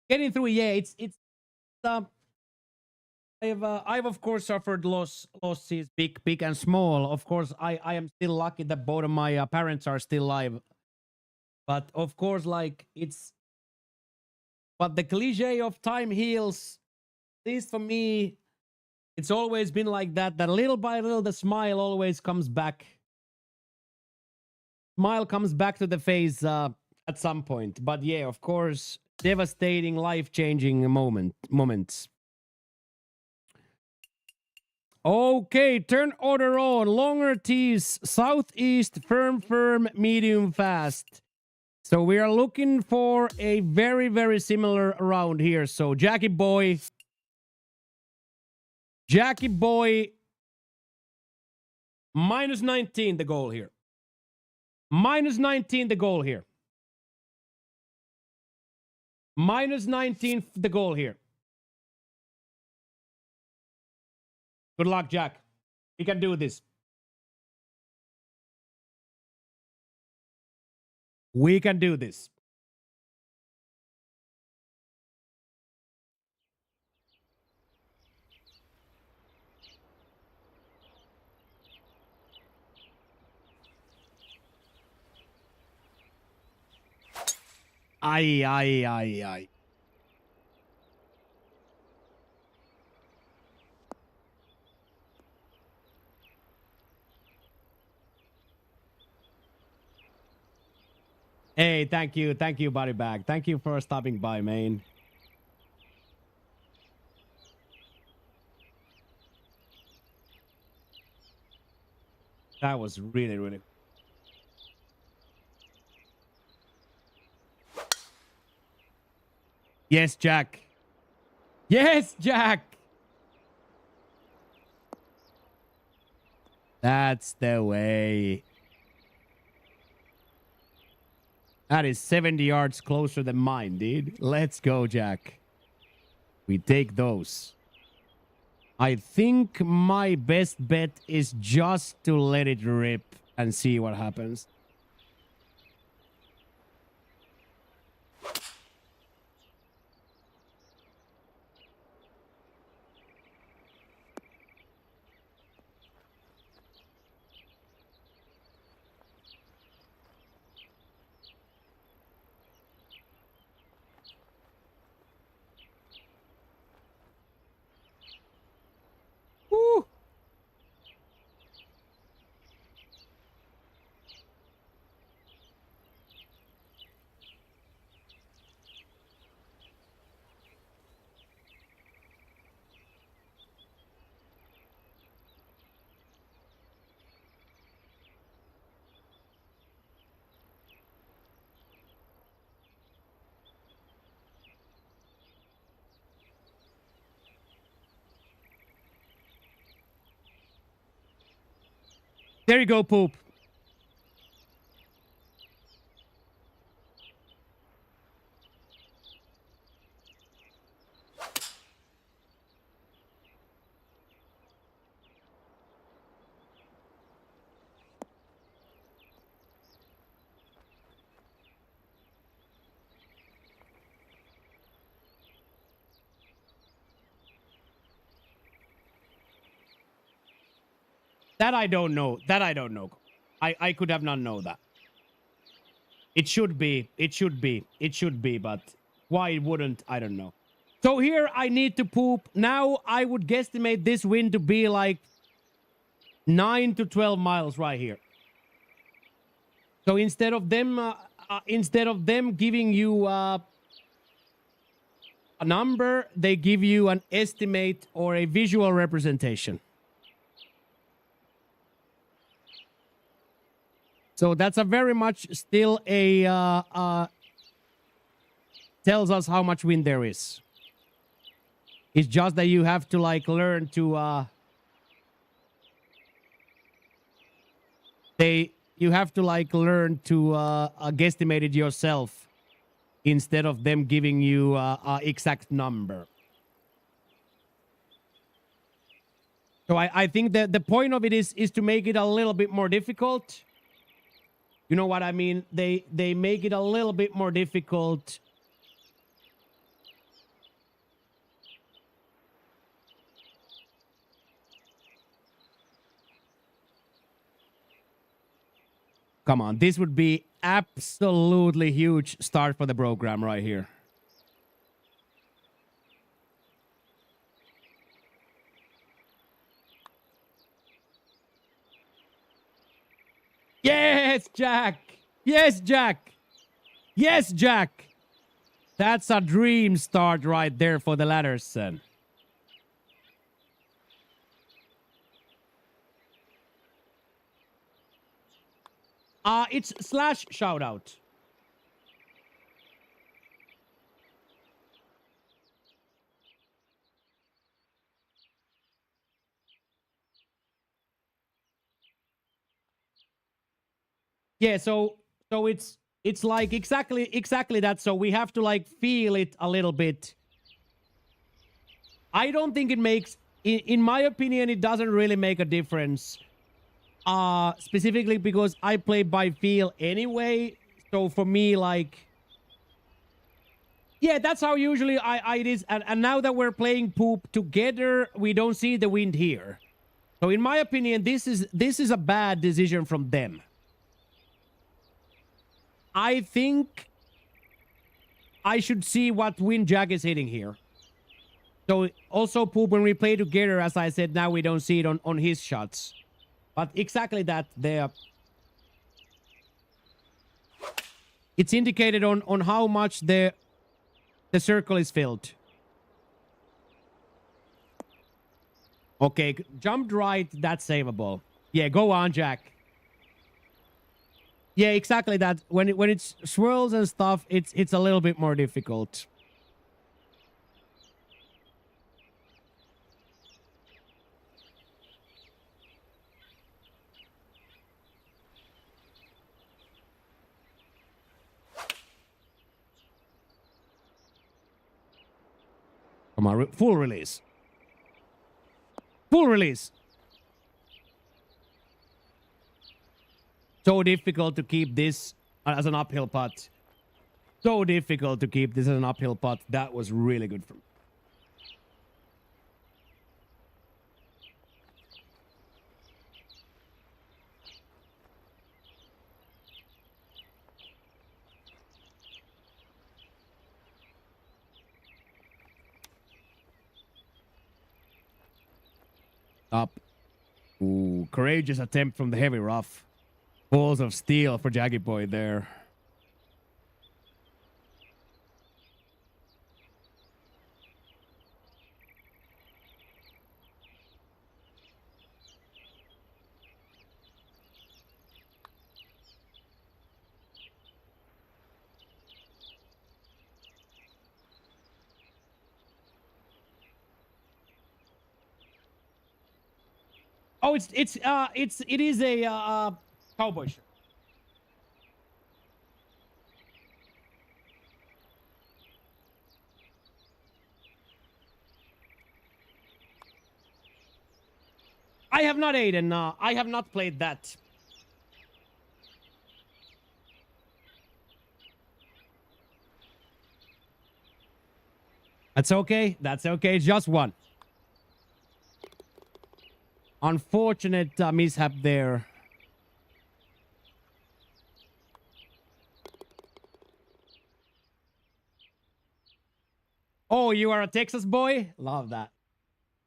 getting through. Yeah, it's I've of course suffered losses, big and small. Of course, I am still lucky that both of my parents are still alive. But of course, like it's, but the cliche of time heals. At least for me, it's always been like that. That little by little, the smile always comes back. Smile comes back to the face at some point. But yeah, of course, devastating, life-changing moments. Okay, turn order on. Longer tees, southeast, firm, medium, fast. So we are looking for a very, very similar round here. So Jackie Boy, minus 19 the goal here. Minus 19 the goal here. Minus 19 the goal here. Good luck, Jack. You can do this. We can do this. Ay. Hey, thank you, buddy bag. Thank you for stopping by, man. That was really, really. Yes, Jack. Yes, Jack. That's the way. That is 70 yards closer than mine, dude. Let's go, Jack. We take those. I think my best bet is just to let it rip and see what happens. Woo! There you go, Poop. That I don't know. I could have not known that. It should be, but why it wouldn't, I don't know. So here I need to poop. Now I would guesstimate this wind to be like 9 to 12 miles right here. So instead of them giving you a number, they give you an estimate or a visual representation. So that's a very much still a tells us how much wind there is. It's just that you have to like learn to you have to like learn to guesstimate it yourself instead of them giving you a exact number. So I think that the point of it is to make it a little bit more difficult. You know what I mean? They make it a little bit more difficult Come on, this would be absolutely huge start for the program right here. Yes, Jack. Yes, Jack. Yes, Jack. That's a dream start right there for the Ladderson. It's slash shoutout. Yeah, so it's like exactly that. So we have to like feel it a little bit. I don't think it makes, in my opinion, it doesn't really make a difference. Specifically because I play by feel anyway. So for me, like, yeah, that's how usually it is. And now that we're playing poop together, we don't see the wind here. So in my opinion, this is a bad decision from them. I think I should see what wind Jack is hitting here. So also poop when we play together, as I said, now we don't see it on his shots. But exactly that there. It's indicated on how much the circle is filled. Okay, jumped right, that's savable. Yeah, go on, Jack. Yeah, exactly that. When it swirls and stuff, it's a little bit more difficult. Come on, full release. Full release. So difficult to keep this as an uphill putt. So difficult to keep this as an uphill putt. That was really good for me. Up. Ooh, courageous attempt from the heavy rough. Balls of steel for Jaggy Boy there. Oh, it is a cowboy shirt. I have not, Aiden. I have not played that. That's okay. That's okay. Just one. Unfortunate mishap there. Oh, you are a Texas boy? Love that.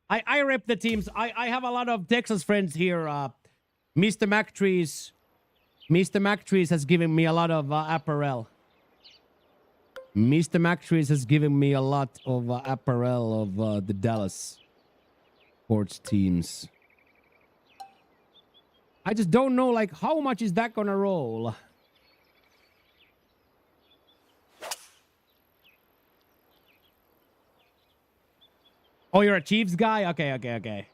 I rep the teams. I have a lot of Texas friends here. Mr. McTrees. Mr. McTrees has given me a lot of apparel. Mr. McTrees has given me a lot of apparel of the Dallas sports teams. I just don't know, like, how much is that gonna roll? Oh, you're a Chiefs guy? Okay.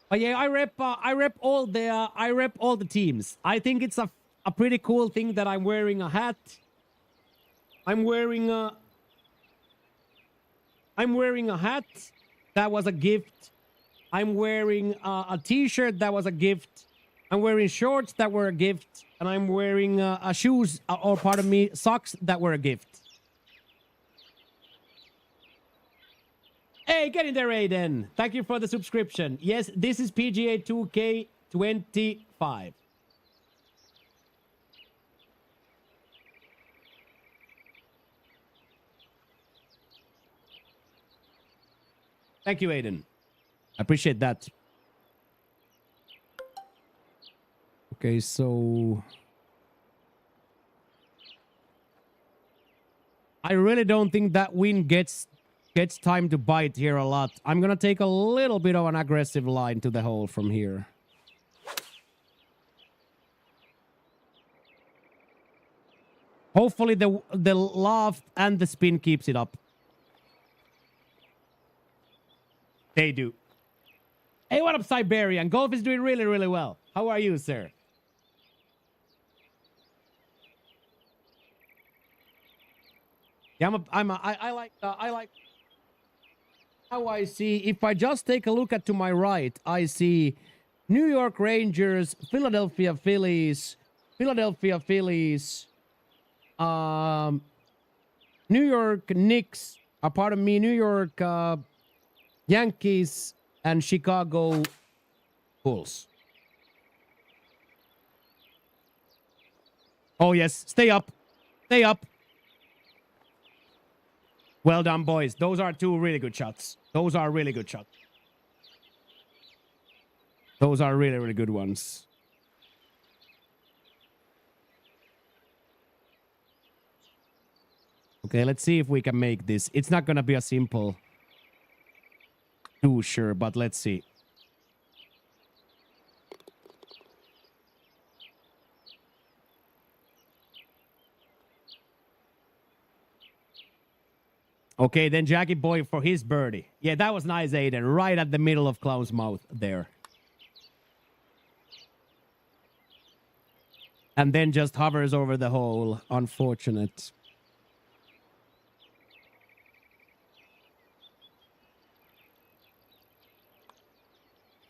But yeah, I rep all the teams. I think it's a pretty cool thing that I'm wearing a hat. I'm wearing a hat. That was a gift. I'm wearing a t-shirt that was a gift. I'm wearing shorts that were a gift, and I'm wearing shoes, or pardon me, socks that were a gift. Hey, get in there, Aiden. Thank you for the subscription. Yes, this is PGA 2K25. Thank you, Aiden. I appreciate that. Okay, so I really don't think that win gets time to bite here a lot. I'm gonna take a little bit of an aggressive line to the hole from here. Hopefully the loft and the spin keeps it up. They do. Hey, what up, Siberian? Golf is doing really, really well. How are you, sir? Yeah, I like how I see. If I just take a look at to my right, I see New York Rangers, Philadelphia Phillies, New York Knicks, pardon me, New York Yankees, and Chicago Bulls. Oh yes, stay up, stay up. Well done, boys. Those are two really good shots. Those are really good shots. Those are really, really good ones. Okay, let's see if we can make this. It's not gonna be a simple too sure, but let's see. Okay, then Jackie Boy for his birdie. Yeah, that was nice, Aiden. Right at the middle of Clown's mouth there. And then just hovers over the hole. Unfortunate.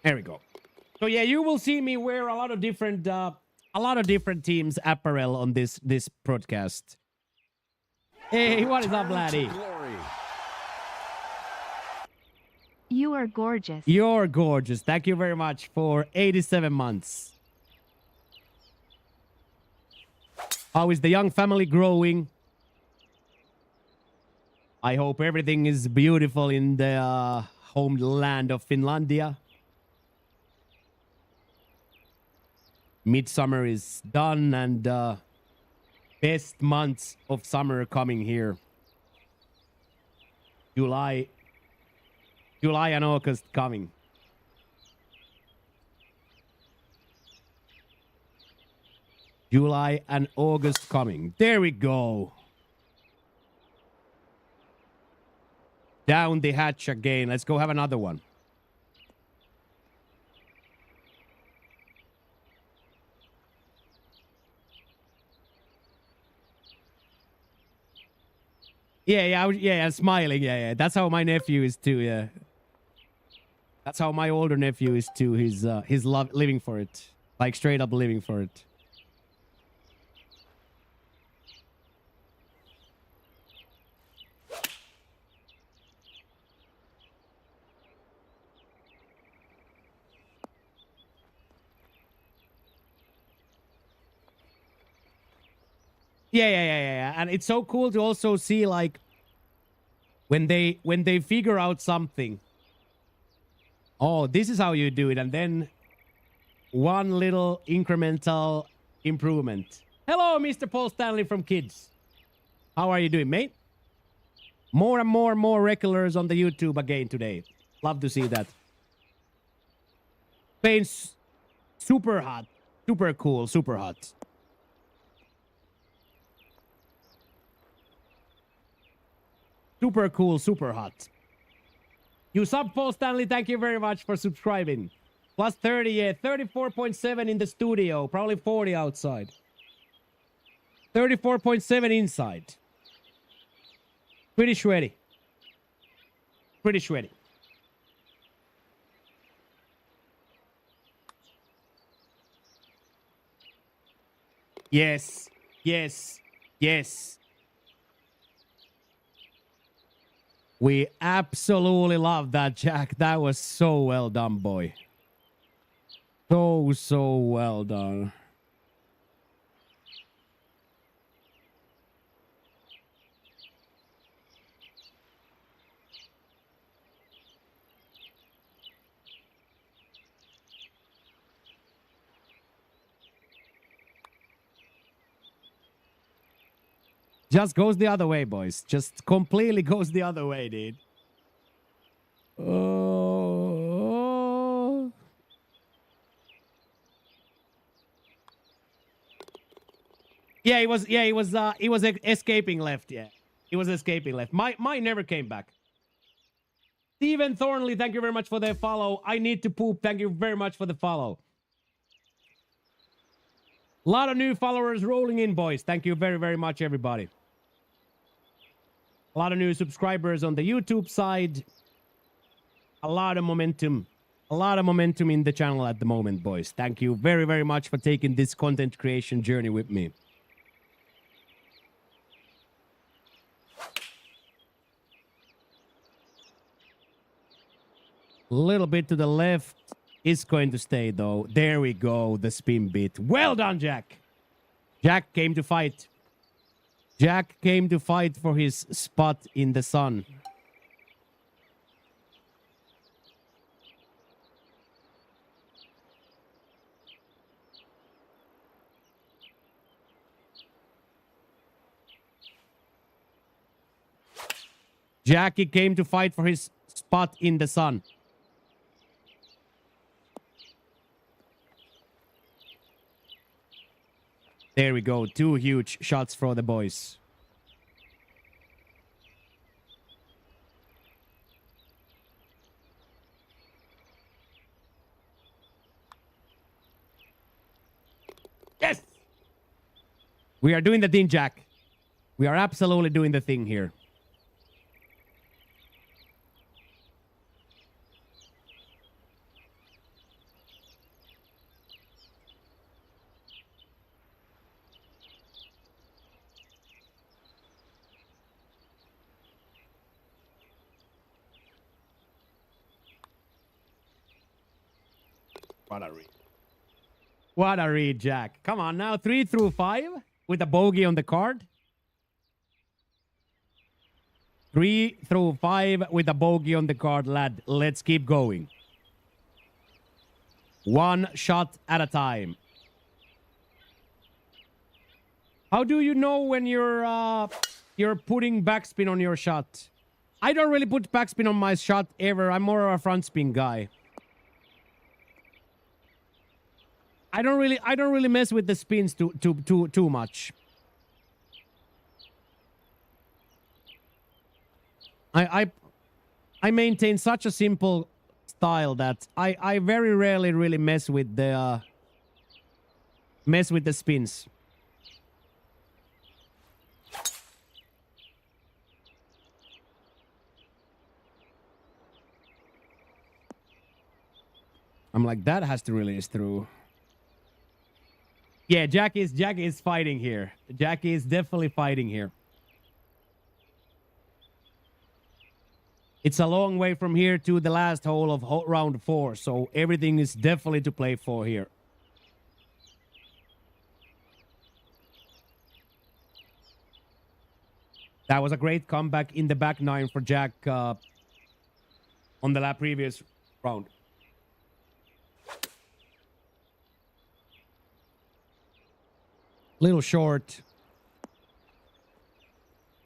There we go. So yeah, you will see me wear a lot of different teams' apparel on this broadcast. Hey, what is up, laddie?
You are gorgeous.
You're gorgeous. Thank you very much for 87 months. How is the young family growing? I hope everything is beautiful in the homeland of Finlandia. Midsummer is done, and best months of summer coming here. July and August coming. July and August coming. There we go. Down the hatch again. Let's go have another one. Yeah, smiling. Yeah. That's how my nephew is too. Yeah. That's how my older nephew is too. He's living for it, like straight up living for it. Yeah. And it's so cool to also see, like, when they figure out something. Oh, this is how you do it, and then one little incremental improvement. Hello, Mr. Paul Stanley from Kids. How are you doing, mate? More and more regulars on the YouTube again today. Love to see that. Spain's super hot. Super cool, super hot. Super cool, super hot. You sub, Paul Stanley, thank you very much for subscribing. Plus 30, yeah, 34.7 in the studio, probably 40 outside. 34.7 inside. Pretty sweaty. Pretty sweaty. Yes. Yes. Yes. We absolutely love that, Jack. That was so well done, boy. So well done. Just goes the other way, boys. Just completely goes the other way, dude. Oh. Yeah, he was. Yeah, he was. He was escaping left. Yeah, he was escaping left. Mine never came back. Stephen Thornley, thank you very much for the follow. I need to poop. Thank you very much for the follow. A lot of new followers rolling in, boys. Thank you very, very much, everybody. A lot of new subscribers on the YouTube side. A lot of momentum. A lot of momentum in the channel at the moment, boys. Thank you very, very much for taking this content creation journey with me. A little bit to the left. Is going to stay, though. There we go. The spin bit. Well done, Jack. Jack came to fight. Jack came to fight for his spot in the sun. Jackie came to fight for his spot in the sun. There we go. 2 huge shots for the boys. Yes! We are doing the thing, Jack. We are absolutely doing the thing here. What a read. What a read, Jack. Come on now. 3 through 5 with a bogey on the card. 3 through 5 with a bogey on the card, lad. Let's keep going. 1 shot at a time. How do you know when you're putting backspin on your shot? I don't really put backspin on my shot ever. I'm more of a front spin guy. I don't really mess with the spins too much. I maintain such a simple style that I very rarely really mess with the spins. I'm like, that has to release through. Yeah, Jack is fighting here. Jack is definitely fighting here. It's a long way from here to the last hole of round 4, so everything is definitely to play for here. That was a great comeback in the back 9 for Jack on the previous round. Little short.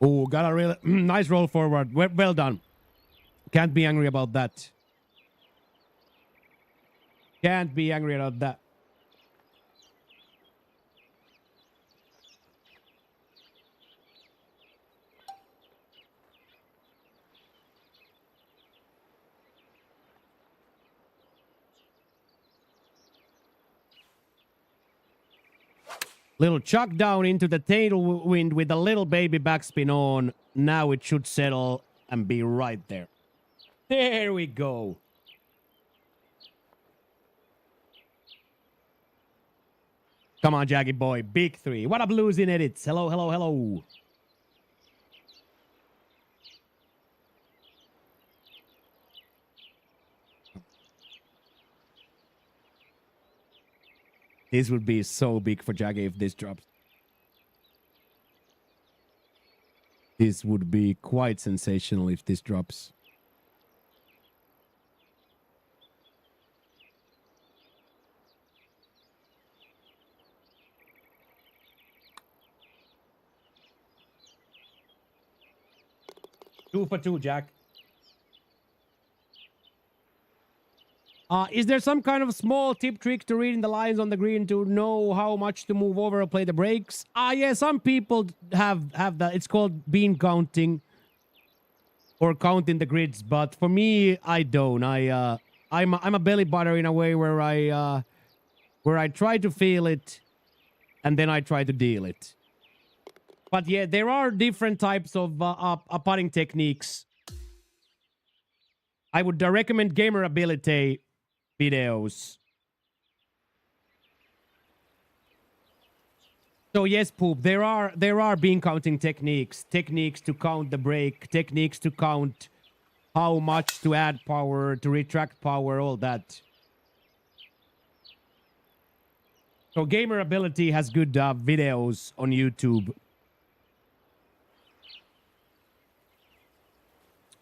Oh, got a real nice roll forward. Well done. Can't be angry about that. Can't be angry about that. Little chuck down into the tailwind with a little baby backspin on. Now it should settle and be right there. There we go. Come on, Jaggy boy. Big three. What up, Blues in edits? Hello, hello, hello. This would be so big for Jaggy if this drops. This would be quite sensational if this drops. Two for two, Jack. Is there some kind of small tip trick to reading the lines on the green to know how much to move over or play the breaks? Yeah, some people have that. It's called bean counting or counting the grids, but for me, I don't. I'm a belly butter in a way where I try to feel it and then I try to deal it. But yeah, there are different types of putting techniques. I would recommend Gamer Ability videos. So yes, Poop, there are bean counting techniques to count the break, techniques to count how much to add power, to retract power, all that. So Gamer Ability has good videos on YouTube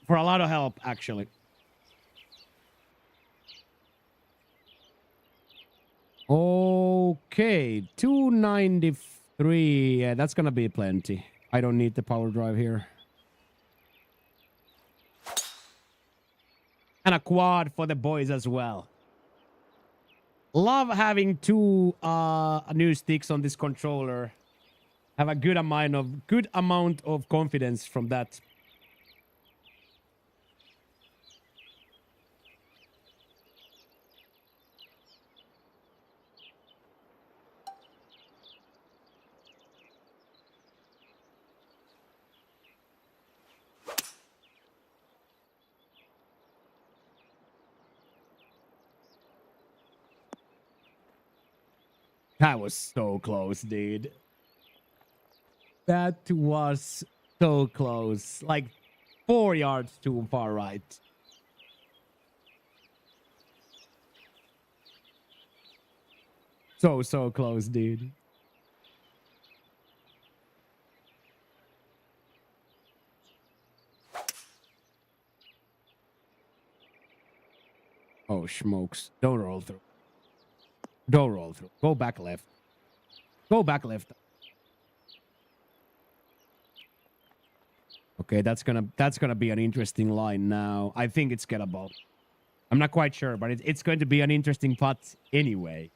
for a lot of help, actually. Okay, 293. Yeah, that's gonna be plenty. I don't need the power drive here. And a quad for the boys as well. Love having two new sticks on this controller. Have a good amount of confidence from that. That was so close, dude. That was so close. Like 4 yards too far right. So close, dude. Oh, smokes. Don't roll through. Don't roll through. Go back left. Go back left. Okay, that's gonna be an interesting line now. I think it's gettable. I'm not quite sure, but it's going to be an interesting putt anyway.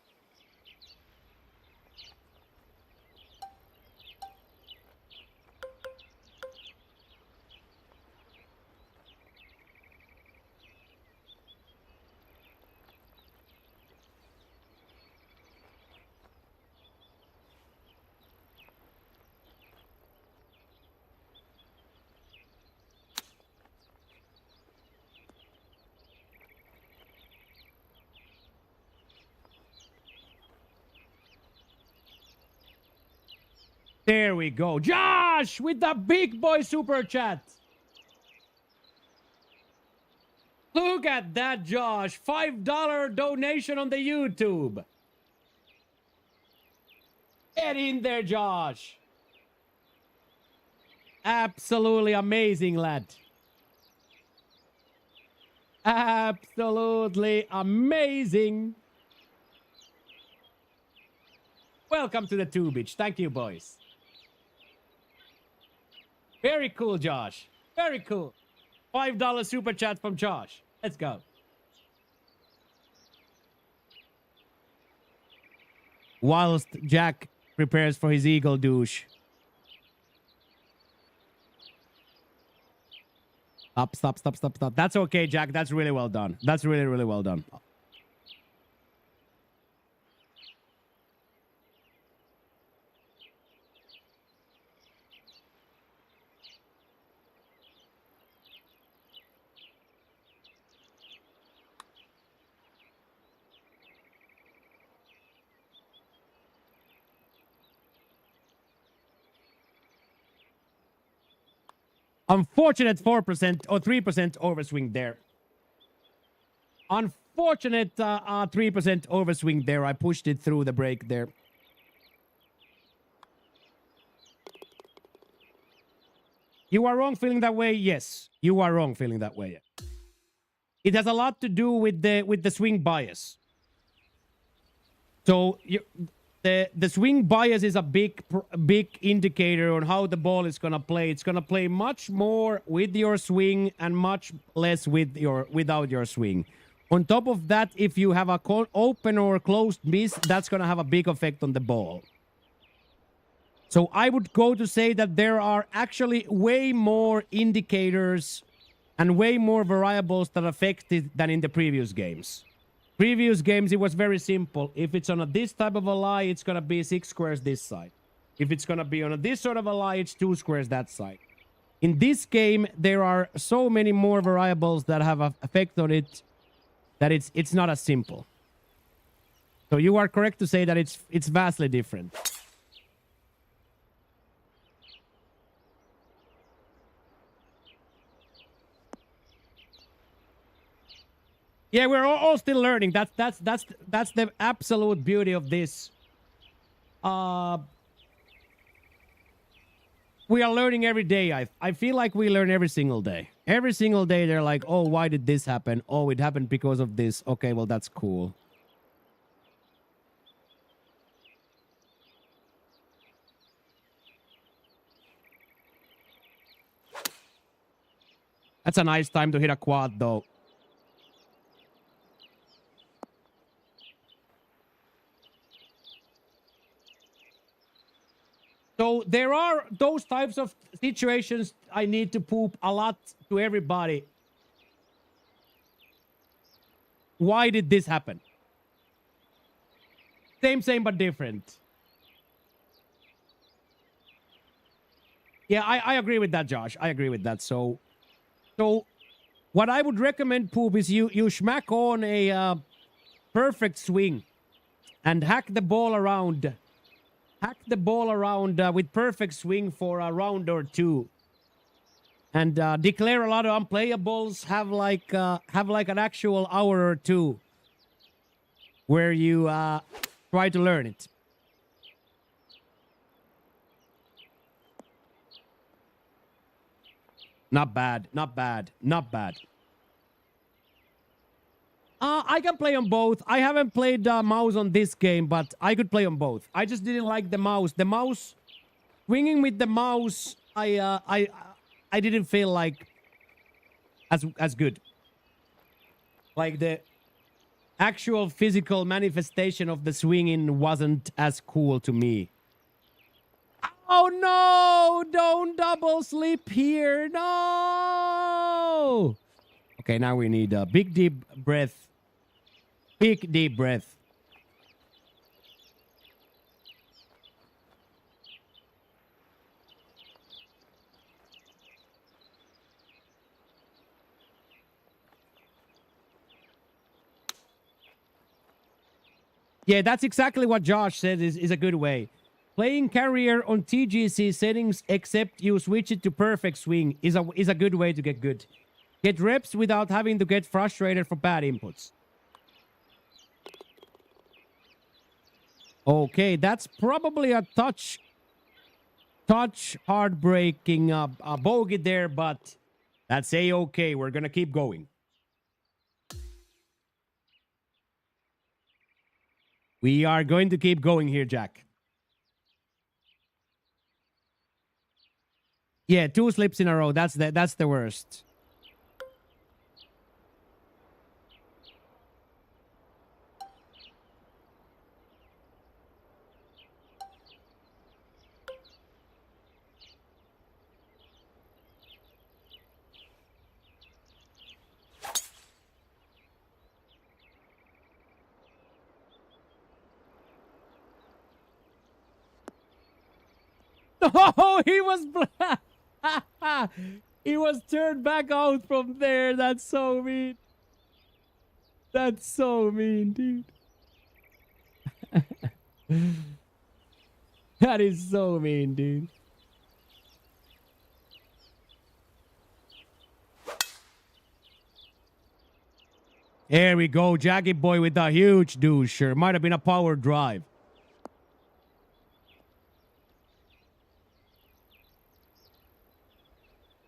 There we go. Josh with the big boy super chat. Look at that, Josh. $5 donation on the YouTube. Get in there, Josh. Absolutely amazing, lad. Absolutely amazing. Welcome to the tubage. Thank you, boys. Very cool, Josh. Very cool. $5 super chat from Josh. Let's go. Whilst Jack prepares for his eagle douche. Stop. That's okay, Jack. That's really well done. That's really, really well done. Unfortunate 4% or 3% overswing there. Unfortunate 3% overswing there. I pushed it through the break there. You are wrong feeling that way? Yes. You are wrong feeling that way. It has a lot to do with the swing bias. So the swing bias is a big indicator on how the ball is gonna play. It's gonna play much more with your swing and much less without your swing. On top of that, if you have a open or closed miss, that's gonna have a big effect on the ball. So I would go to say that there are actually way more indicators and way more variables that affect it than in the previous games. Previous games, it was very simple. If it's on this type of a lie, it's going to be 6 squares this side. If it's going to be on this sort of a lie, it's 2 squares that side. In this game, there are so many more variables that have an effect on it that it's not as simple. So you are correct to say that it's vastly different. Yeah, we're all still learning. That's the absolute beauty of this. We are learning every day. I feel like we learn every single day. Every single day they're like, oh, why did this happen? Oh, it happened because of this. Okay, well, that's cool. That's a nice time to hit a quad, though. So there are those types of situations I need to poop a lot to everybody. Why did this happen? Same, but different. Yeah, I agree with that, Josh. I agree with that. So what I would recommend, Poop, is you smack on a perfect swing and hack the ball around. Hack the ball around with perfect swing for a round or two, and declare a lot of unplayables. Have like an actual hour or two where you try to learn it. Not bad, not bad, not bad. I can play on both. I haven't played mouse on this game, but I could play on both. I just didn't like the mouse. The mouse, swinging with the mouse, I didn't feel like as good. Like the actual physical manifestation of the swinging wasn't as cool to me. Oh no! Don't double slip here. No! Okay, now we need a big deep breath. Big deep breath. Yeah, that's exactly what Josh said is a good way. Playing carrier on TGC settings, except you switch it to perfect swing, is a good way to get good. Get reps without having to get frustrated for bad inputs. Okay, that's probably a touch heartbreaking bogey there, but that's a-okay. We're gonna keep going. We are going to keep going here, Jack. Yeah, 2 slips in a row. That's the worst. Oh, he was he was turned back out from there. That's so mean. That's so mean, dude. That is so mean, dude. There we go. Jackie boy with a huge doucher. Might have been a power drive.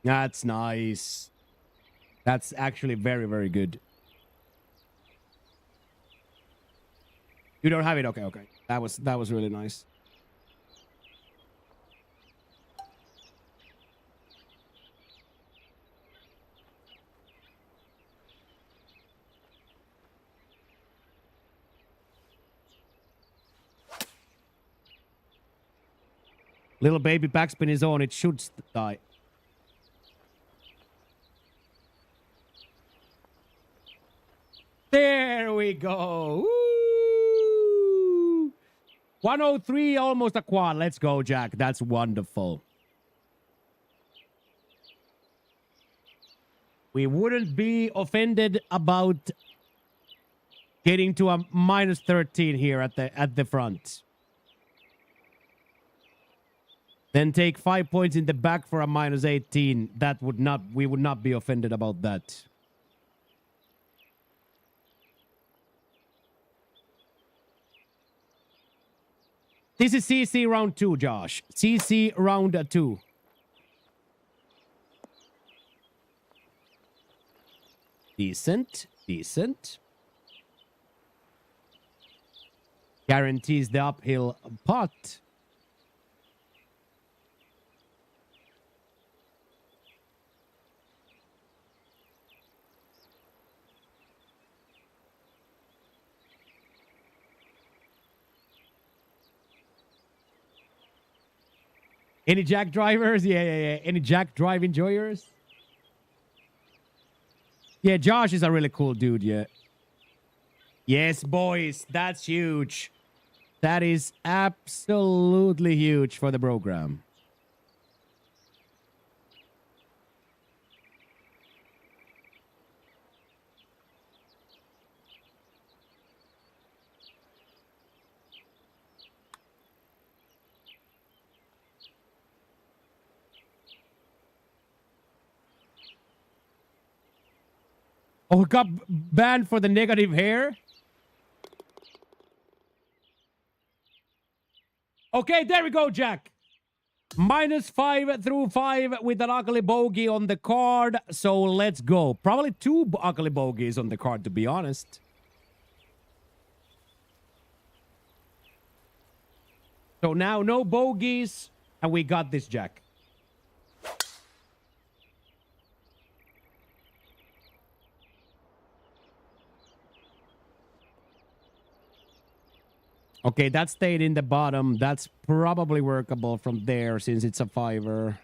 That's nice. That's actually very, very good. You don't have it? Okay, okay. That was really nice. Little baby backspin is on. It should die. There we go. Woo! 103, almost a quad. Let's go, Jack. That's wonderful. We wouldn't be offended about getting to a minus 13 here at the front. Then take 5 points in the back for a minus 18. We would not be offended about that. This is CC round 2, Josh. CC round 2. Decent. Decent. Guarantees the uphill putt. Any Jack drivers? Yeah. Any Jack drive enjoyers? Yeah, Josh is a really cool dude, yeah. Yes, boys, that's huge. That is absolutely huge for the program. Oh, it got banned for the negative hair? Okay, there we go, Jack. -5 through 5 with an ugly bogey on the card. So let's go. Probably 2 ugly bogeys on the card, to be honest. So now no bogeys, and we got this, Jack. Okay, that stayed in the bottom. That's probably workable from there since it's a 5er.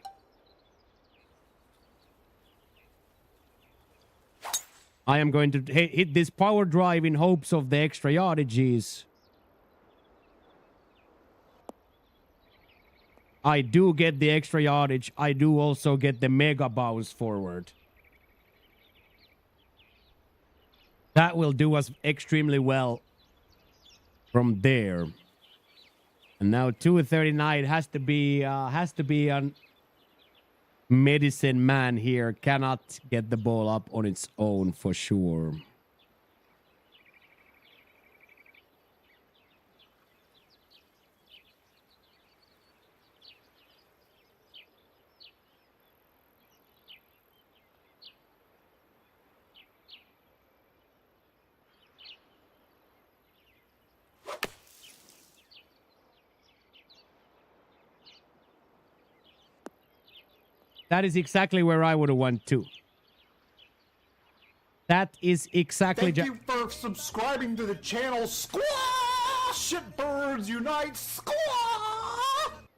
I am going to hit this power drive in hopes of the extra yardages. I do get the extra yardage. I do also get the mega bounce forward. That will do us extremely well from there. And now 239 has to be a medicine man here. Cannot get the ball up on its own for sure. That is exactly where I would have won too. That is exactly...
Thank you for subscribing to the channel. Squash it, Birds Unite. Squash!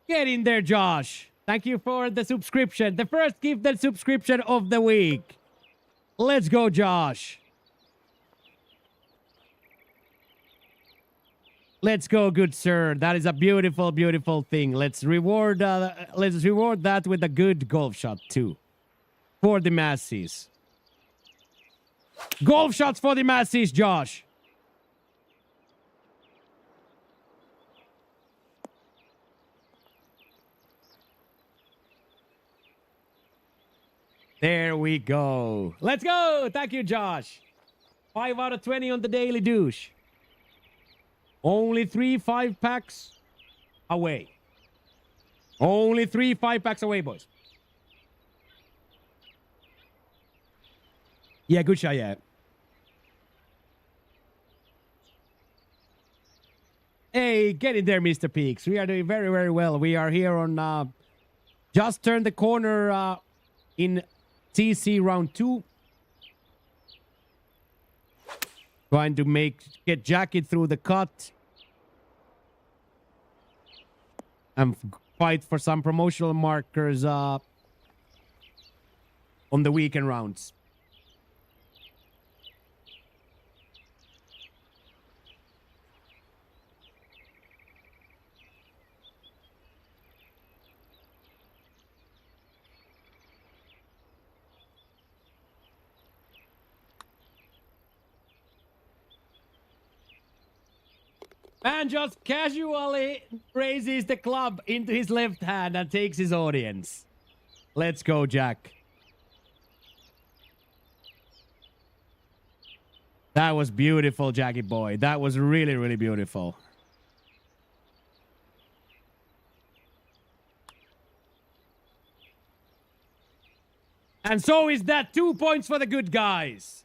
Get in there, Josh. Thank you for the subscription. The first gifted subscription of the week. Let's go, Josh. Let's go, good sir. That is a beautiful, beautiful thing. Let's reward that with a good golf shot too, for the masses. Golf shots for the masses, Josh. There we go. Let's go. Thank you, Josh. 5 out of 20 on the daily douche. Only 3 5-packs away. Only 3 5-packs away, boys. Yeah, good shot, yeah. Hey, get in there, Mr. Peaks. We are doing very, very well. We are here on just turned the corner in TC round 2. Trying to get Jackie through the cut. And fight for some promotional markers on the weekend rounds. Man just casually raises the club into his left hand and takes his audience. Let's go, Jack. That was beautiful, Jackie boy. That was really, really beautiful. And so is that 2 points for the good guys.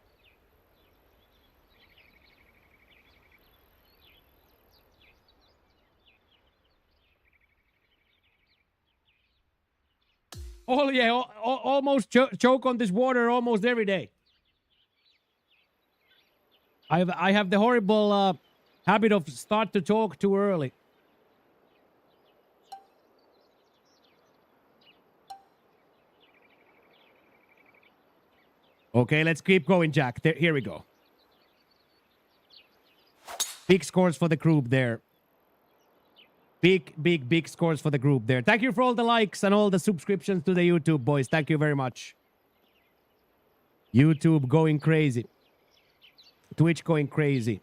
Oh yeah, almost choke on this water almost every day. I have the horrible habit of start to talk too early. Okay, let's keep going, Jack. Here we go. Big scores for the group there. Big scores for the group there. Thank you for all the likes and all the subscriptions to the YouTube, boys. Thank you very much. YouTube going crazy. Twitch going crazy.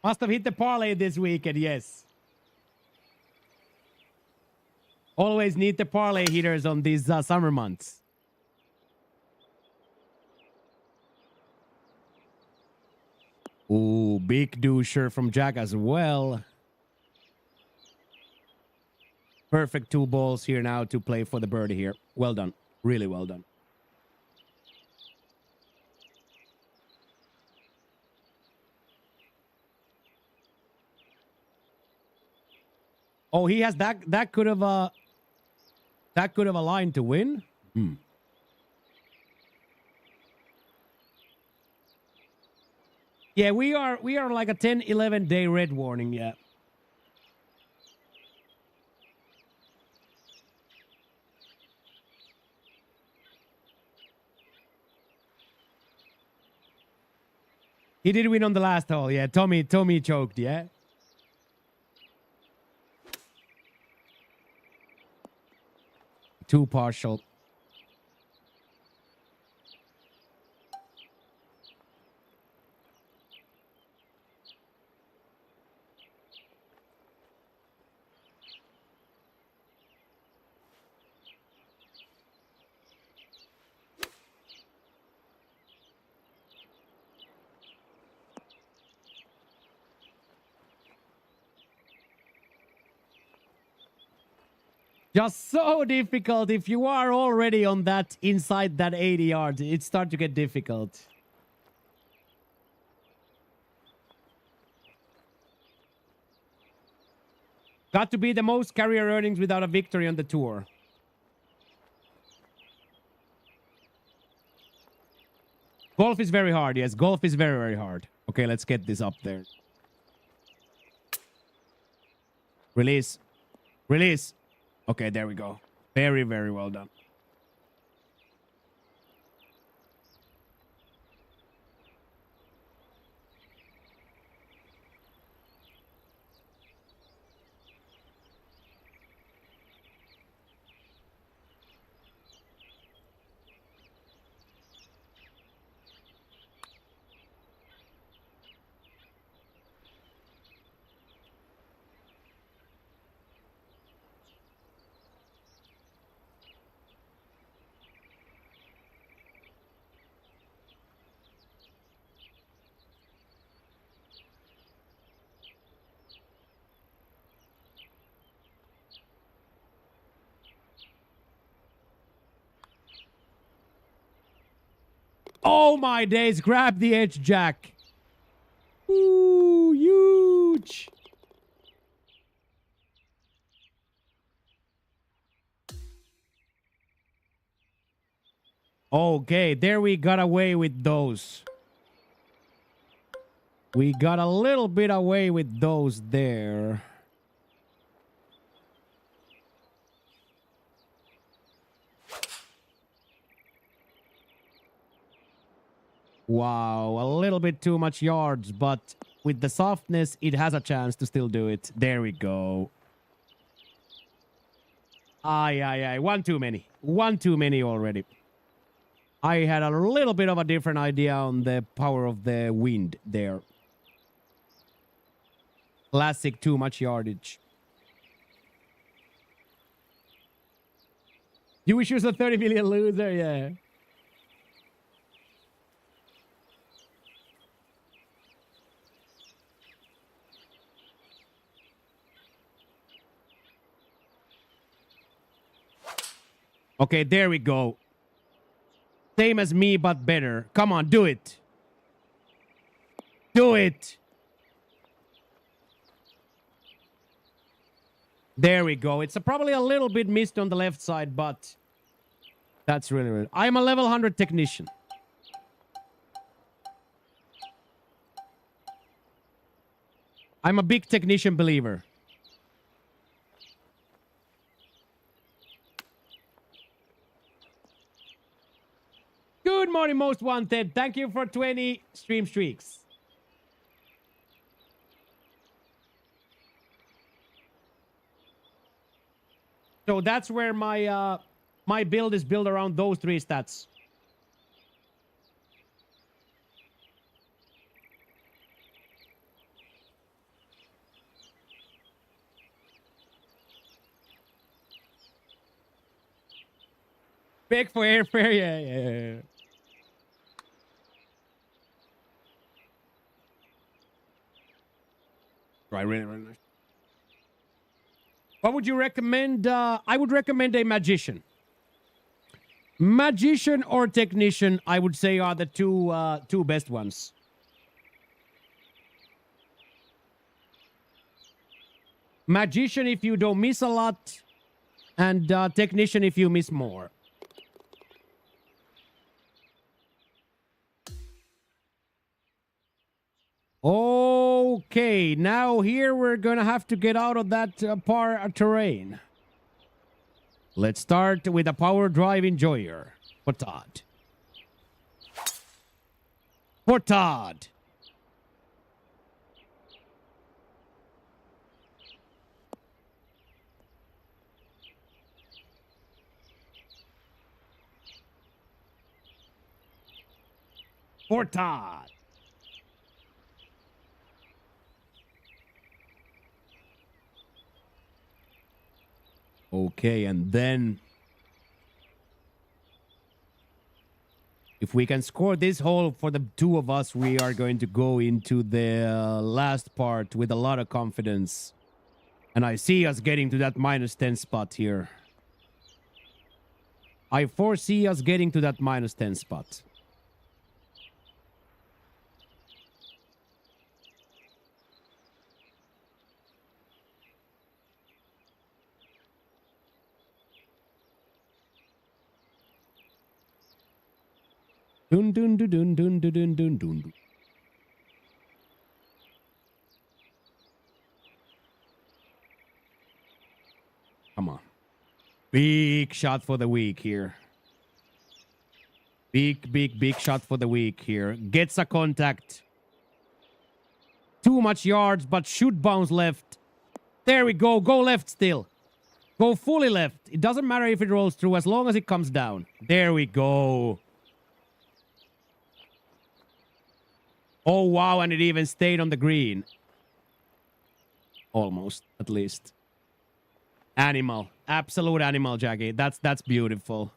Must have hit the parlay this weekend, yes. Always need the parlay hitters on these summer months. Ooh, big doucher from Jack as well. Perfect 2 balls here now to play for the birdie here. Well done. Really well done. Oh, he has that could have aligned to win. Yeah, we are like a 10-11 day red warning, yeah. He did win on the last hole, yeah. Tommy choked, yeah. Too partial. Just so difficult. If you are already on that inside that 80 yards, it starts to get difficult. Got to be the most career earnings without a victory on the tour. Golf is very hard. Yes, golf is very, very hard. Okay, let's get this up there. Release. Release. Okay, there we go. Very, very well done. Oh my days, grab the edge, Jack. Ooh, huge. Okay, there we got away with those. We got a little bit away with those there. Wow, a little bit too much yards, but with the softness, it has a chance to still do it. There we go. Aye. One too many. One too many already. I had a little bit of a different idea on the power of the wind there. Classic too much yardage. You wish you was a 30 million loser? Yeah. Okay, there we go. Same as me, but better. Come on, do it. Do it. There we go. It's probably a little bit missed on the left side, but that's really. I'm a level 100 technician. I'm a big technician believer. Good morning, Most Wanted. Thank you for 20 stream streaks. So that's where my my build is built around those 3 stats. Big for airfare, yeah. Right, really nice. What would you recommend? I would recommend a magician. Magician or technician, I would say, are the two best ones. Magician if you don't miss a lot, and technician if you miss more. Okay, now here we're gonna have to get out of that terrain. Let's start with a power drive enjoyer. For Todd. For Todd. For Todd. Okay, and then if we can score this hole for the 2 of us, we are going to go into the last part with a lot of confidence. And I see us getting to that -10 spot here. I foresee us getting to that -10 spot. Dun dun dun dun dun dun dun dun. Come on. Big shot for the week here. Big shot for the week here. Gets a contact. Too much yards, but should bounce left. There we go. Go left still. Go fully left. It doesn't matter if it rolls through as long as it comes down. There we go. Oh, wow, and it even stayed on the green. Almost, at least. Animal. Absolute animal, Jackie. That's beautiful.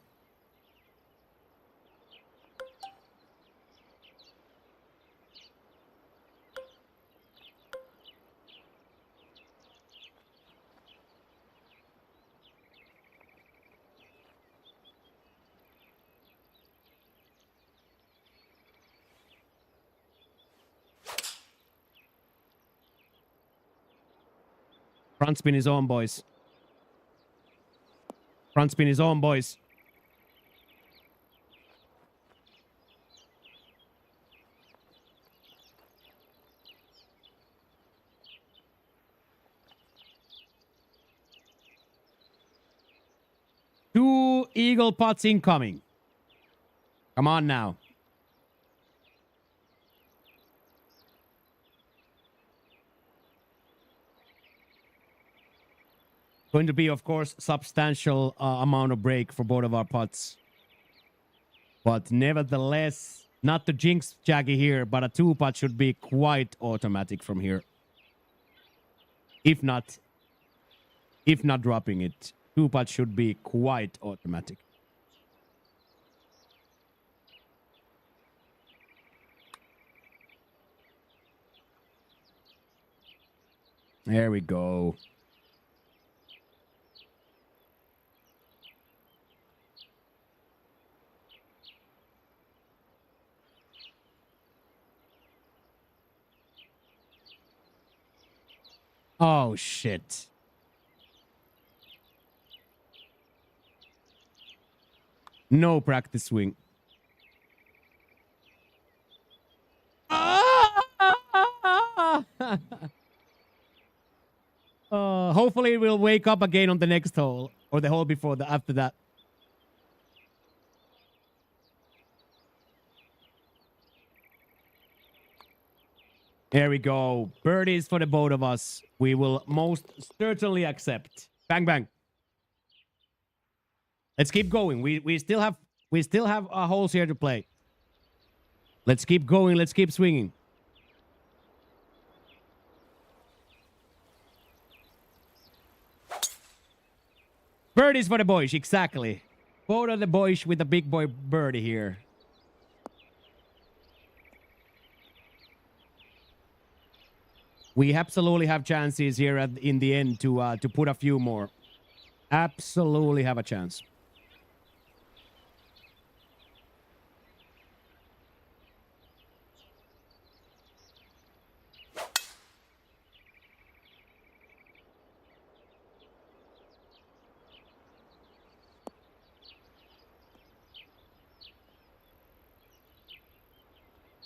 Front spin is on, boys. Front spin is on, boys. Two eagle pots incoming. Come on now. Going to be, of course, substantial amount of break for both of our pots. But nevertheless, not to jinx Jackie here, but a 2-pot should be quite automatic from here. If not dropping it, 2-pot should be quite automatic. There we go. Oh, shit. No practice swing. Hopefully we'll wake up again on the next hole or the hole before the after that. There we go. Birdies for the both of us. We will most certainly accept. Bang bang. Let's keep going. We still have holes here to play. Let's keep going. Let's keep swinging. Birdies for the boys, exactly. Both of the boys with the big boy birdie here. We absolutely have chances here in the end to put a few more. Absolutely have a chance.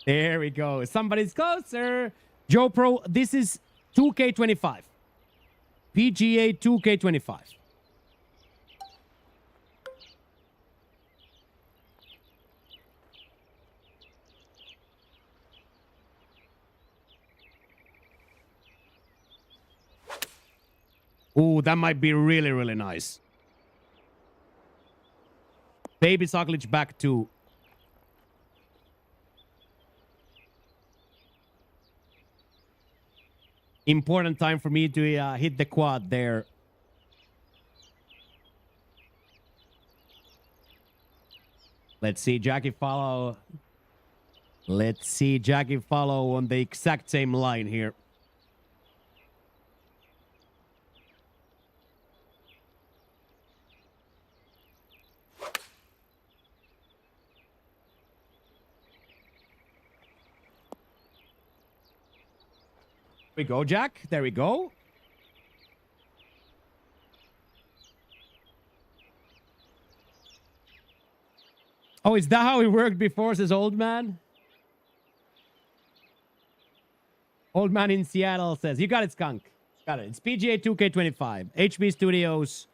There we go. Somebody's closer. Joe Pro, this is 2K25. PGA 2K25. Ooh, that might be really, really nice. Baby Sockledge back to... Important time for me to hit the quad there. Let's see Jackie follow. Let's see Jackie follow on the exact same line here. There we go, Jack. There we go. Oh, is that how it worked before, says Old Man? Old Man in Seattle says, you got it, Skunk. Got it. It's PGA 2K25. HB Studios.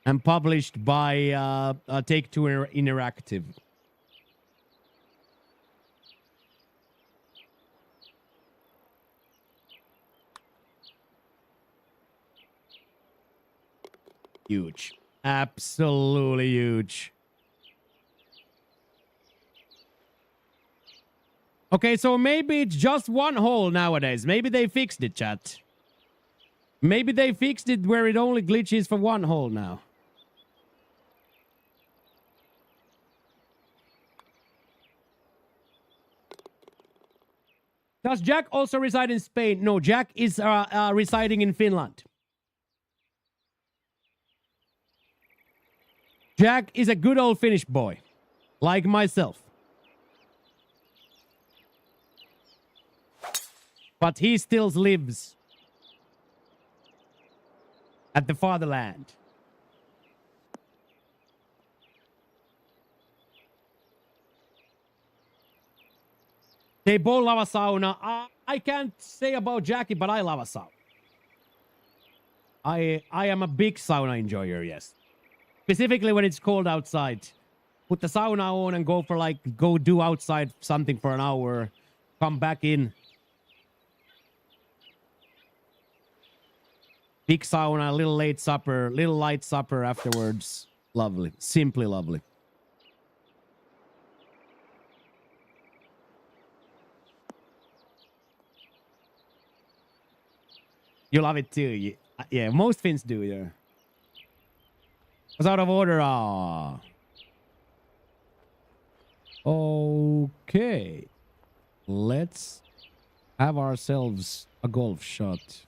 And published by Take-Two Interactive. Huge. Absolutely huge. Okay, so maybe it's just one hole nowadays. Maybe they fixed it, chat. Maybe they fixed it where it only glitches for one hole now. Does Jack also reside in Spain? No, Jack is residing in Finland. Jack is a good old Finnish boy, like myself. But he still lives at the fatherland. They both love a sauna. I can't say about Jackie, but I love a sauna. I am a big sauna enjoyer, yes. Specifically when it's cold outside. Put the sauna on and go do outside something for an hour. Come back in. Big sauna, little late supper, little light supper afterwards. Lovely. Simply lovely. You love it too. Yeah, most Finns do, yeah. Was out of order. Ah. Okay. Let's have ourselves a golf shot.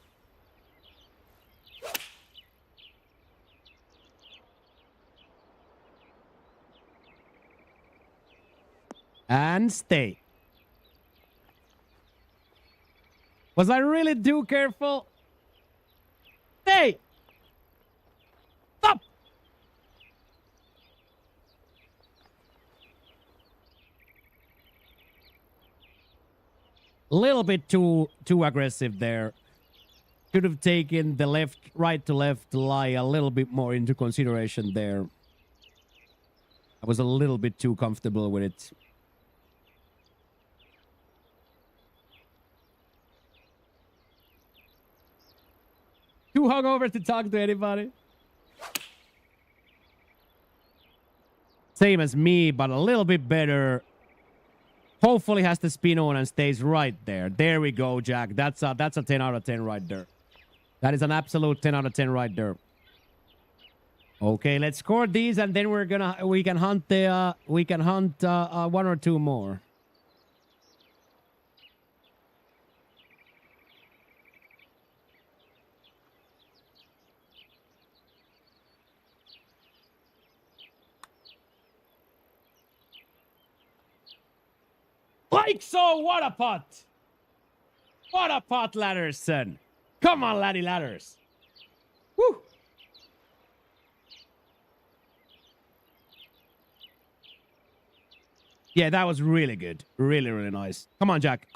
And stay. Was I really too careful? Stay! Stop! Little bit too aggressive there. Should have taken the right to left lie a little bit more into consideration there. I was a little bit too comfortable with it. Too hungover to talk to anybody. Same as me, but a little bit better. Hopefully has the spin on and stays right there. There we go, Jack. That's a 10 out of 10 right there. That is an absolute 10 out of 10 right there. Okay, let's score these and then we can hunt one or two more. Like so, what a putt! What a putt, Ladders, son. Come on, laddie Ladders. Woo! Yeah, that was really good. Really, really nice. Come on, Jack.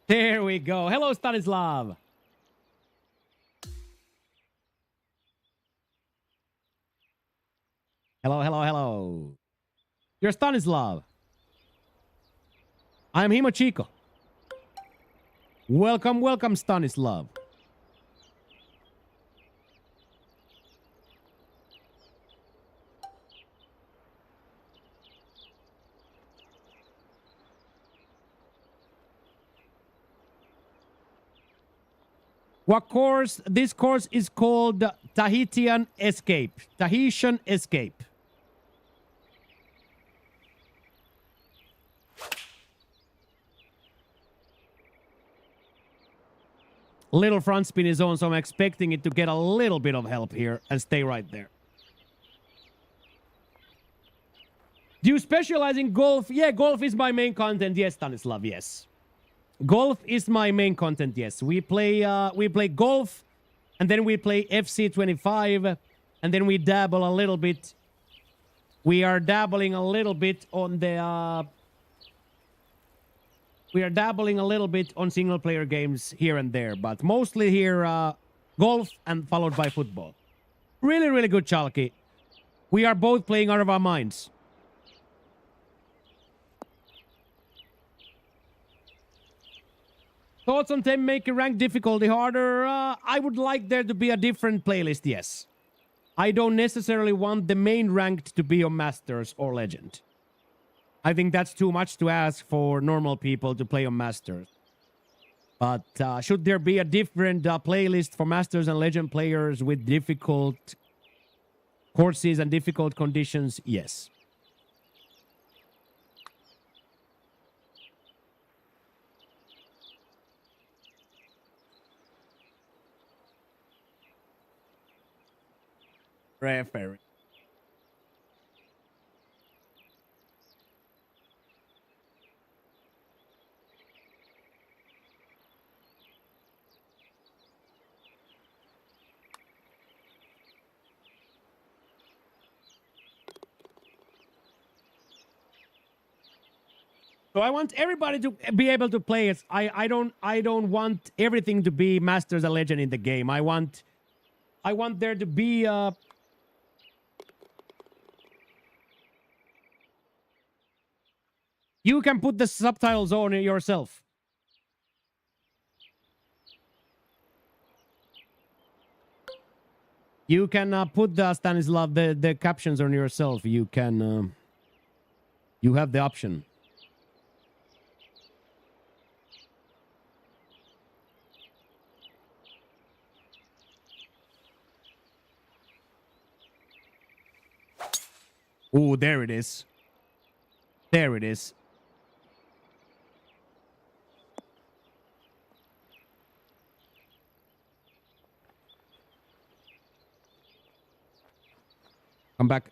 There we go. Hello, Stanislav. Hello, hello, hello. You're Stanislav. I'm Himochiko. Welcome, welcome, Stanislav. What course? This course is called Tahitian Escape. Tahitian Escape. Little front spin is on, so I'm expecting it to get a little bit of help here and stay right there. Do you specialize in golf? Yeah, golf is my main content. Yes, Stanislav, yes. Golf is my main content, yes. We play golf, and then we play FC25, and then we dabble a little bit. We are dabbling a little bit on the... We are dabbling a little bit on single-player games here and there, but mostly here, golf and followed by football. Really, really good, Chalky. We are both playing out of our minds. Thoughts on 10 making rank difficulty harder? I would like there to be a different playlist, yes. I don't necessarily want the main ranked to be on Masters or Legend. I think that's too much to ask for normal people to play on Masters. But should there be a different playlist for Masters and Legend players with difficult courses and difficult conditions? Yes. Referee. So I want everybody to be able to play it. I don't want everything to be Masters and Legend in the game. I want there to be you can put the subtitles on yourself. You can put the Stanislav the captions on yourself. You can you have the option. Oh, there it is. There it is. Come back.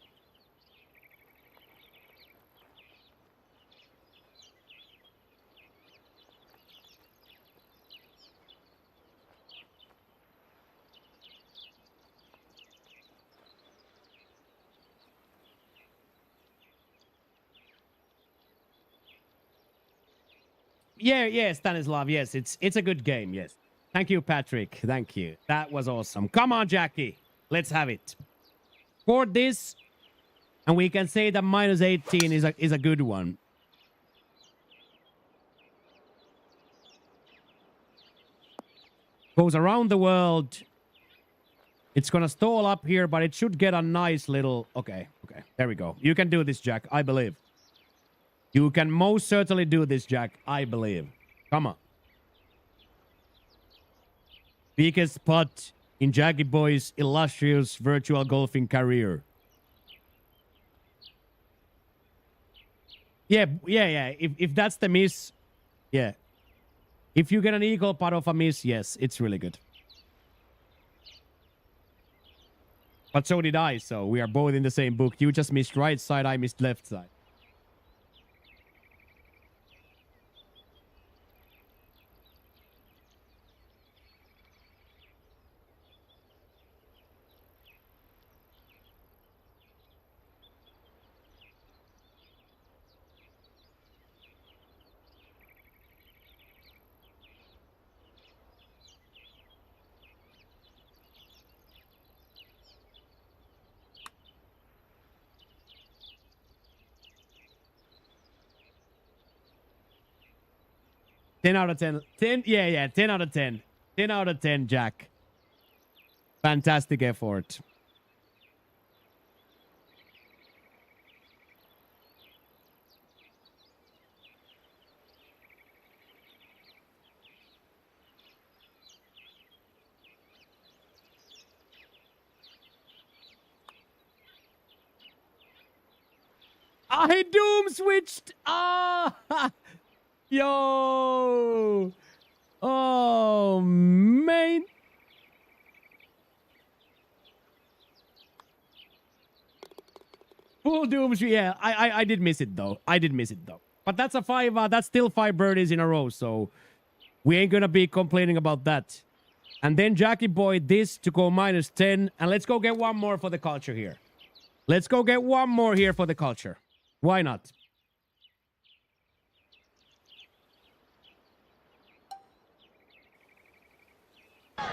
Yeah, Stanislav. Yes, it's a good game. Yes. Thank you, Patrick. Thank you. That was awesome. Come on, Jackie. Let's have it. For this, and we can say that minus 18 is a good one. Goes around the world. It's gonna stall up here, but it should get a nice little... Okay. There we go. You can do this, Jack. I believe. You can most certainly do this, Jack. I believe. Come on. Biggest putt in Jackie Boy's illustrious virtual golfing career. Yeah. If that's the miss, yeah. If you get an equal putt of a miss, yes, it's really good. But so did I, so we are both in the same book. You just missed right side, I missed left side. Ten out of 10. 10, yeah, 10 out of 10. 10 out of 10, Jack. Fantastic effort. I doom switched. Ah, yo. Oh, man. Full doom. Yeah, I did miss it though. But that's a 5. That's still 5 birdies in a row. So we ain't gonna be complaining about that. And then Jackie Boy this to go minus 10. And let's go get one more for the culture here. Let's go get one more here for the culture. Why not?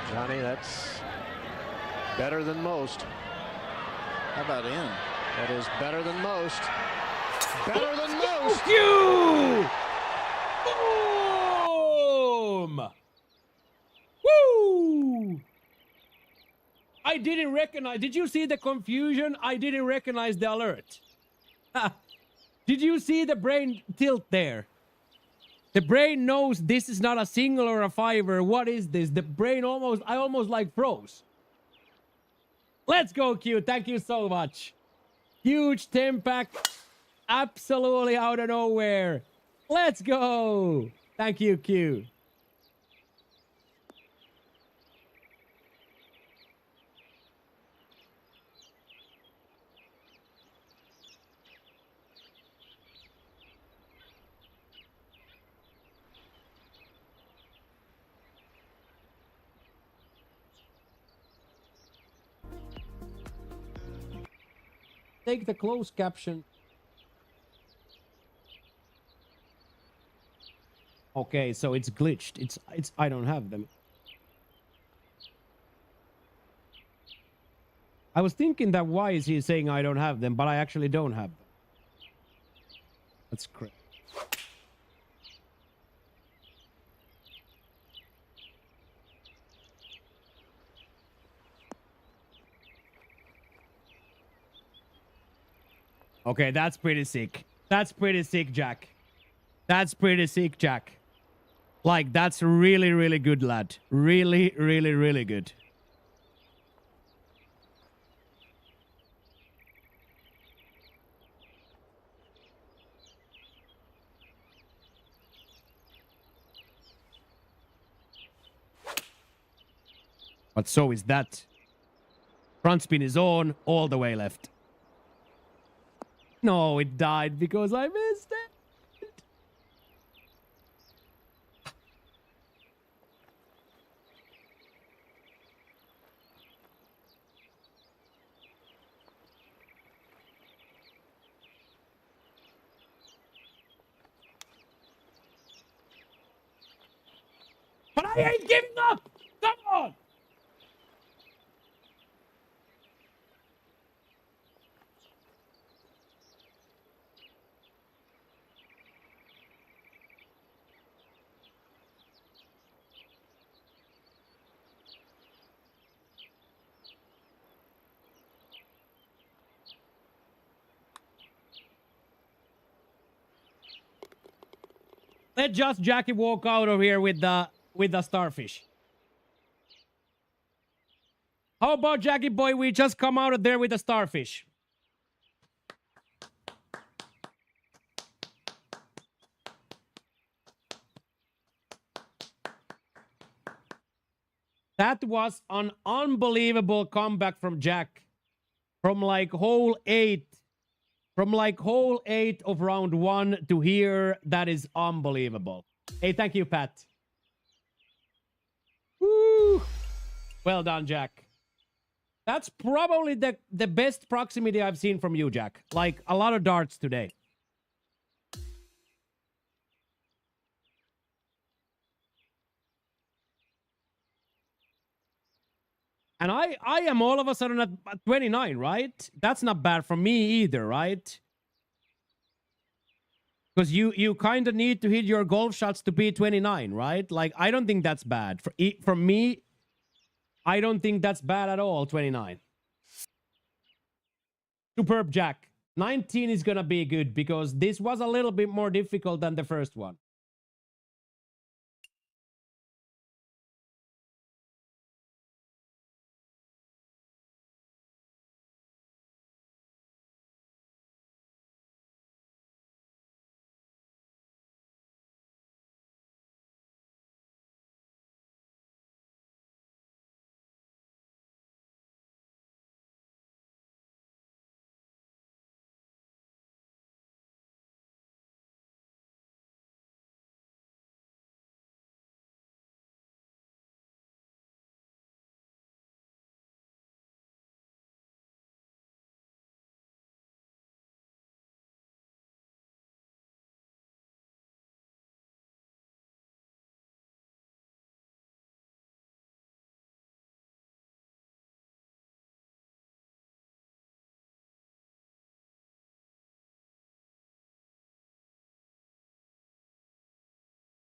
Johnny, that's better than most.
How about in?
That is better than most. Better than most.
You! Boom! Woo! I didn't recognize. Did you see the confusion? I didn't recognize the alert. Did you see the brain tilt there? The brain knows this is not a single or a fiver. What is this? The brain I almost like froze. Let's go, Q. Thank you so much. Huge 10-pack. Absolutely out of nowhere. Let's go. Thank you, Q. Take the closed caption. Okay, so it's glitched. It's I don't have them. I was thinking that why is he saying I don't have them, but I actually don't have them. That's great. Okay, that's pretty sick. That's pretty sick, Jack. That's pretty sick, Jack. Like, that's really, really good, lad. Really, really, really good. But so is that. Front spin is on, all the way left. No, it died because I missed it. But I ain't giving up! Come on! Let just Jackie walk out of here with the starfish. How about Jackie boy? We just come out of there with the starfish. That was an unbelievable comeback from Jack. From like hole 8. From like hole 8 of round 1 to here. That is unbelievable. Hey, thank you, Pat. Woo! Well done, Jack. That's probably the best proximity I've seen from you, Jack. Like, a lot of darts today. And I am all of a sudden at 29, right? That's not bad for me either, right? Because you kind of need to hit your golf shots to be 29, right? Like, I don't think that's bad. For me, I don't think that's bad at all, 29. Superb, Jack. 19 is going to be good because this was a little bit more difficult than the first one.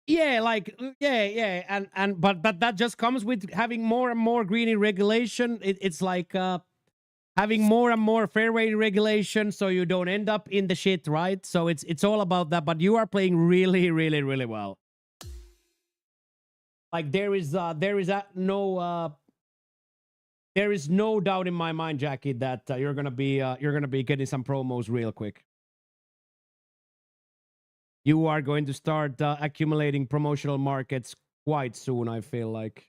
Yeah, like yeah, and but that just comes with having more and more greenie regulation. It's like having more and more fairway regulation, so you don't end up in the shit, right? So it's all about that. But you are playing really, really, really well. Like there is no doubt in my mind, Jackie, that you're gonna be getting some promos real quick. You are going to start accumulating promotional markets quite soon, I feel like.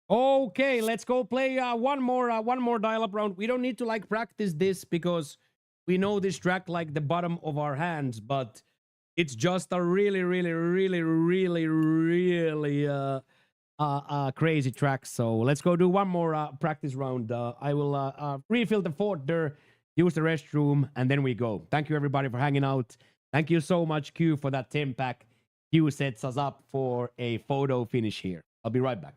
Okay, let's go play one more dial-up round. We don't need to like practice this because we know this track like the bottom of our hands, but It's just a really, really, really, really, really crazy track. So let's go do one more practice round. I will refill the fort there, use the restroom, and then we go. Thank you everybody for hanging out. Thank you so much, Q, for that 10-pack. Q sets us up for a photo finish here. I'll be right back.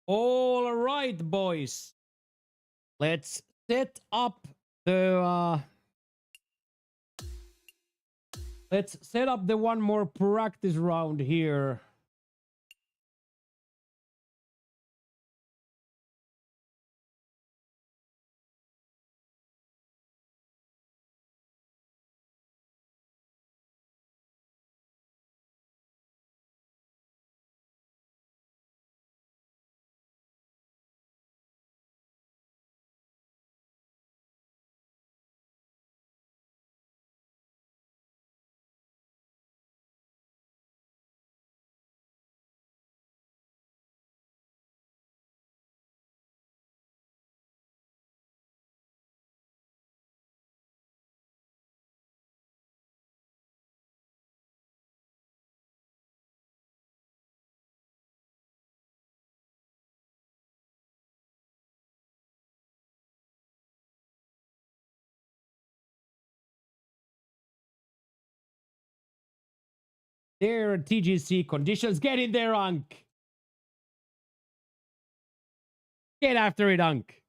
All right, boys. Let's set up the let's set up the one more practice round here. There, TGC conditions. Get in there, Unk. Get after it, Unk.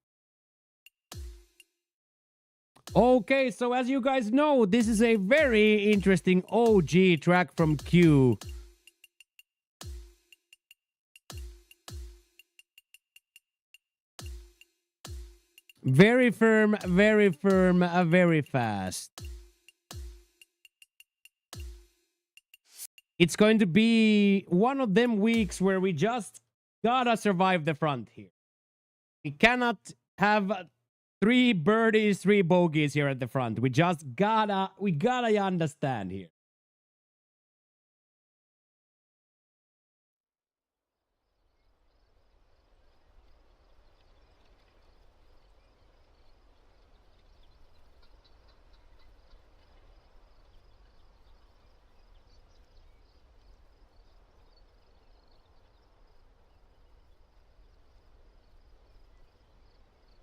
Okay, so as you guys know, this is a very interesting OG track from Q. Very firm, very fast. It's going to be one of them weeks where we just gotta survive the front here. We cannot have 3 birdies, 3 bogeys here at the front. We gotta understand here.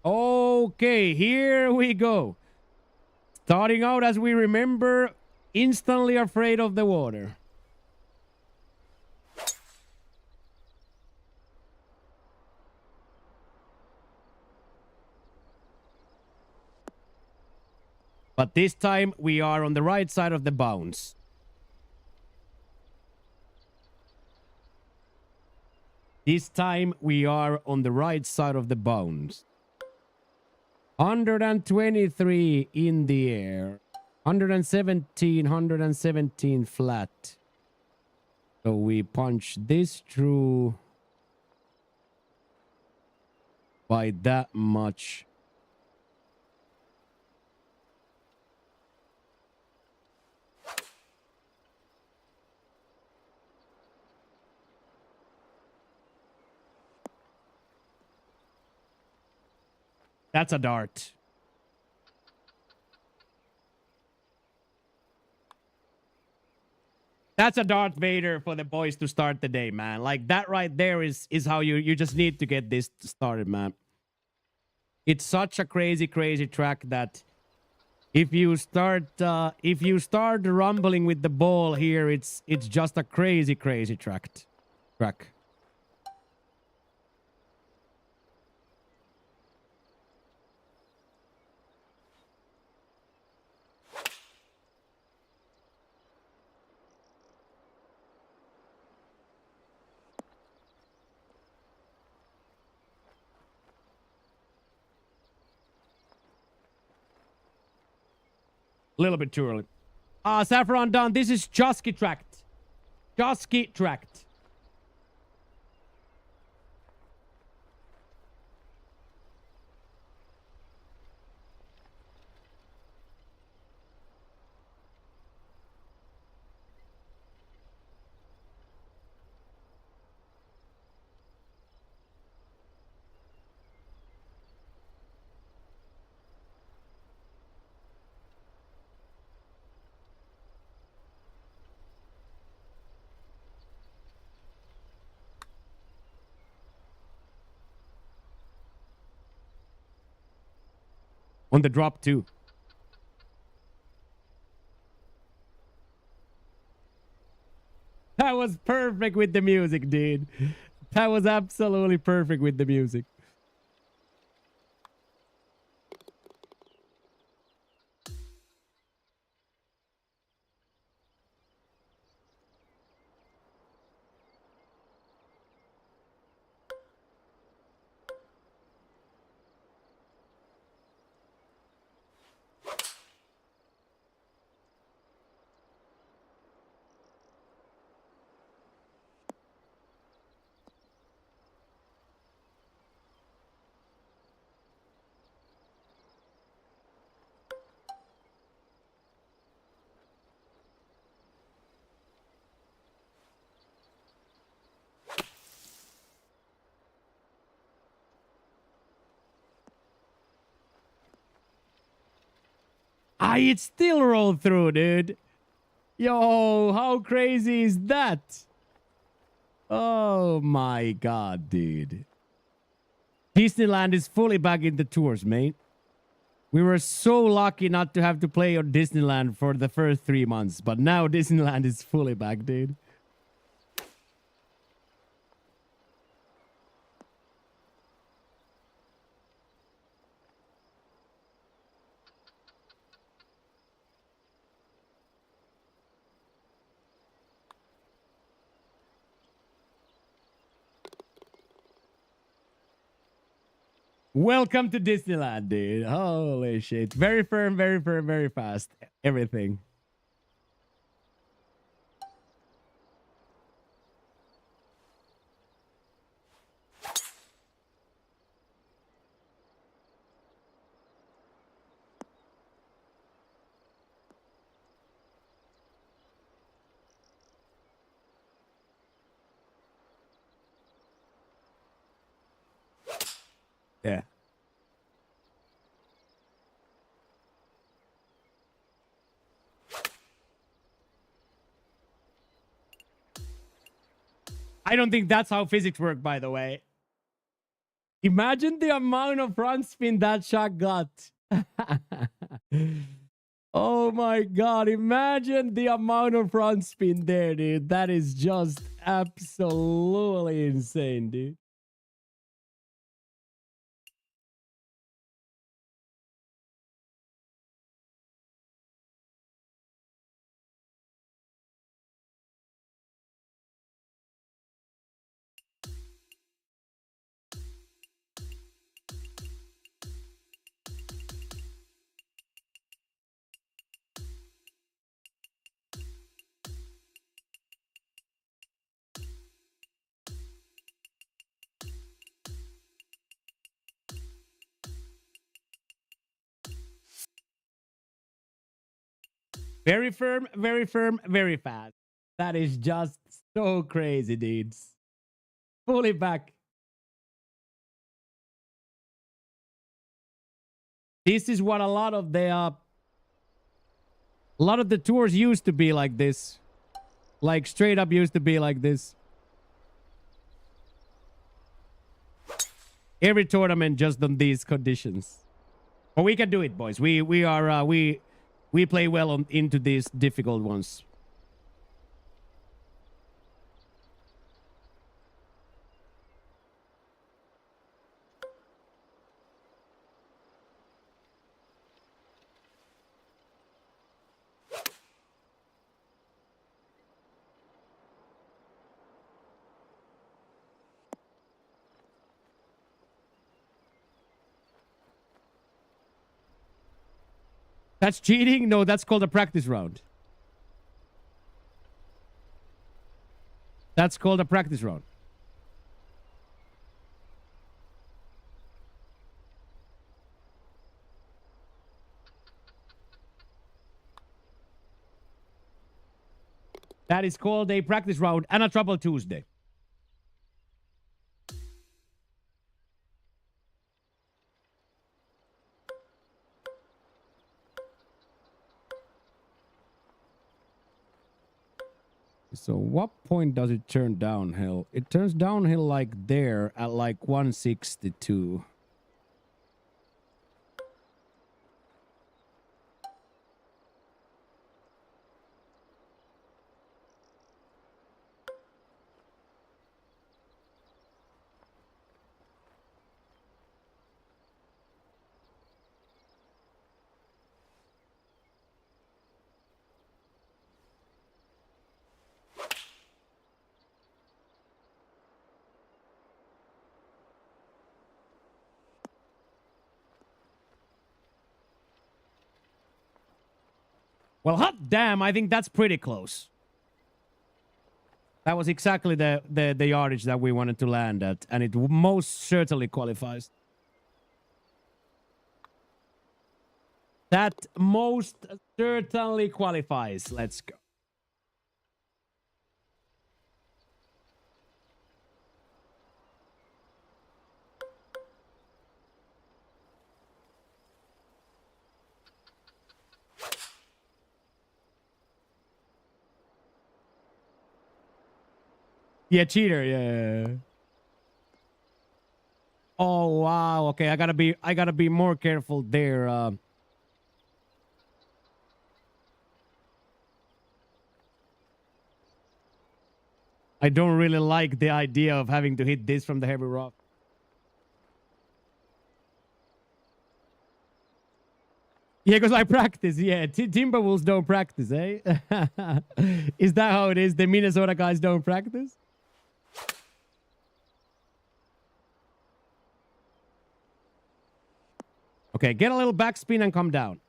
Okay, here we go. Starting out as we remember, instantly afraid of the water. But this time we are on the right side of the bounce. This time we are on the right side of the bounce. 123 in the air. 117 flat. So we punch this through by that much. That's a dart. That's a Darth Vader for the boys to start the day, man. Like that right there is how you just need to get this started, man. It's such a crazy track that if you start rumbling with the ball here, it's just a crazy track. A little bit too early. Saffron Dawn, this is Josky tracked. Josky tracked. On the drop too. That was perfect with the music, dude. That was absolutely perfect with the music. It still rolled through, dude. Yo, how crazy is that? Oh my god, dude. Disneyland is fully back in the tours, mate. We were so lucky not to have to play on Disneyland for the first 3 months, but now Disneyland is fully back, dude. Welcome to Disneyland, dude. Holy shit. Very firm, very fast. Everything. Yeah. I don't think that's how physics work, by the way. Imagine the amount of front spin that shot got. Oh my god, imagine the amount of front spin there, dude. That is just absolutely insane, dude. Very firm, very fast. That is just so crazy, dudes. Fully back. This is what a lot of the tours used to be like this. Like straight up used to be like this. Every tournament just on these conditions. But we can do it, boys. We play well into these difficult ones. That's cheating? No, that's called a practice round. That's called a practice round. That is called a practice round and a Trouble Tuesday. So what point does it turn downhill? It turns downhill like there at like 162. Well, hot damn, I think that's pretty close. That was exactly the yardage that we wanted to land at, and it most certainly qualifies. That most certainly qualifies. Let's go. Yeah, cheater. Yeah. Oh wow. Okay, I gotta be more careful there. I don't really like the idea of having to hit this from the heavy rock. Yeah, because I practice. Yeah, Timberwolves don't practice, eh? Is that how it is? The Minnesota guys don't practice? Okay, get a little backspin and come down.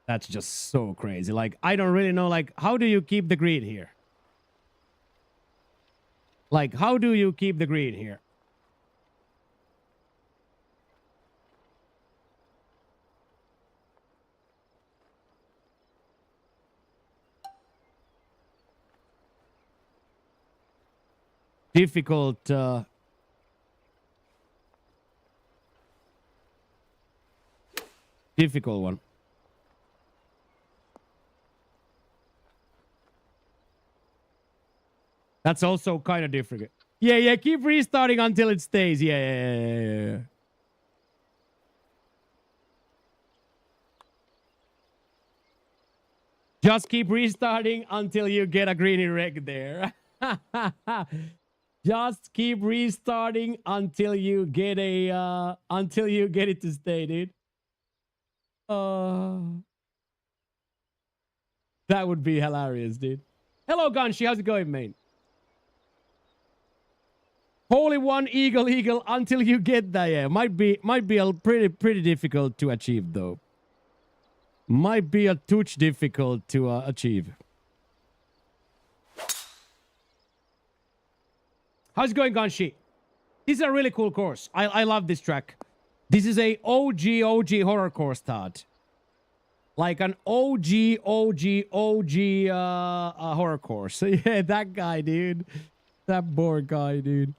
That's just so crazy. Like, I don't really know, like, how do you keep the green here? Like, how do you keep the green here? Difficult, difficult one. That's also kind of difficult. Yeah, keep restarting until it stays. Yeah. Just keep restarting until you get a greeny reg there. Just keep restarting until you get it to stay, dude. That would be hilarious, dude. Hello, Gunshi. How's it going, mate? Holy one, eagle, until you get that. Yeah, might be a pretty difficult to achieve, though. Might be a touch difficult to achieve. How's it going, Gunshi? This is a really cool course. I love this track. This is a OG horror course, Todd. Like an OG horror course. Yeah, that guy, dude. That board guy, dude.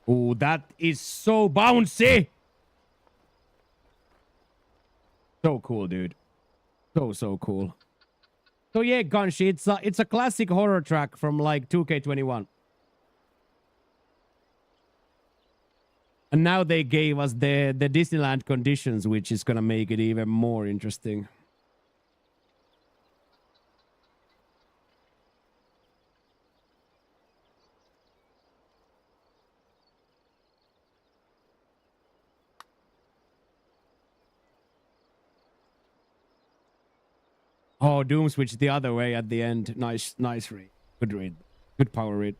Oh, that is so bouncy. So cool, dude. So cool. So yeah, Gunshi, it's a classic horror track from like 2K21. And now they gave us the Disneyland conditions, which is gonna make it even more interesting. Oh, Doom switched the other way at the end. Nice read. Good read. Good power read.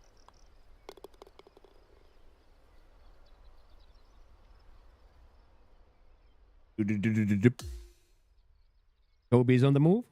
Toby's on the move.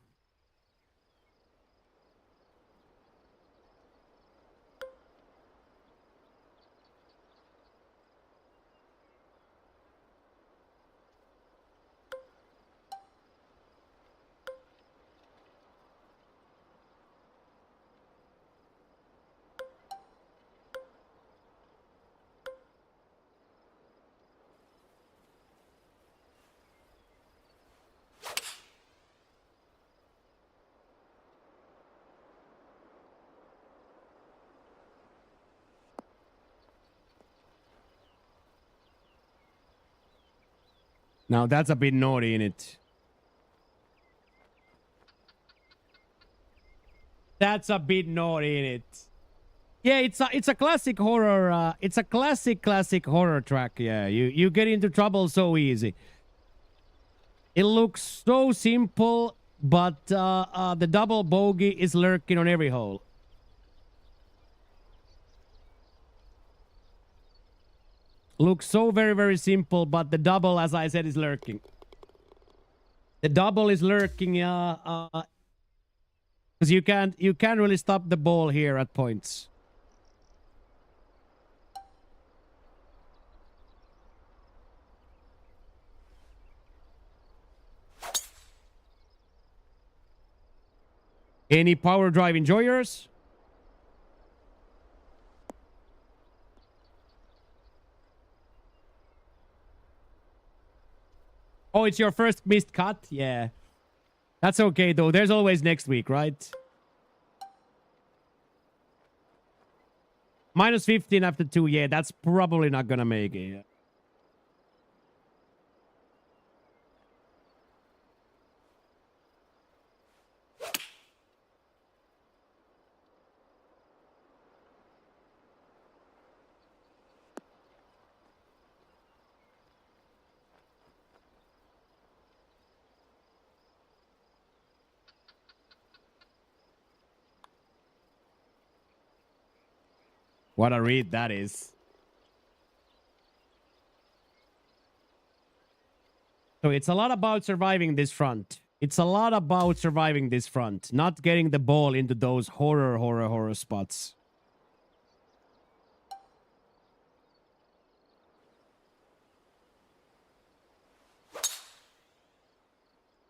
Now that's a bit naughty in it. That's a bit naughty in it. Yeah, it's a classic horror. It's a classic horror track. Yeah, you get into trouble so easy. It looks so simple, but the double bogey is lurking on every hole. Looks so very simple, but the double, as I said, is lurking. The double is lurking, because you can't really stop the ball here at points. Any power drive enjoyers? Oh, it's your first missed cut? Yeah. That's okay, though. There's always next week, right? Minus 15 after 2. Yeah, that's probably not gonna make it. What a read that is. So it's a lot about surviving this front. It's a lot about surviving this front. Not getting the ball into those horror spots.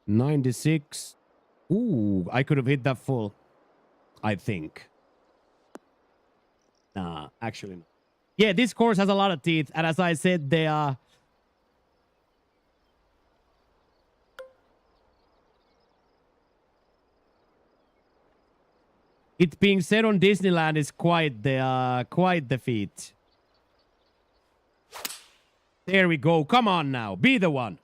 $96. Ooh, I could have hit that full. I think. Nah, actually not. Yeah, this course has a lot of teeth. And as I said, they are... It being said on Disneyland is quite the feat. There we go. Come on now. Be the one.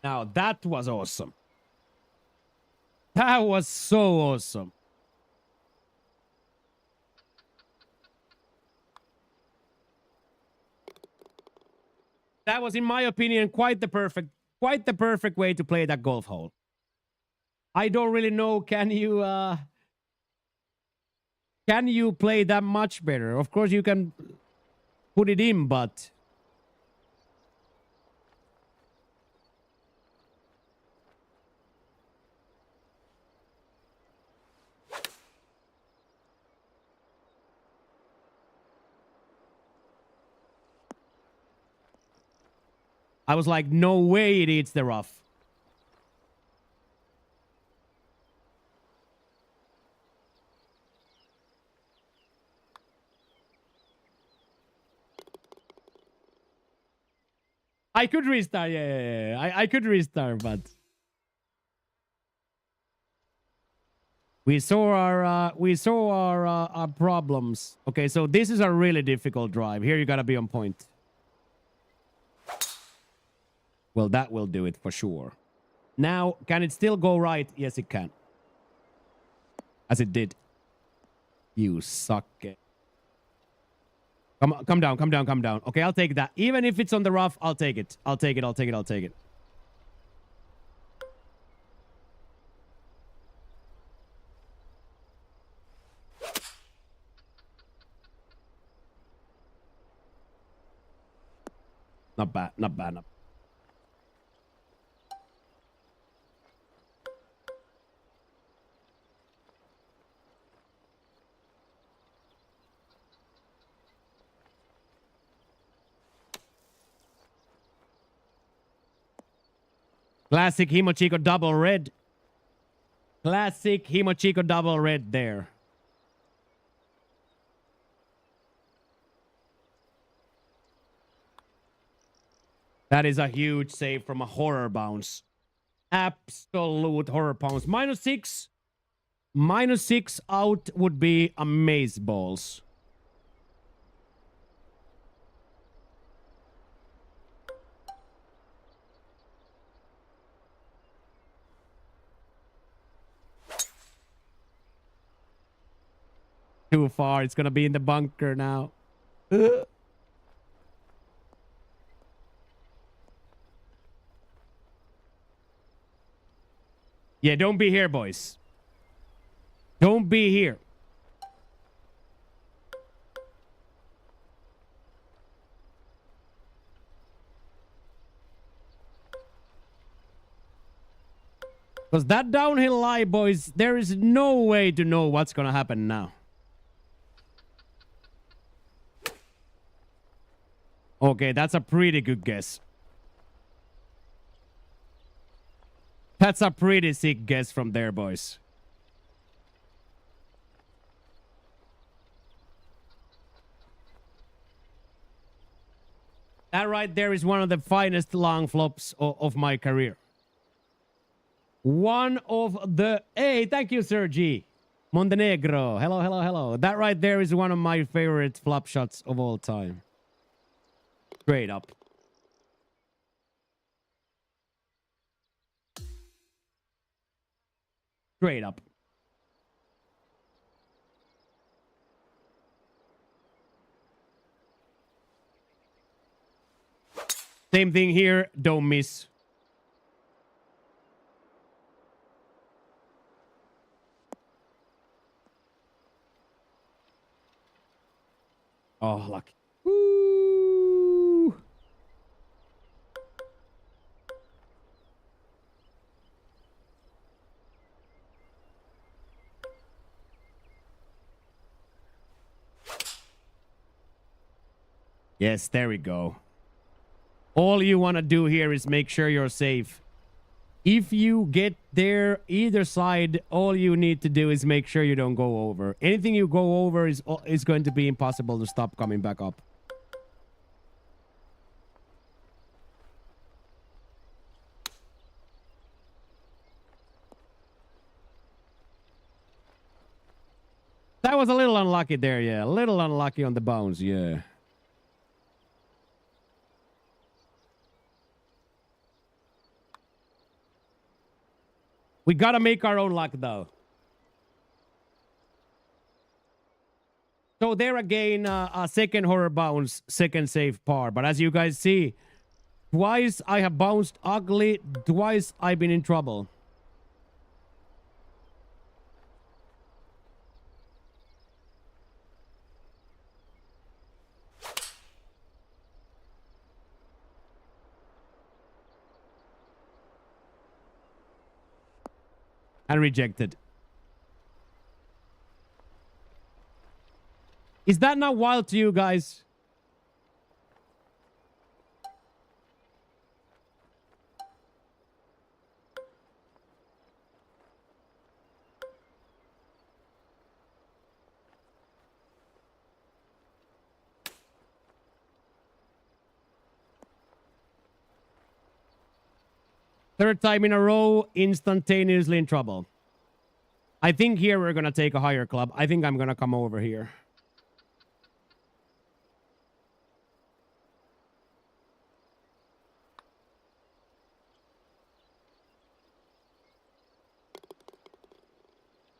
Now that was awesome. That was so awesome. That was, in my opinion, quite the perfect way to play that golf hole. I don't really know. Can you play that much better? Of course, you can put it in, but I was like, no way it eats the rough. I could restart, yeah. I could restart, but we saw our problems. Okay, so this is a really difficult drive. Here you gotta be on point. Well, that will do it for sure. Now, can it still go right? Yes, it can. As it did. You suck it. Come down. Okay, I'll take that. Even if it's on the rough, I'll take it. I'll take it. Not bad. Classic Himochiko double red. Classic Himochiko double red there. That is a huge save from a horror bounce. Absolute horror bounce. -6. -6 out would be amaze balls. Too far. It's gonna be in the bunker now. Yeah, don't be here, boys. Don't be here. Because that downhill lie, boys, there is no way to know what's gonna happen now. Okay, that's a pretty good guess. That's a pretty sick guess from there, boys. That right there is one of the finest long flops of my career. One of the... Hey, thank you, Sir G. Montenegro. Hello. That right there is one of my favorite flop shots of all time. Straight up. Straight up. Same thing here. Don't miss. Oh, lucky. Woo. Yes, there we go. All you want to do here is make sure you're safe. If you get there either side, all you need to do is make sure you don't go over. Anything you go over is going to be impossible to stop coming back up. That was a little unlucky there, yeah. A little unlucky on the bounce, yeah. We gotta make our own luck, though. So there again, a second horror bounce, second save par. But as you guys see, twice I have bounced ugly, twice I've been in trouble. And rejected. Is that not wild to you guys? Third time in a row, instantaneously in trouble. I think here we're going to take a higher club. I think I'm going to come over here.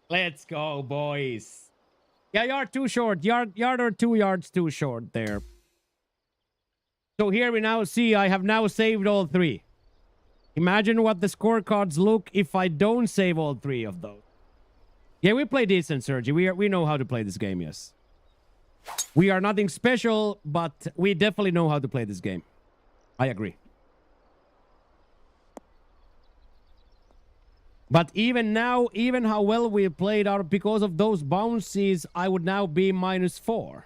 Let's go, boys. Yeah, yard too short. Yard or 2 yards too short there. So here we now see I have now saved all 3. Imagine what the scorecards look if I don't save all 3 of those. Yeah, we play decent, Sergi. We know how to play this game, yes. We are nothing special, but we definitely know how to play this game. I agree. But even now, even how well we played out because of those bounces, I would now be -4.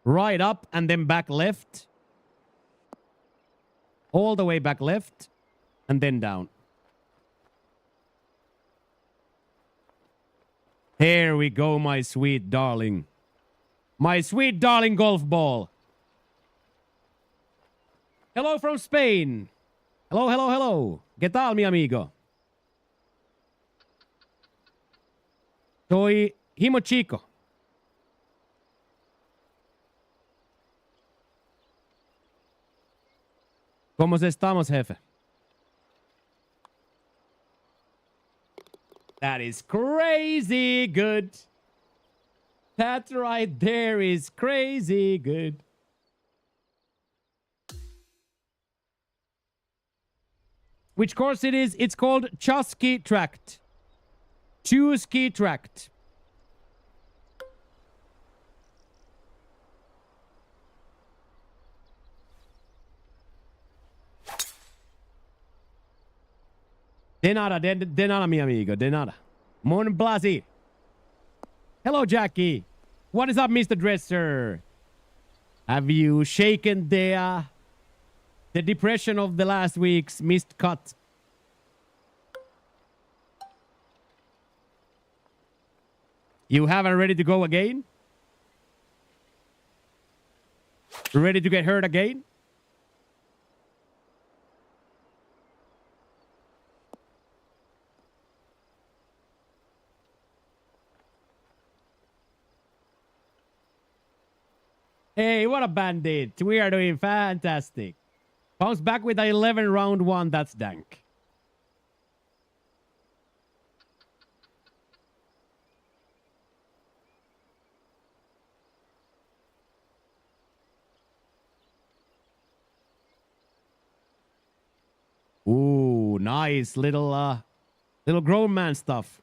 Right up and then back left. All the way back left. And then down. Here we go, my sweet darling. My sweet darling golf ball. Hello from Spain. Hello, hello, hello. ¿Qué tal, mi amigo? Soy Himo Chico. ¿Cómo estamos, jefe? That is crazy good. That right there is crazy good. Which course it is? It's called Chusky Tract. Chusky Tract. De nada, de nada, mi amigo, de nada. Mon Blasi. Hello, Jackie. What is up, Mr. Dresser? Have you shaken the depression of the last week's missed cut? You haven't ready to go again? Ready to get hurt again? Hey, what a bandit. We are doing fantastic. Bounce back with the 11 round 1. That's dank. Ooh, nice little grown man stuff.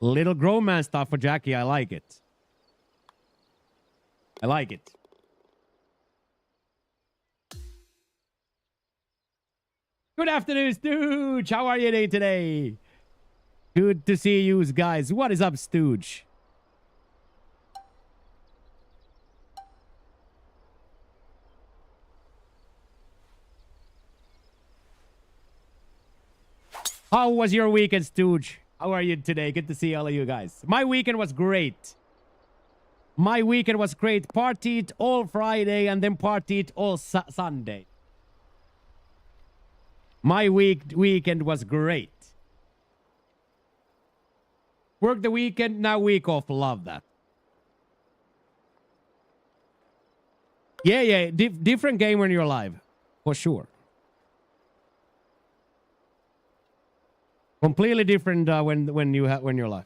Little grown man stuff for Jackie. I like it. I like it. Good afternoon, Stooge. How are you today? Good to see you guys. What is up, Stooge? How was your weekend, Stooge? How are you today? Good to see all of you guys. My weekend was great. My weekend was great. Partied all Friday and then partied all Sunday. My weekend was great. Work the weekend, now week off. Love that. Yeah. Different game when you're live. For sure. Completely different when you're live.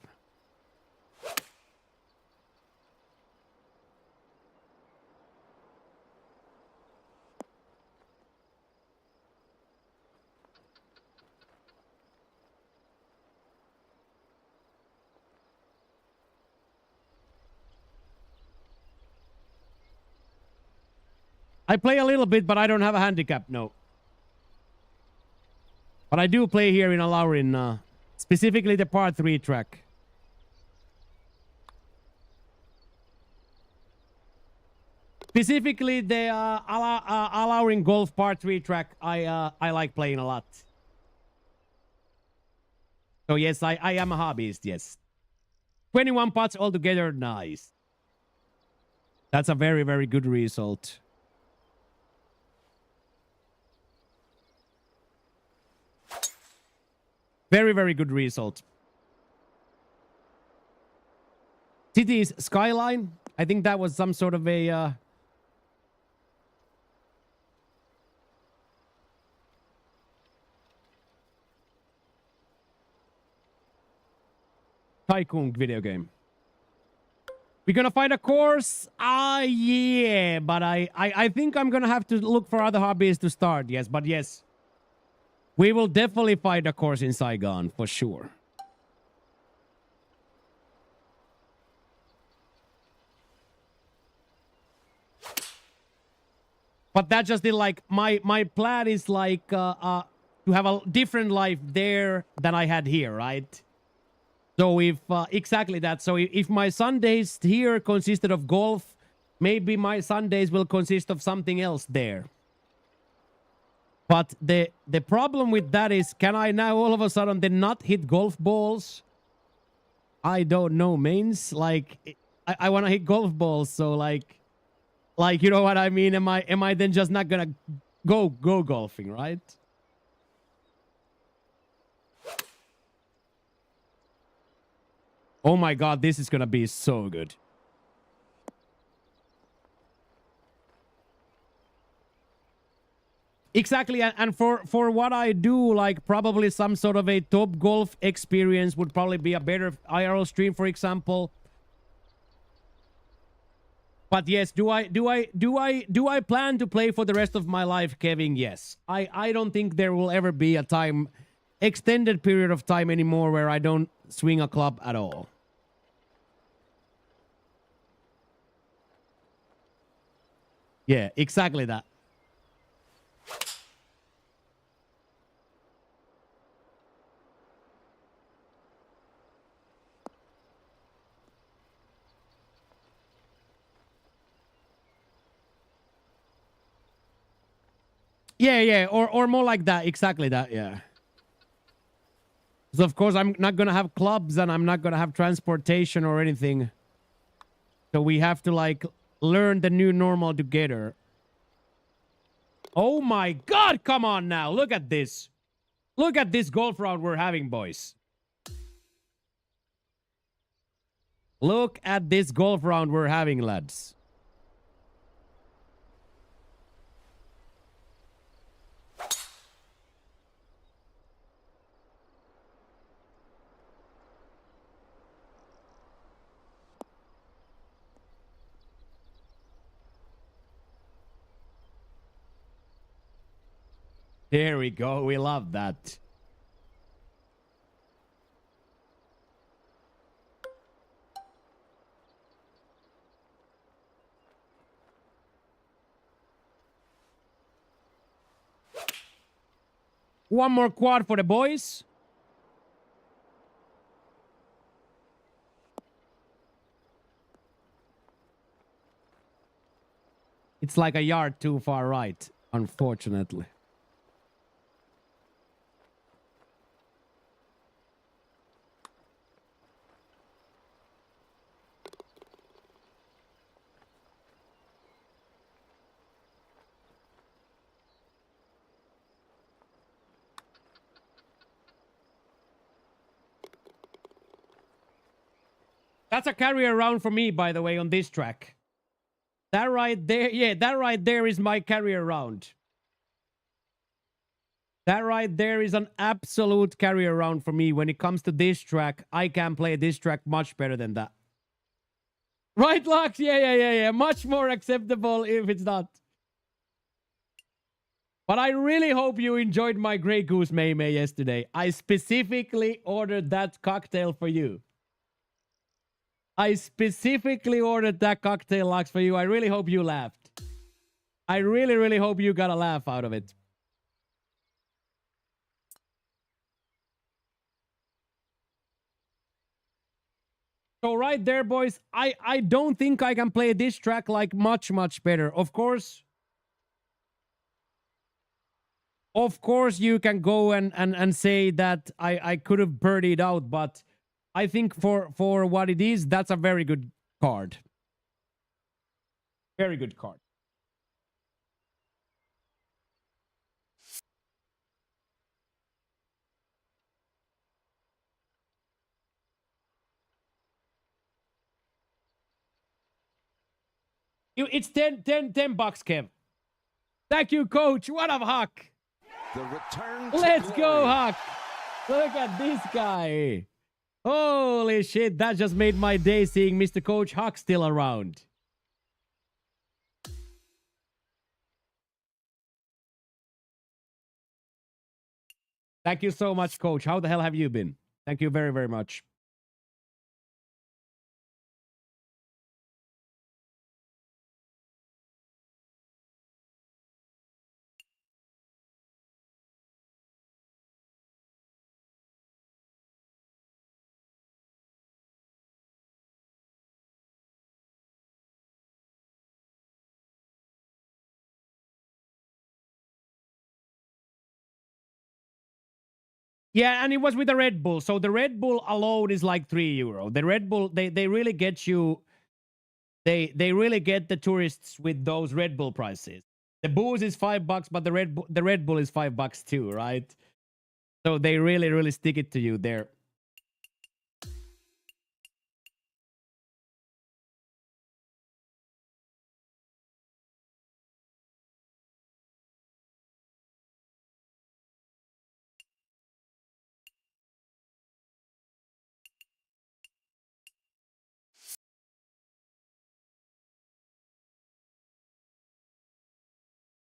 I play a little bit, but I don't have a handicap, no. But I do play here in Alaurin, specifically the par 3 track. Specifically the Alaurin Golf par 3 track, I like playing a lot. So yes, I am a hobbyist, yes. 21 putts altogether, nice. That's a very, very good result. Very, very good result. City's Skyline. I think that was some sort of a... Tycoon video game. We're gonna find a course? Yeah. But I think I'm gonna have to look for other hobbies to start. Yes, but yes. We will definitely find a course in Saigon, for sure. But that's just like my plan is like to have a different life there than I had here, right? So if exactly that. So if my Sundays here consisted of golf, maybe my Sundays will consist of something else there. But the problem with that is, can I now all of a sudden then not hit golf balls? I don't know, mains. Like, I want to hit golf balls, so like, you know what I mean? Am I then just not gonna go golfing, right? Oh my god, this is gonna be so good. Exactly, and for what I do, like probably some sort of a top golf experience would probably be a better IRL stream, for example. But yes, do I plan to play for the rest of my life, Kevin? Yes. I don't think there will ever be a extended period of time anymore where I don't swing a club at all. Yeah, exactly that. Yeah, or more like that, exactly that, yeah. So of course I'm not gonna have clubs and I'm not gonna have transportation or anything. So we have to like learn the new normal together. Oh my god, come on now, look at this. Look at this golf round we're having, boys. Look at this golf round we're having, lads. There we go. We love that. One more quad for the boys. It's like a yard too far right, unfortunately. That's a carry around for me, by the way, on this track. That right there, yeah, that right there is my carry around. That right there is an absolute carry around for me. When it comes to this track, I can play this track much better than that. Right, Lux? Yeah. Much more acceptable if it's not. But I really hope you enjoyed my Grey Goose Mei Mei yesterday. I specifically ordered that cocktail for you. I specifically ordered that cocktail, Lux, for you. I really hope you laughed. I really hope you got a laugh out of it. So right there, boys, I don't think I can play this track like much better. Of course, you can go and say that I could have birdied out, but I think for what it is, that's a very good card. Very good card. It's 10 bucks, Kev. Thank you, coach. What up, Huck?
The return to
Let's
glory.
go, Huck. Look at this guy. Holy shit, that just made my day seeing Mr. Coach Huck still around. Thank you so much, Coach. How the hell have you been? Thank you very much. Yeah, and it was with the Red Bull. So the Red Bull alone is like €3. The Red Bull, they really get you. They really get the tourists with those Red Bull prices. The booze is $5, but the Red Bull is $5 too, right? So they really stick it to you there.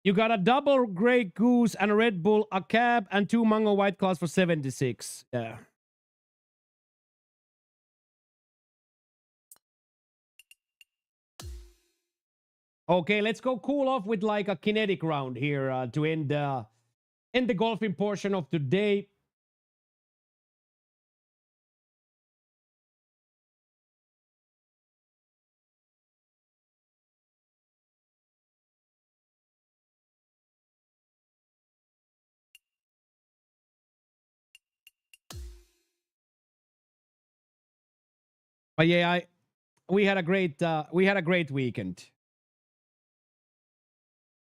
You got a double Grey Goose and a Red Bull, a cab, and 2 Mango White Claws for 76. Yeah. Okay, let's go cool off with like a kinetic round here to end the golfing portion of today. But yeah, we had a great weekend.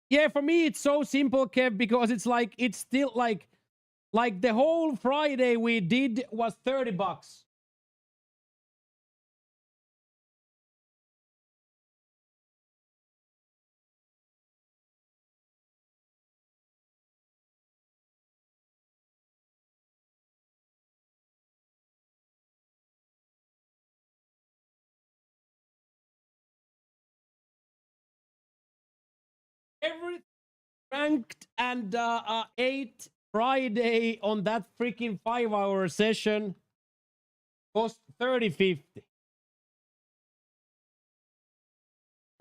Yeah, for me it's so simple, Kev, because it's still like the whole Friday we did was $30. Everything ranked and ate Friday on that freaking 5-hour session cost $30.50.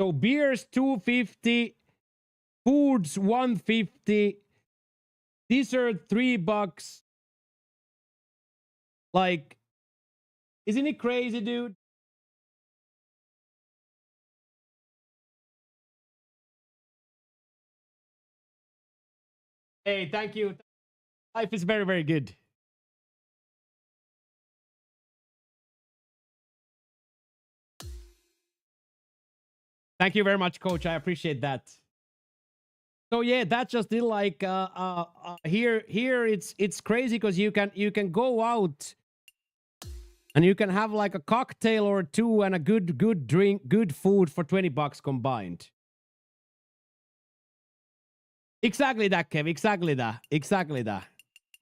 So beers $2.50, foods $1.50, dessert $3. Like, isn't it crazy, dude? Hey, thank you. Life is very good. Thank you very much, Coach. I appreciate that. So yeah, that just did like here it's crazy because you can go out And you can have like a cocktail or two and a good drink, good food for $20 combined. Exactly that, Kev. Exactly that. Exactly that.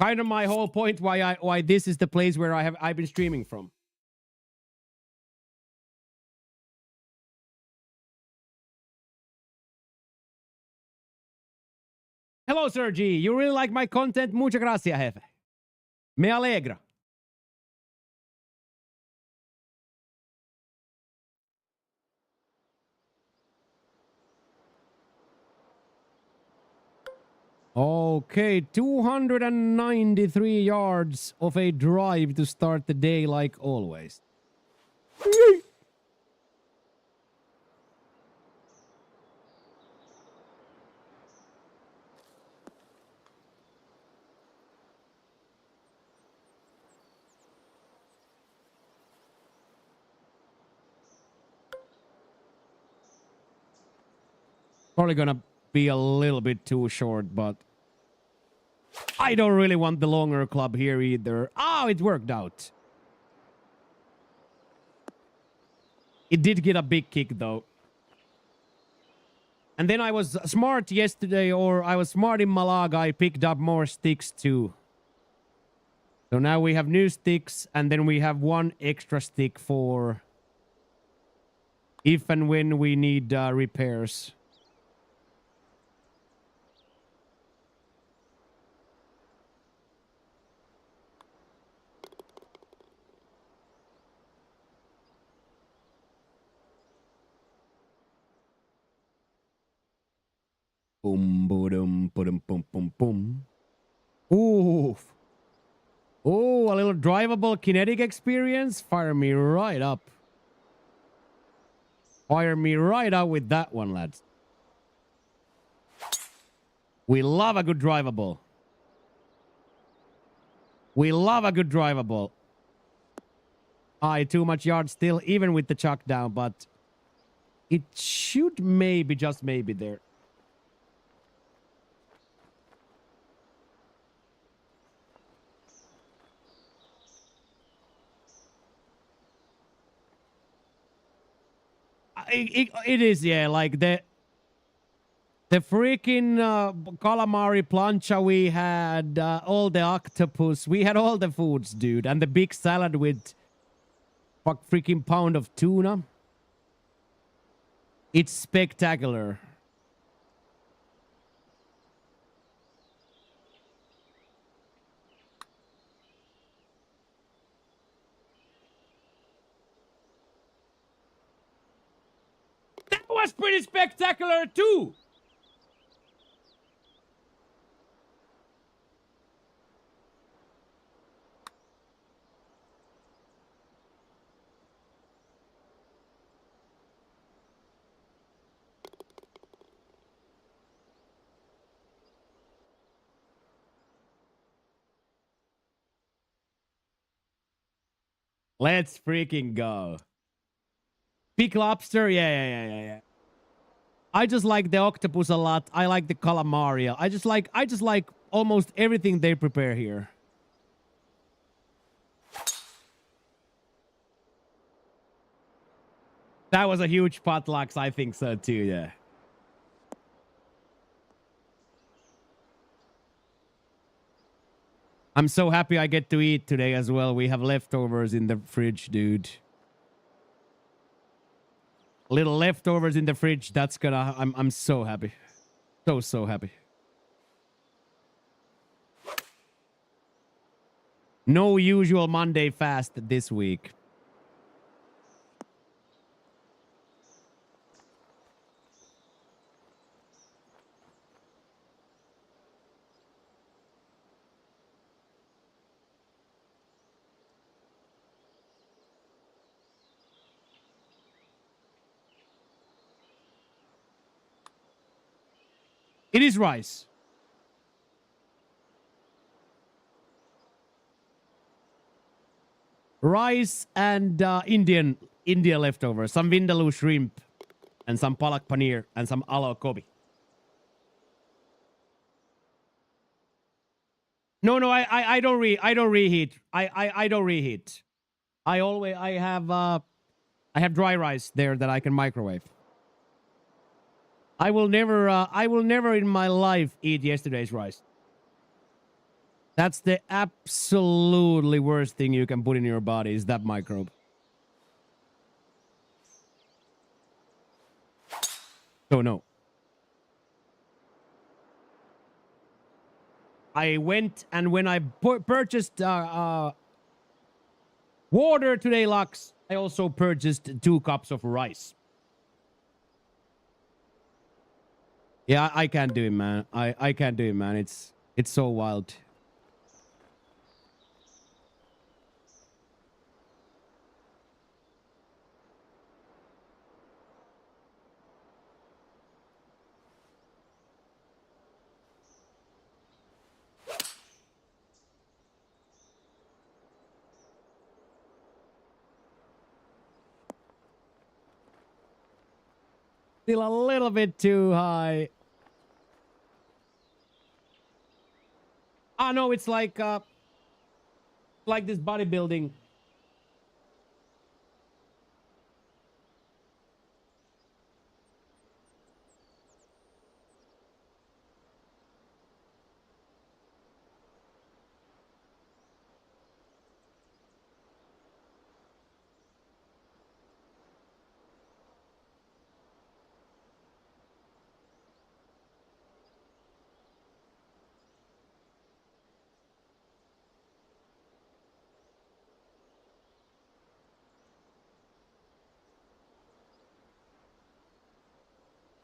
Kind of my whole point why this is the place where I've been streaming from. Hello, Sergi. You really like my content? Muchas gracias, jefe. Me alegra. Okay, 293 yards of a drive to start the day like always. Probably gonna be a little bit too short, but I don't really want the longer club here either. Oh, it worked out. It did get a big kick though. And then I was smart yesterday, or I was smart in Malaga. I picked up more sticks too. So now we have new sticks, and then we have one extra stick for if and when we need repairs. Boom, boom, boom, boom, boom, boom. Ooh. Oh, a little drivable kinetic experience. Fire me right up. Fire me right up with that one, lads. We love a good drivable. We love a good drivable. Aye, too much yard still, even with the chuck down, but it should maybe, just maybe there. It is, yeah, like the freaking calamari plancha we had, all the octopus, we had all the foods, dude, and the big salad with freaking pound of tuna. It's spectacular. That was pretty spectacular too. Let's freaking go. Big lobster, yeah. I just like the octopus a lot. I like the calamari. I just like almost everything they prepare here. That was a huge potluck. I think so too, yeah. I'm so happy I get to eat today as well. We have leftovers in the fridge, dude. Little leftovers in the fridge. That's gonna... I'm so happy. So happy. No usual Monday fast this week. It is rice. Rice and Indian leftovers. Some vindaloo shrimp and some palak paneer and some alo gobi. No, I don't reheat. I don't reheat. I have dry rice there that I can microwave. I will never in my life eat yesterday's rice. That's the absolutely worst thing you can put in your body is that microbe. So no. I went and when I purchased water today, Lux, I also purchased 2 cups of rice. Yeah, I can't do it, man. I can't do it, man. It's so wild. Still a little bit too high. Ah, no, it's like this bodybuilding.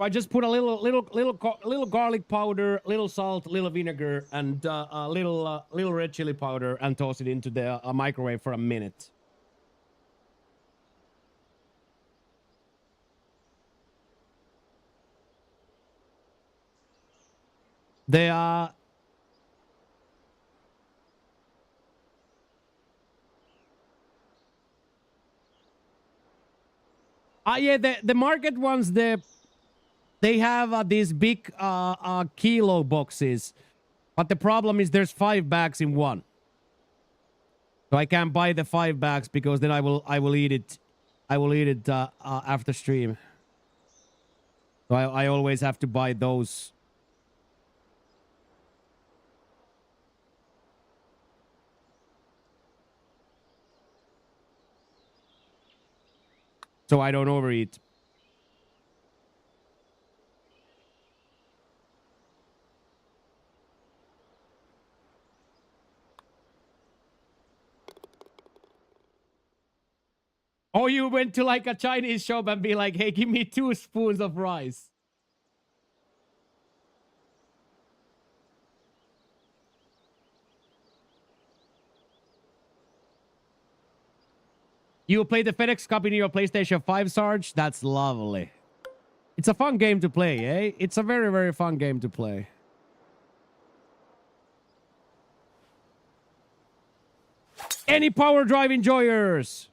I just put a little garlic powder, little salt, little vinegar, and a little red chili powder, and toss it into the microwave for a minute. They are. Yeah, the market ones, they have these big kilo boxes, but the problem is there's 5 bags in one. So I can't buy the 5 bags because then I will eat it. I will eat it after stream. So I always have to buy those. So I don't overeat. Oh, you went to like a Chinese shop and be like, hey, give me 2 spoons of rice. You play the FedEx Cup in your PlayStation 5, Sarge? That's lovely. It's a fun game to play, eh? It's a very, very fun game to play. Any power drive enjoyers?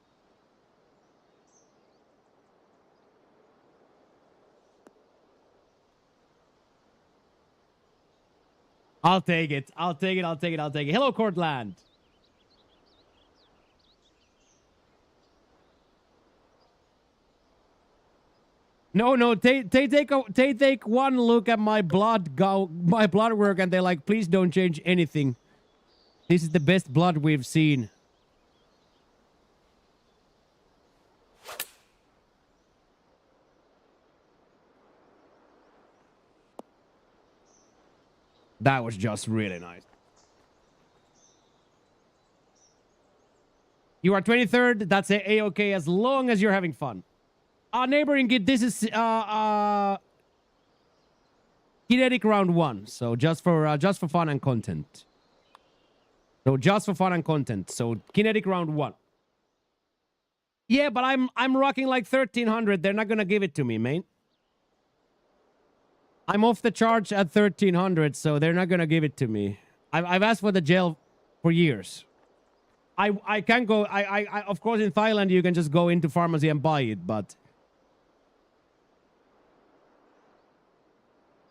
I'll take it. I'll take it. I'll take it. I'll take it. Hello, Cortland. No. They take one look at my blood work and they're like, please don't change anything. This is the best blood we've seen. That was just really nice. You are 23rd. That's a-okay as long as you're having fun. Neighboring Git, this is Kinetic round 1. So just for fun and content. So just for fun and content. So Kinetic round 1. Yeah, but I'm rocking like 1300. They're not gonna give it to me, man. I'm off the charge at 1300, so they're not gonna give it to me. I've asked for the gel for years. I can go. I of course in Thailand you can just go into pharmacy and buy it, but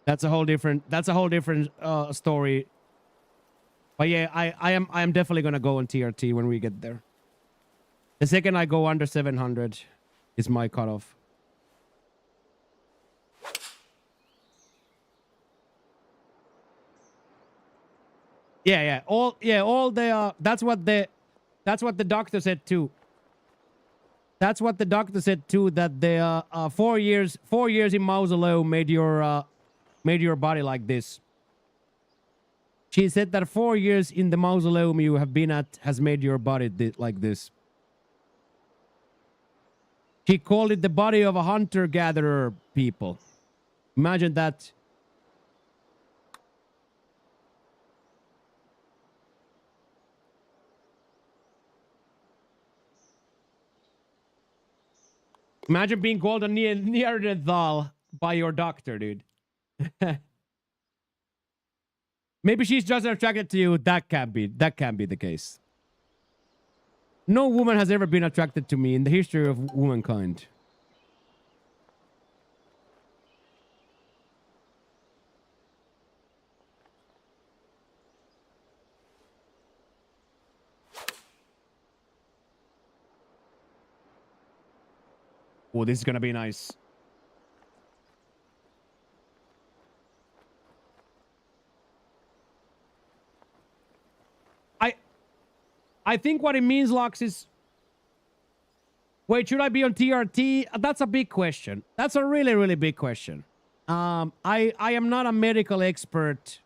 that's a whole different story. But yeah, I am definitely gonna go on TRT when we get there. The second I go under 700 is my cutoff. Yeah. All the that's what the doctor said too. That's what the doctor said too, that the 4 years in mausoleum made your body like this. She said that 4 years in the mausoleum you have been at has made your body like this. She called it the body of a hunter-gatherer people. Imagine that. Imagine being called a Neanderthal by your doctor, dude. Maybe she's just attracted to you. That can't be the case. No woman has ever been attracted to me in the history of womankind. Oh, this is gonna be nice. I think what it means, Lux, is... Wait, should I be on TRT? That's a big question. That's a really, really big question. I am not a medical expert.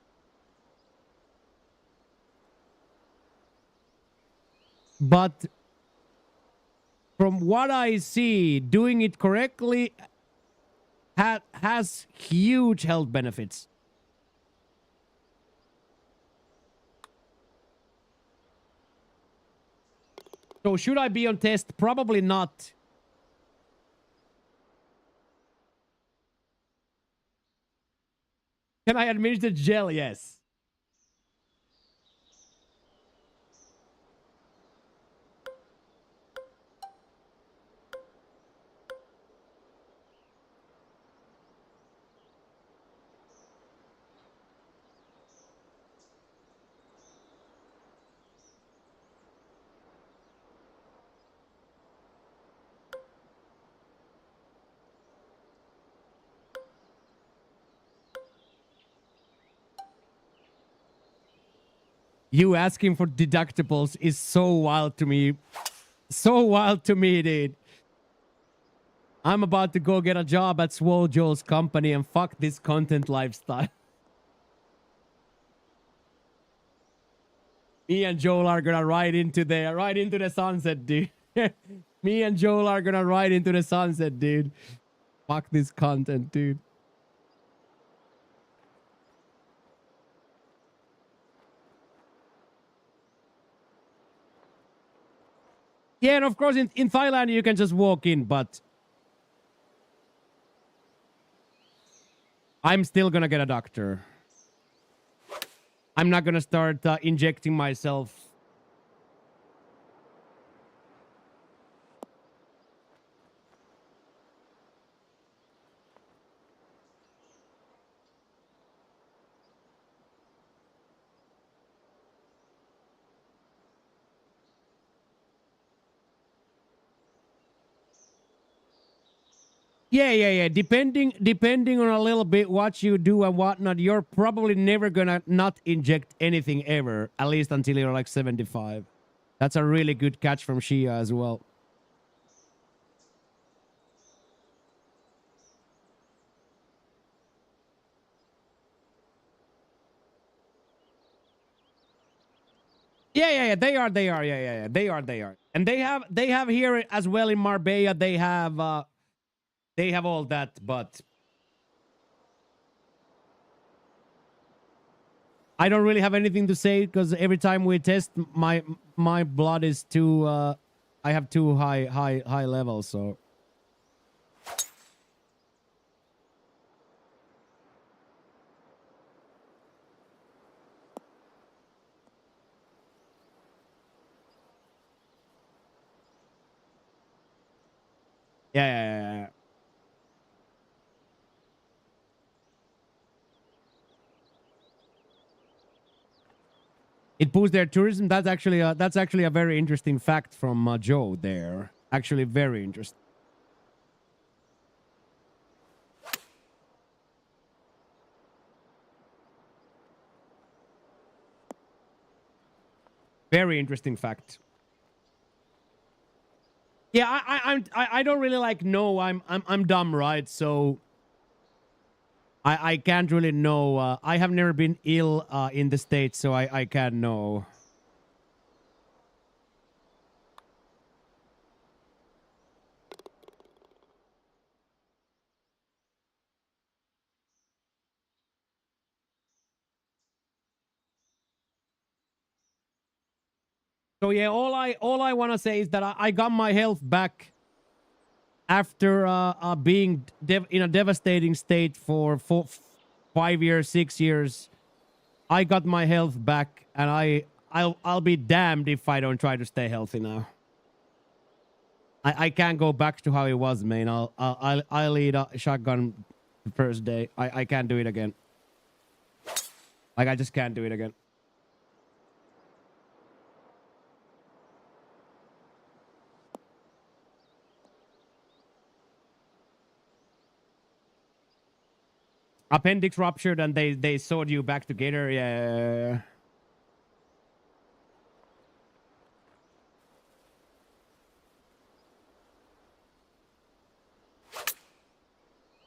But from what I see, doing it correctly has huge health benefits. So should I be on test? Probably not. Can I administer gel? Yes. You asking for deductibles is so wild to me. So wild to me, dude. I'm about to go get a job at Swole Joel's company and fuck this content lifestyle. Me and Joel are gonna ride into the sunset, dude. Me and Joel are gonna ride into the sunset, dude. Fuck this content, dude. Yeah, and of course in Thailand you can just walk in, but I'm still gonna get a doctor. I'm not gonna start injecting myself. Yeah. Depending on a little bit what you do and whatnot, you're probably never gonna not inject anything ever, at least until you're like 75. That's a really good catch from Shia as well. Yeah. They are. Yeah. They are. And they have here as well in Marbella. They have all that, but I don't really have anything to say because every time we test, my blood is too. I have too high levels, so. Yeah. It boosts their tourism. That's actually a very interesting fact from Joe there. Actually, very interesting. Very interesting fact. Yeah, I don't really like know. I'm dumb, right? So I can't really know. I have never been ill in the States, so I can't know. So yeah, all I want to say is that I got my health back after being in a devastating state for 5 years, 6 years. I got my health back, and I'll be damned if I don't try to stay healthy now. I can't go back to how it was, man. I'll eat a shotgun the first day. I can't do it again. Like, I just can't do it again. Appendix ruptured and they sewed you back together. Yeah.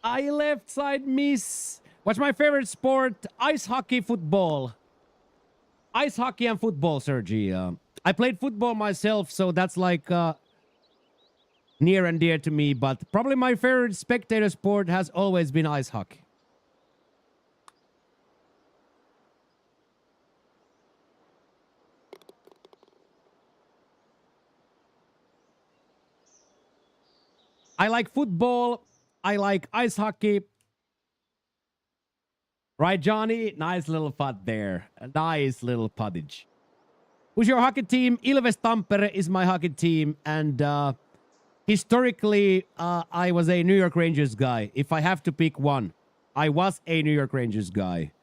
I left side miss. What's my favorite sport? Ice hockey, football. Ice hockey and football, Sergi. I played football myself, so that's like near and dear to me. But probably my favorite spectator sport has always been ice hockey. I like football. I like ice hockey. Right, Johnny? Nice little putt there. A nice little puttage. Who's your hockey team? Ilves Tampere is my hockey team. And historically, I was a New York Rangers guy. If I have to pick one, I was a New York Rangers guy.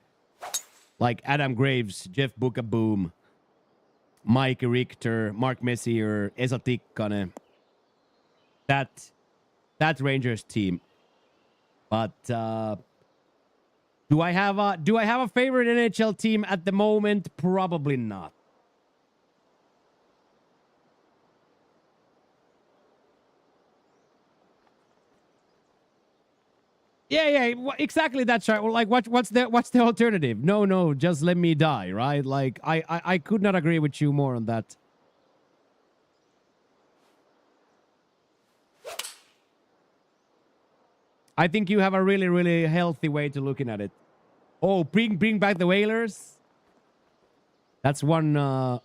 Like Adam Graves, Jeff Bukaboom, Mike Richter, Mark Messier, Esa Tikkanen. That Rangers team. But do I have a favorite NHL team at the moment? Probably not. Yeah, exactly. That's right. Like, what's the alternative? No, just let me die, right? Like, I could not agree with you more on that. I think you have a really, really healthy way to looking at it. Oh, bring back the Whalers. That's one I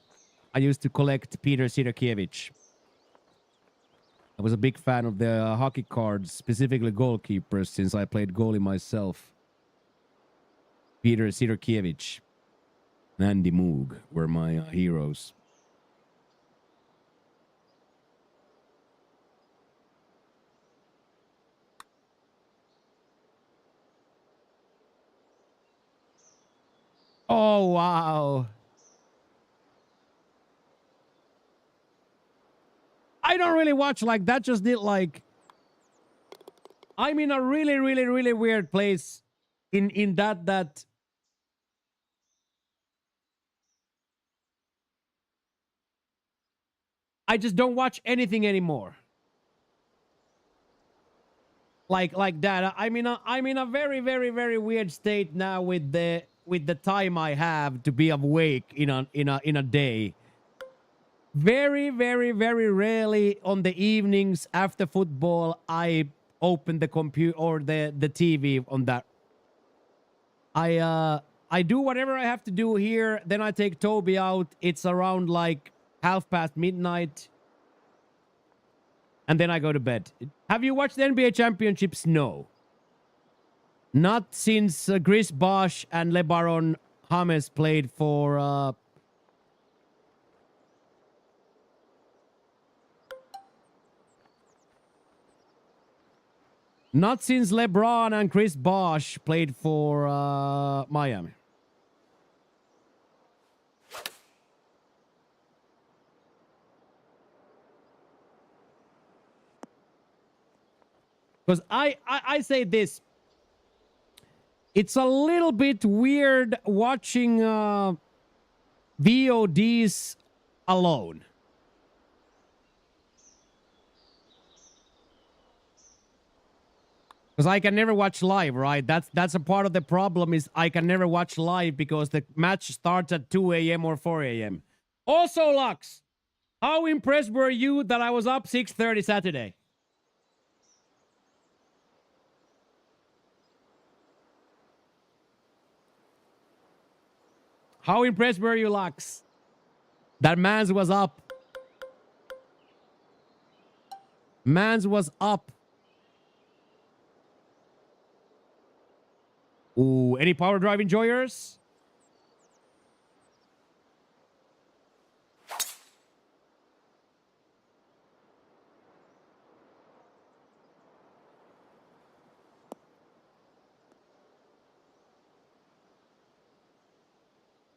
used to collect, Peter Sidakiewicz. I was a big fan of the hockey cards, specifically goalkeepers, since I played goalie myself. Peter Sidakiewicz and Andy Moog were my heroes. Oh, wow. I don't really watch like that. Just did like... I'm in a really, really, really weird place in that... I just don't watch anything anymore. Like that. I'm in a very, very, very weird state now with the time I have to be awake in a day. Very, very, very rarely on the evenings after football I open the computer or the TV on that. I do whatever I have to do here, then I take Toby out. It's around like midnight. And then I go to bed. Have you watched the NBA Championships? No. Not since Chris Bosh and LeBaron James played for... Not since LeBron and Chris Bosh played for Miami. Because I say this. It's a little bit weird watching VODs alone. Because I can never watch live, right? That's a part of the problem is I can never watch live because the match starts at 2 a.m. or 4 a.m. Also, Lux, how impressed were you that I was up 6:30 Saturday? How impressed were you, Lux? That Mans was up. Mans was up. Ooh, any power drive enjoyers?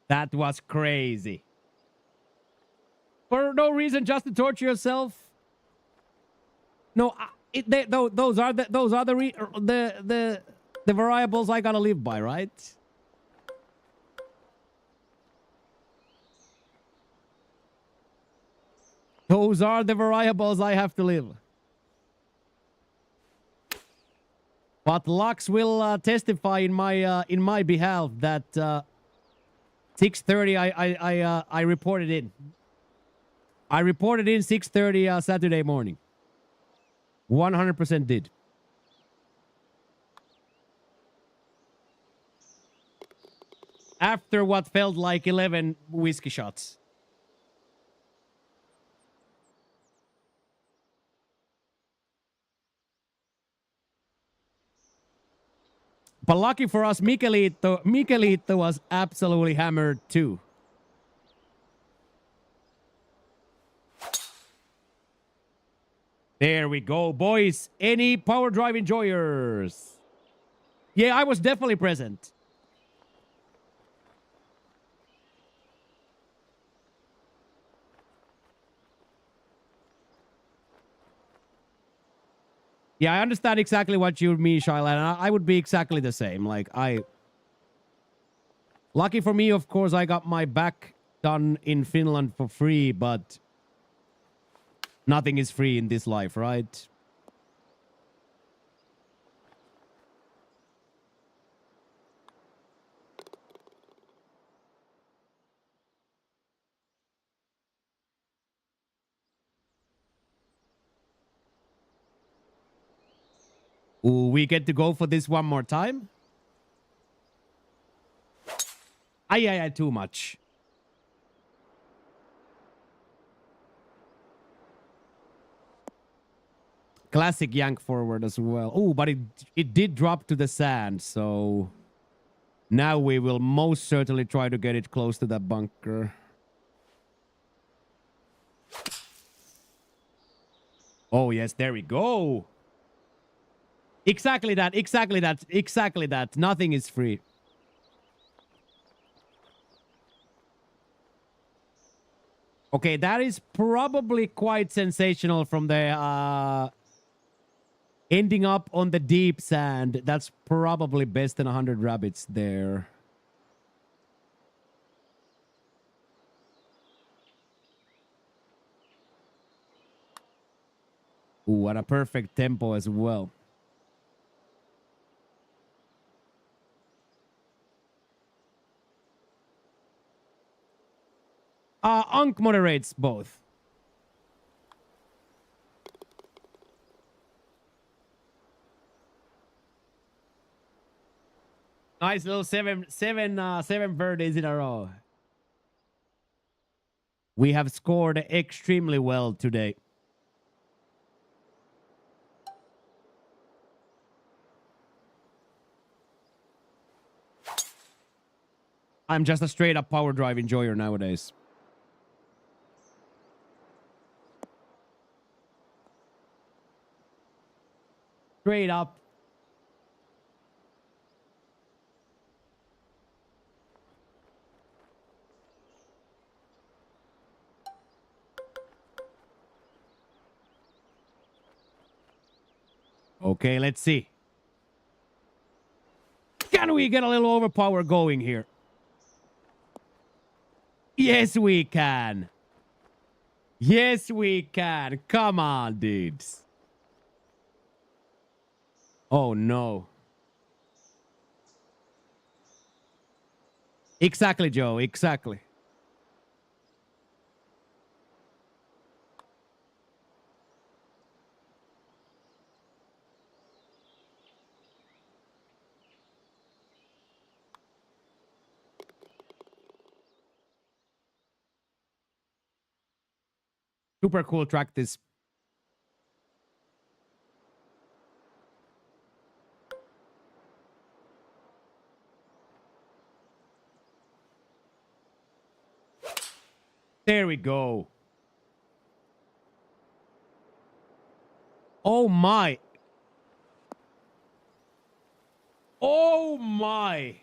That was crazy. For no reason, just to torture yourself. No, those are the variables I gotta live by, right? Those are the variables I have to live. But Lux will testify in my behalf that 6:30 I reported in. I reported in 6:30 Saturday morning. 100% did. After what felt like 11 whiskey shots. But lucky for us, Mikelito was absolutely hammered too. There we go, boys. Any power drive enjoyers? Yeah, I was definitely present. Yeah, I understand exactly what you mean, Shyla, and I would be exactly the same. Like, lucky for me, of course, I got my back done in Finland for free, but nothing is free in this life, right? Ooh, we get to go for this one more time? Ay, too much. Classic yank forward as well. Oh, but it did drop to the sand, so now we will most certainly try to get it close to that bunker. Oh, yes, there we go. Exactly that, exactly that, exactly that. Nothing is free. Okay, that is probably quite sensational from the ending up on the deep sand. That's probably best than 100 rabbits there. Ooh, and a perfect tempo as well. Unk moderates both. Nice little seven birdies in a row. We have scored extremely well today. I'm just a straight up power drive enjoyer nowadays. Straight up. Okay, let's see. Can we get a little overpower going here? Yes, we can. Yes, we can. Come on, dudes. Oh, no. Exactly, Joe. Exactly. Super cool track this. There we go. Oh my. Oh my.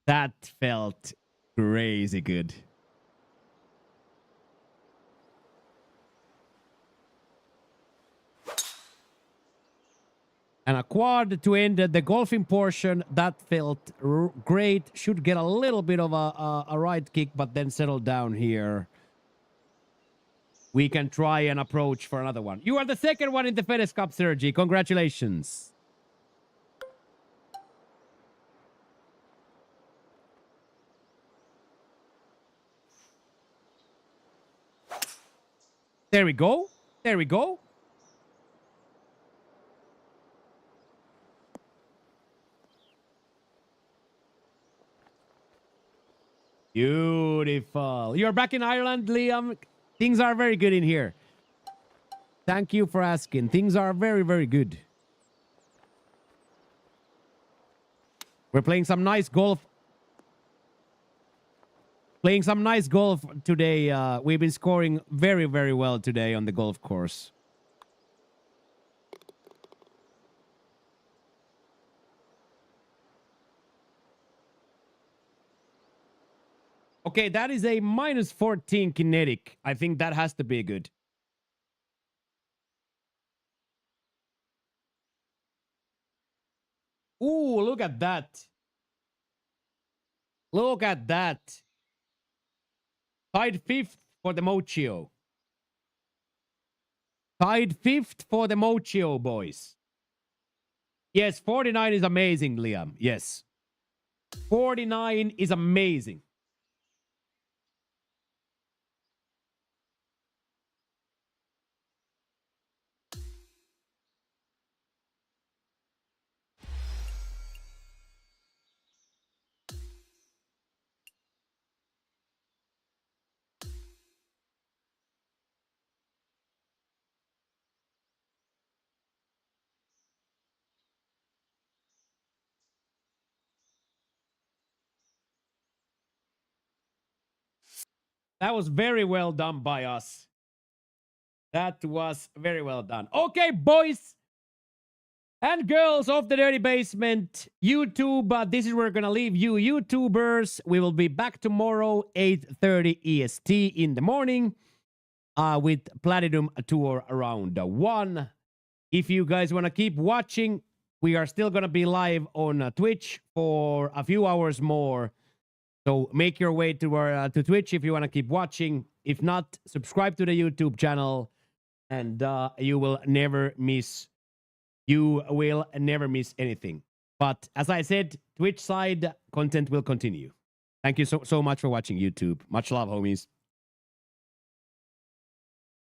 That felt crazy good. And a quad to end the golfing portion. That felt great. Should get a little bit of a right kick, but then settle down here. We can try and approach for another one. You are the second one in the FedEx Cup, Sergi. Congratulations. There we go. There we go. Beautiful. You're back in Ireland, Liam. Things are very good in here. Thank you for asking. Things are very, very good. We're playing some nice golf. Playing some nice golf today. We've been scoring very, very well today on the golf course. Okay, that is a minus 14 kinetic. I think that has to be good. Ooh, look at that. Look at that. Tied fifth for the Mochio. Tied fifth for the Mochio, boys. Yes, 49 is amazing, Liam. Yes. 49 is amazing. That was very well done by us. That was very well done. Okay, boys and girls of the Dirty Basement, YouTube, this is where we're going to leave you, YouTubers. We will be back tomorrow, 8:30 EST in the morning, with Platinum Tour around 1. If you guys want to keep watching, we are still going to be live on Twitch for a few hours more. So make your way to Twitch if you want to keep watching. If not, subscribe to the YouTube channel, and you will never miss. You will never miss anything. But as I said, Twitch side content will continue. Thank you so much for watching, YouTube. Much love, homies.